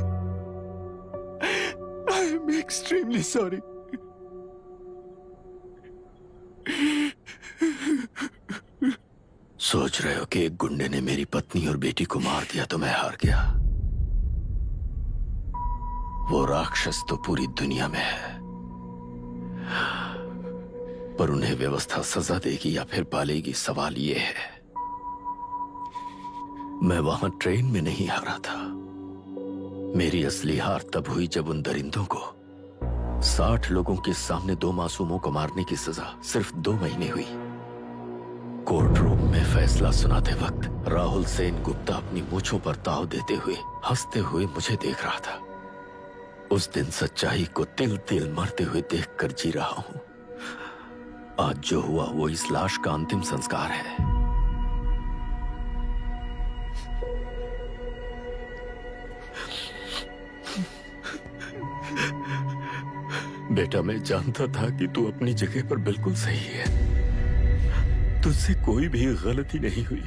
I am extremely sorry. सोच रहे हो कि एक गुंडे ने मेरी पत्नी और बेटी को मार दिया तो मैं हार गया? वो राक्षस तो पूरी दुनिया में है, पर उन्हें व्यवस्था सजा देगी या फिर पालेगी, सवाल ये है। मैं वहां ट्रेन में नहीं हारा था। मेरी असली हार तब हुई जब उन दरिंदों को 60 लोगों के सामने 2 मासूमों को मारने की सजा सिर्फ 2 महीने हुई। कोर्ट रूम में फैसला सुनाते वक्त राहुल सेन गुप्ता अपनी मूंछों पर ताव देते हुए हंसते हुए मुझे देख रहा था। उस दिन सच्चाई को तिल तिल मरते हुए देखकर जी रहा हूं। आज जो हुआ वो इस लाश का अंतिम संस्कार है। बेटा, मैं जानता था कि तू अपनी जगह पर बिल्कुल सही है। तुझसे कोई भी गलती नहीं हुई,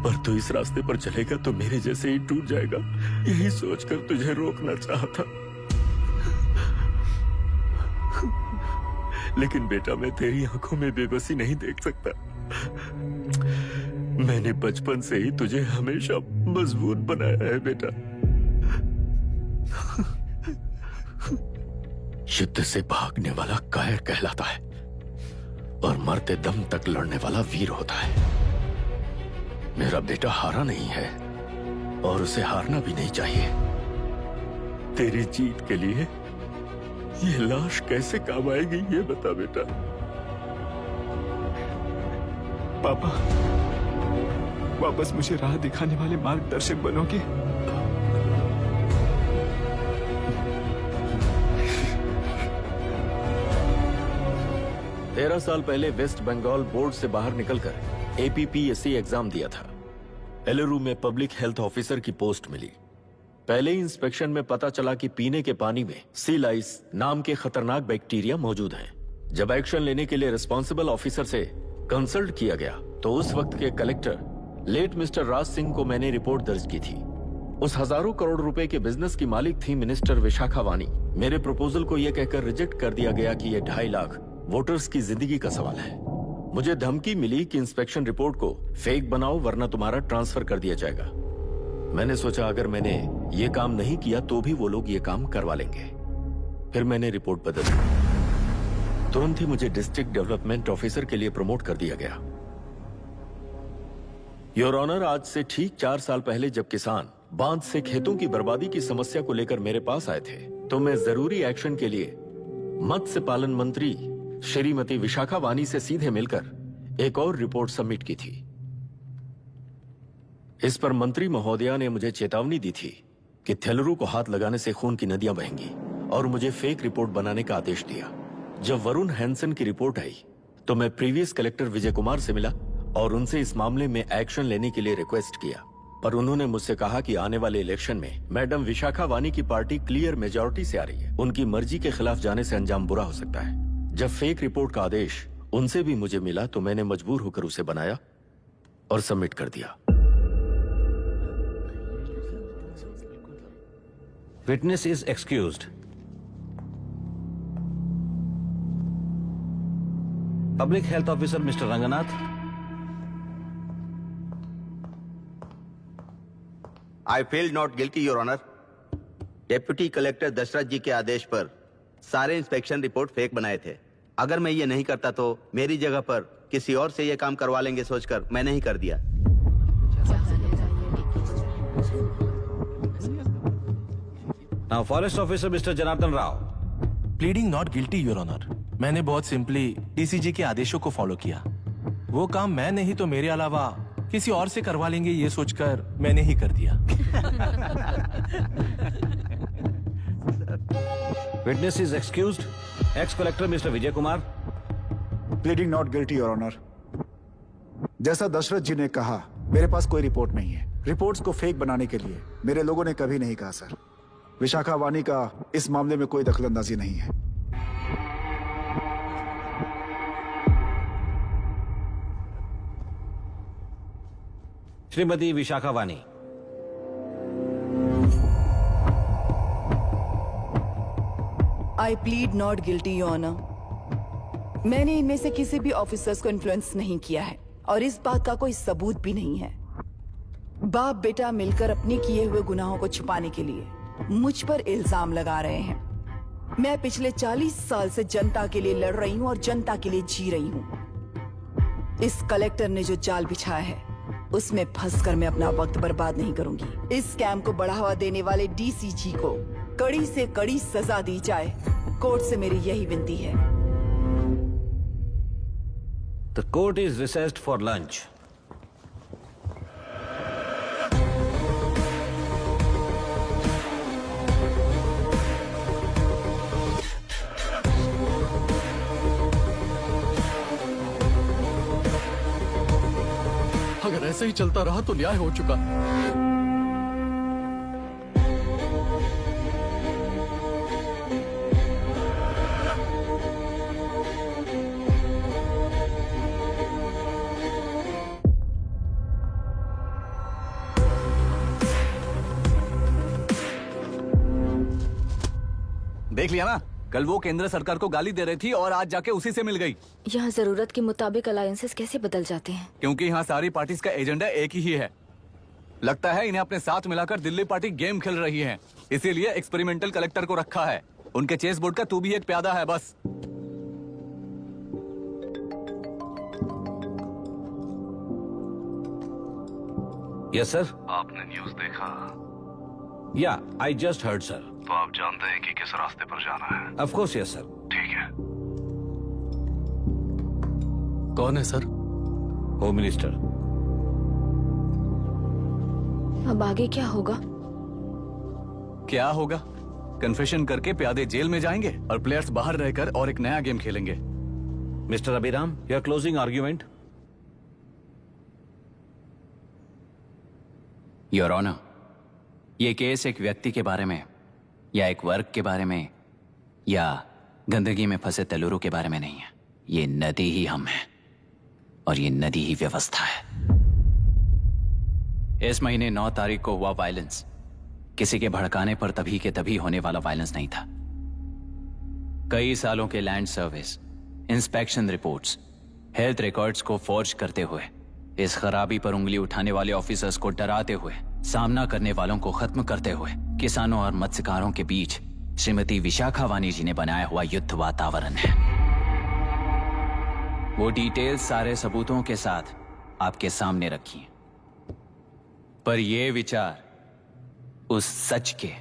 पर तू इस रास्ते पर चलेगा तो मेरे जैसे ही टूट जाएगा, यही सोचकर तुझे रोकना चाहता। लेकिन बेटा, मैं तेरी आंखों में बेबसी नहीं देख सकता। मैंने बचपन से ही तुझे हमेशा मजबूत बनाया है बेटा। युद्ध से भागने वाला कायर कहलाता है और मरते दम तक लड़ने वाला वीर होता है। मेरा बेटा हारा नहीं है और उसे हारना भी नहीं चाहिए। तेरी जीत के लिए ये लाश कैसे काम आएगी ये बता बेटा। पापा, वापस मुझे राह दिखाने वाले मार्गदर्शक बनोगे? तेरह साल पहले वेस्ट बंगाल बोर्ड से बाहर निकलकर APPSC एग्जाम दिया था। एलुरु में पब्लिक हेल्थ ऑफिसर की पोस्ट मिली। पहले ही इंस्पेक्शन में पता चला कि पीने के पानी में सी लाइस नाम के खतरनाक बैक्टीरिया मौजूद हैं। जब एक्शन लेने के लिए रिस्पॉन्सिबल ऑफिसर से कंसल्ट किया गया तो उस वक्त के collector late mister Raj Singh को मैंने रिपोर्ट दर्ज की थी। उस हजारों करोड़ रुपए के बिजनेस की मालिक थी मिनिस्टर विशाखा वानी। मेरे प्रपोजल को यह कहकर रिजेक्ट कर दिया गया कि यह 2.5 लाख वोटर्स की जिंदगी का सवाल है। मुझे धमकी मिली कि इंस्पेक्शन रिपोर्ट को फेक बनाओ वरना तुम्हारा ट्रांसफर कर दिया जाएगा। मैंने सोचा अगर मैंने ये काम नहीं किया तो भी वो लोग ये काम करवा लेंगे। फिर मैंने रिपोर्ट बदल दी। तुरंत ही मुझे डिस्ट्रिक्ट डेवलपमेंट ऑफिसर के लिए प्रमोट कर दिया गया। योर ऑनर, आज से ठीक 4 साल पहले जब किसान बांध से खेतों की बर्बादी की समस्या को लेकर मेरे पास आए थे तो मैं जरूरी एक्शन के लिए मत्स्य पालन मंत्री श्रीमती विशाखा वानी से सीधे मिलकर एक और रिपोर्ट सबमिट की थी। इस पर मंत्री महोदया ने मुझे चेतावनी दी थी कि थेलरू को हाथ लगाने से खून की नदियां बहेंगी और मुझे फेक रिपोर्ट बनाने का आदेश दिया। जब वरुण हैंसन की रिपोर्ट आई तो मैं प्रीवियस कलेक्टर विजय कुमार से मिला और उनसे इस मामले में एक्शन लेने के लिए रिक्वेस्ट किया, पर उन्होंने मुझसे कहा कि आने वाले इलेक्शन में मैडम विशाखा वानी की पार्टी क्लियर मेजॉरिटी से आ रही है, उनकी मर्जी के खिलाफ जाने से अंजाम बुरा हो सकता है। जब फेक रिपोर्ट का आदेश उनसे भी मुझे मिला तो मैंने मजबूर होकर उसे बनाया और सबमिट कर दिया। Witness is excused. Public health officer mister Ranganath. I feel not guilty your honour. Deputy collector Dasharath ji के आदेश पर सारे इंस्पेक्शन रिपोर्ट फेक बनाए थे। अगर मैं ये नहीं करता तो मेरी जगह पर किसी और से ये काम करवा लेंगे सोचकर मैंने ही कर दिया। Now forest officer mister Janardan Rao. Pleading not guilty your honour. मैंने बहुत सिंपली डीसीजी के आदेशों को फॉलो किया। वो काम मैं नहीं तो मेरे अलावा किसी और से करवा लेंगे ये सोचकर मैंने ही कर दिया। Witness is excused. Ex collector mister Vijay Kumar. Pleading not guilty your honour. जैसा दशरथ जी ने कहा, मेरे पास कोई रिपोर्ट नहीं है। रिपोर्ट्स को फेक बनाने के लिए मेरे लोगों ने कभी नहीं कहा सर। विशाखा वानी का इस मामले में कोई दखलंदाजी नहीं है। Shrimati Vishakha Vani. I plead not guilty your honour. मैंने इनमें से किसी भी ऑफिसर्स को इन्फ्लुएंस नहीं किया है। और इस बात का कोई सबूत भी नहीं है। बाप बेटा मिलकर अपने किए हुए गुनाहों को छुपाने के लिए मुझ पर इल्जाम लगा रहे हैं। मैं पिछले 40 साल से जनता के लिए लड़ रही हूँ और जनता के लिए जी रही हूँ। इस कलेक्टर ने जो जाल बिछाया है उसमें फंसकर मैं अपना वक्त बर्बाद नहीं करूंगी। इस स्कैम को बढ़ावा देने वाले डीसीजी को कड़ी से कड़ी सजा दी जाए। कोर्ट से मेरी यही विनती है। The court is recessed for lunch. अगर ऐसे ही चलता रहा तो न्याय हो चुका। देख लिया ना, कल वो केंद्र सरकार को गाली दे रही थी और आज जाके उसी से मिल गई। यहाँ जरूरत के मुताबिक अलायंसेस कैसे बदल जाते हैं? क्योंकि यहाँ सारी पार्टीज का एजेंडा एक ही है। लगता है इन्हें अपने साथ मिलाकर दिल्ली पार्टी गेम खेल रही है, इसीलिए एक्सपेरिमेंटल कलेक्टर को रखा है। उनके चेस बोर्ड का तू भी एक प्यादा है बस। Yes sir. आपने न्यूज़ देखा? या आई जस्ट हर्ड सर। तो आप जानते हैं कि किस रास्ते पर जाना है? Of course yes sir. ठीक है। कौन है सर? Home minister. अब आगे क्या होगा? क्या होगा? कन्फेशन करके प्यादे जेल में जाएंगे और प्लेयर्स बाहर रहकर और एक नया गेम खेलेंगे। Mister Abhiram, your closing argument. Your honour, ये केस एक व्यक्ति के बारे में या एक वर्ग के बारे में या गंदगी में फंसे तेलुरु के बारे में नहीं है। ये नदी ही हम हैं और ये नदी ही व्यवस्था है। इस महीने 9 तारीख को हुआ वायलेंस किसी के भड़काने पर तभी के तभी होने वाला वायलेंस नहीं था। कई सालों के land service, inspection reports, health records को फॉर्ज करते हुए, इस खराबी पर उंगली उठाने वाले ऑफिसर्स को डराते हुए, सामना करने वालों को खत्म करते हुए किसानों और मत्स्यकारों के बीच श्रीमती विशाखा वानी जी ने बनाया हुआ युद्ध वातावरण है। वो डिटेल्स सारे सबूतों के साथ आपके सामने रखी हैं। पर ये विचार उस सच के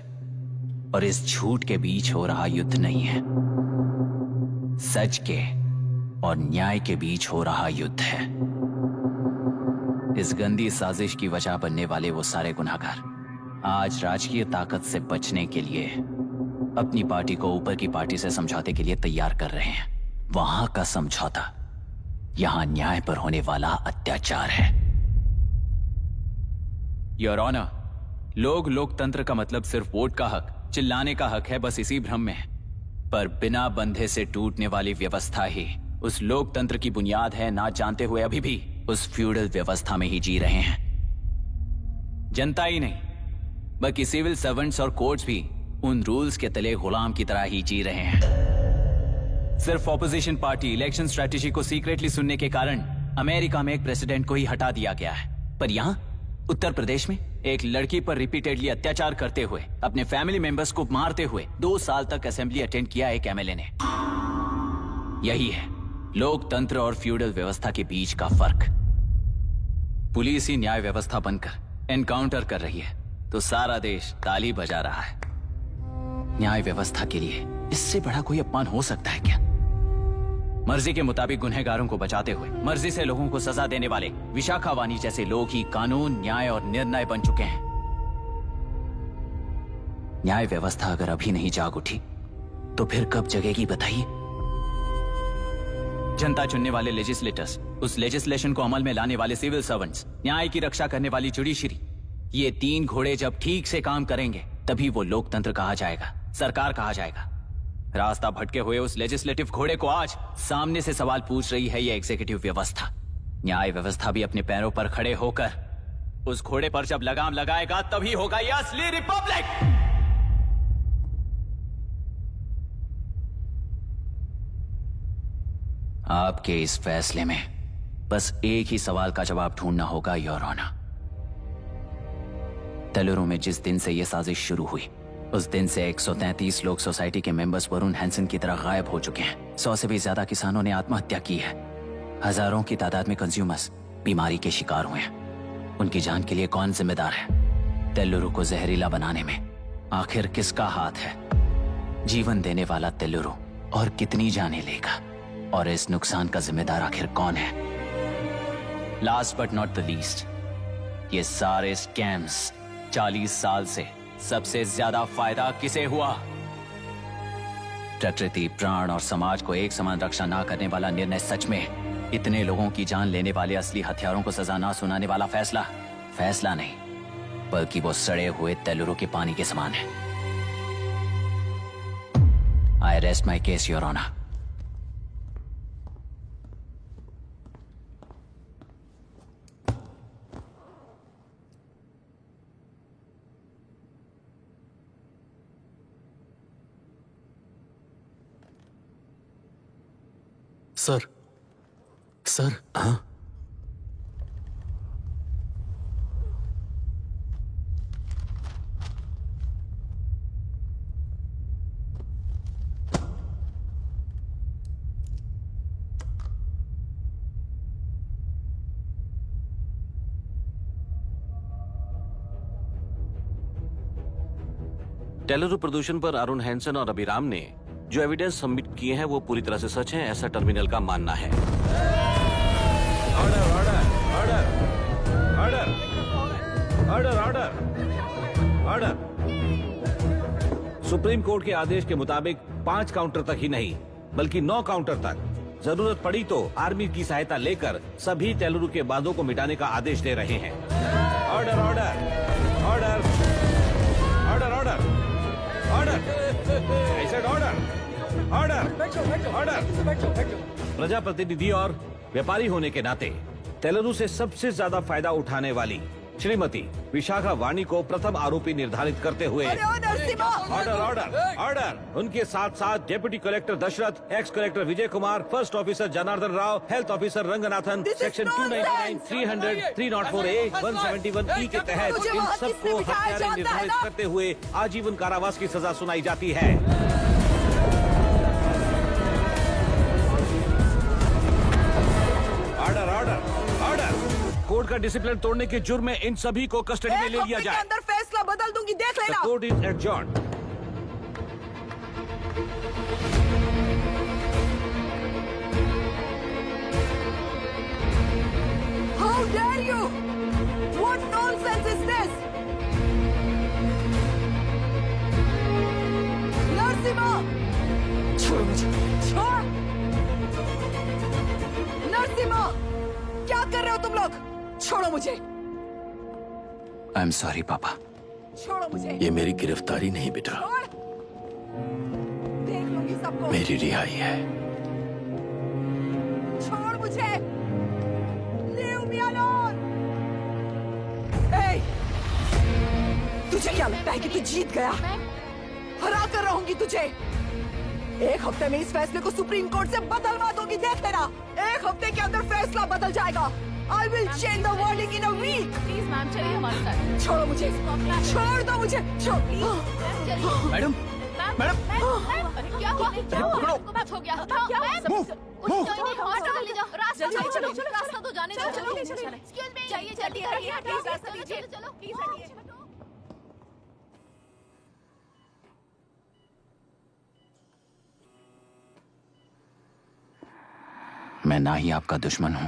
और इस झूठ के बीच हो रहा युद्ध नहीं है, सच के और न्याय के बीच हो रहा युद्ध है। इस गंदी साजिश की वजह बनने वाले वो सारे गुनहगार आज राजकीय ताकत से बचने के लिए अपनी पार्टी को ऊपर की पार्टी से समझौते के लिए तैयार कर रहे हैं। वहां का समझौता यहां न्याय पर होने वाला अत्याचार है। योर ऑनर, लोकतंत्र का मतलब सिर्फ वोट का हक, चिल्लाने का हक है, बस इसी भ्रम में है। पर बिना बंधे से टूटने वाली व्यवस्था ही उस लोकतंत्र की बुनियाद है, ना जानते हुए अभी भी उस फ्यूडल व्यवस्था में ही जी रहे हैं। जनता ही नहीं बल्कि सिविल सर्वेंट्स और कोर्ट्स भी उन रूल्स के तले गुलाम की तरह ही जी रहे हैं। सिर्फ ऑपोजिशन पार्टी इलेक्शन स्ट्रेटेजी को सीक्रेटली सुनने के कारण अमेरिका में एक प्रेसिडेंट को ही हटा दिया गया है, पर यहां उत्तर प्रदेश में एक लड़की पर रिपीटेडली अत्याचार करते हुए, अपने फैमिली मेंबर्स को मारते हुए 2 साल तक असेंबली अटेंड किया एक एमएलए ने। यही है लोकतंत्र और फ्यूडल व्यवस्था के बीच का फर्क। पुलिस ही न्याय व्यवस्था बनकर एनकाउंटर कर रही है तो सारा देश ताली बजा रहा है। न्याय व्यवस्था के लिए इससे बड़ा कोई अपमान हो सकता है क्या? मर्जी के मुताबिक गुनहगारों को बचाते हुए मर्जी से लोगों को सजा देने वाले विशाखा वानी जैसे लोग ही कानून, न्याय और निर्णय बन चुके हैं। न्याय व्यवस्था अगर अभी नहीं जाग उठी तो फिर कब जगेगी बताइए? जनता चुनने वाले लेजिस्लेटर्स, उस लेजिस्लेशन को अमल में लाने वाले सिविल सर्वेंट्स, न्याय की रक्षा करने वाली जुडिशरी, ये 3 घोड़े जब ठीक से काम करेंगे तभी वो लोकतंत्र कहा जाएगा, सरकार कहा जाएगा। रास्ता भटके हुए उस लेजिस्लेटिव घोड़े को आज सामने से सवाल पूछ रही है ये एग्जीक्यूटिव व्यवस्था। न्याय व्यवस्था भी अपने पैरों पर खड़े होकर उस घोड़े पर जब लगाम लगाएगा तभी होगा ये असली रिपब्लिक। आपके इस फैसले में बस एक ही सवाल का जवाब ढूंढना होगा योर ऑनर। तेलुरु में जिस दिन से यह साजिश शुरू हुई उस दिन से 133 लोग सोसाइटी के मेंबर्स वरुण हैंसन की तरह गायब हो चुके हैं। 100 से भी ज्यादा किसानों ने आत्महत्या की है। हजारों की तादाद में कंज्यूमर्स बीमारी के शिकार हुए हैं। उनकी जान के लिए कौन जिम्मेदार है? तेलुरु को जहरीला बनाने में आखिर किसका हाथ है? जीवन देने वाला तेलुरु और कितनी जाने लेगा? और इस नुकसान का जिम्मेदार आखिर कौन है? Last but not the least, ये सारे स्कैम्स 40 साल से सबसे ज्यादा फायदा किसे हुआ? प्रकृति, प्राण और समाज को एक समान रक्षा ना करने वाला निर्णय सच में इतने लोगों की जान लेने वाले असली हथियारों को सजा ना सुनाने वाला फैसला नहीं, बल्कि वो सड़े हुए तेलुरु के पानी के समान है। I rest my case your honour. Sir हाँ? तेलुरु प्रदूषण पर अरुण हैंसन और अभिराम ने जो एविडेंस सबमिट किए हैं वो पूरी तरह से सच है, ऐसा टर्मिनल का मानना है। Order order order order order order. Supreme court के आदेश के मुताबिक 5 काउंटर तक ही नहीं बल्कि 9 काउंटर तक जरूरत पड़ी तो आर्मी की सहायता लेकर सभी तेलुरु के बांधों को मिटाने का आदेश दे रहे हैं। Order order order order order order. I said order order order. प्रजाप्रतिनिधि और व्यापारी होने के नाते तेलुरु से सबसे ज्यादा फायदा उठाने वाली श्रीमती विशाखा वाणी को प्रथम आरोपी निर्धारित करते हुए ऑर्डर ऑर्डर ऑर्डर। उनके साथ साथ deputy collector Dasharath, ex collector Vijay Kumar, first officer Janardhan Rao, health officer Ranganathan, section 299, 300, 304A, 171E के तहत इन सबको हत्यारे निर्धारित करते हुए आजीवन कारावास की सजा सुनाई जाती है। Order order order. कोर्ट का डिसिप्लिन तोड़ने के जुर्म में इन सभी को कस्टडी में ले लिया जाए। अंदर फैसला बदल दूंगी, देख लेना। Court is adjourned. How dare you? What nonsense is this? Narasimha, छोड़ो मुझे, छोड़। नरसिम्हा, क्या कर रहे हो तुम लोग? छोड़ो मुझे। आई एम सॉरी पापा। छोड़ो मुझे। ये मेरी गिरफ्तारी नहीं बेटा, देख लूंगी सबको। मेरी रिहाई है। छोड़ मुझे। Leave me alone. Hey, तुझे क्या लगता है कि तू जीत गया? हरा कर रहूंगी तुझे। एक हफ्ते में इस फैसले को सुप्रीम कोर्ट से बदलवा दूंगी, देख लेना। एक हफ्ते के अंदर फैसला बदल जाएगा। I will change the verdict in a week. Please ma'am, चलिए हमारे साथ। छोड़ो मुझे, छोड़ दो मुझे, छोड़। मैडम, मैडम, अरे क्या हुआ? पकड़ो। हो गया। रास्ता तो जाने दो। चाहिए चलो। मैं ना ही आपका दुश्मन हूं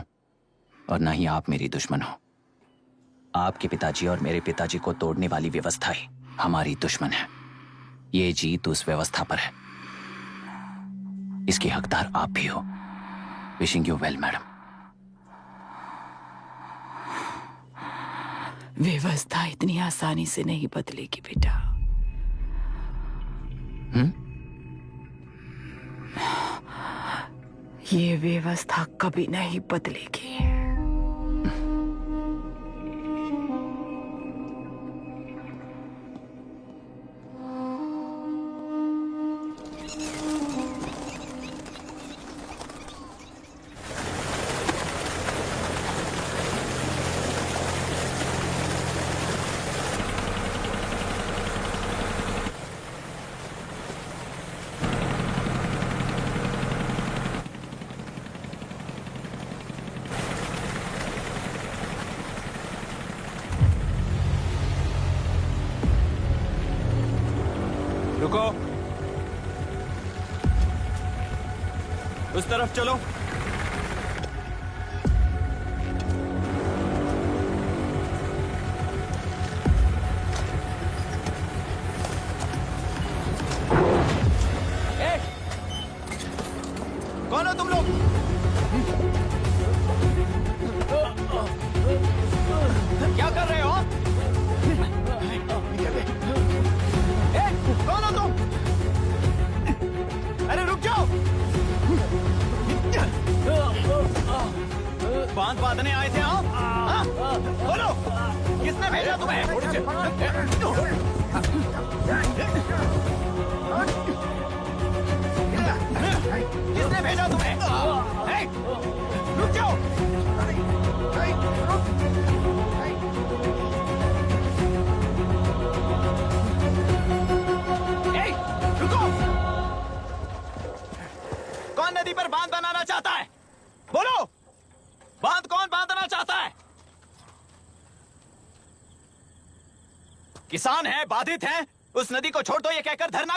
और ना ही आप मेरी दुश्मन हो। आपके पिताजी और मेरे पिताजी को तोड़ने वाली व्यवस्था ही हमारी दुश्मन है। ये जीत उस व्यवस्था पर है। इसकी हकदार आप भी हो। Wishing you well madam. व्यवस्था इतनी आसानी से नहीं बदलेगी बेटा। ये व्यवस्था कभी नहीं बदलेगी। रुको, उस तरफ चलो। कौन हो तुम लोग? क्या कर रहे हो? कौन हो तुम? अरे रुक जाओ! बांध बांधने आए थे आप? बोलो, किसने भेजा तुम्हें? किसने भेजा तुम्हें? रुक जाओ! रुको! कौन नदी पर बांध बनाना चाहता है? बोलो, बांध कौन बांधना चाहता है? किसान हैं, बाधित हैं, उस नदी को छोड़ दो ये कहकर धरना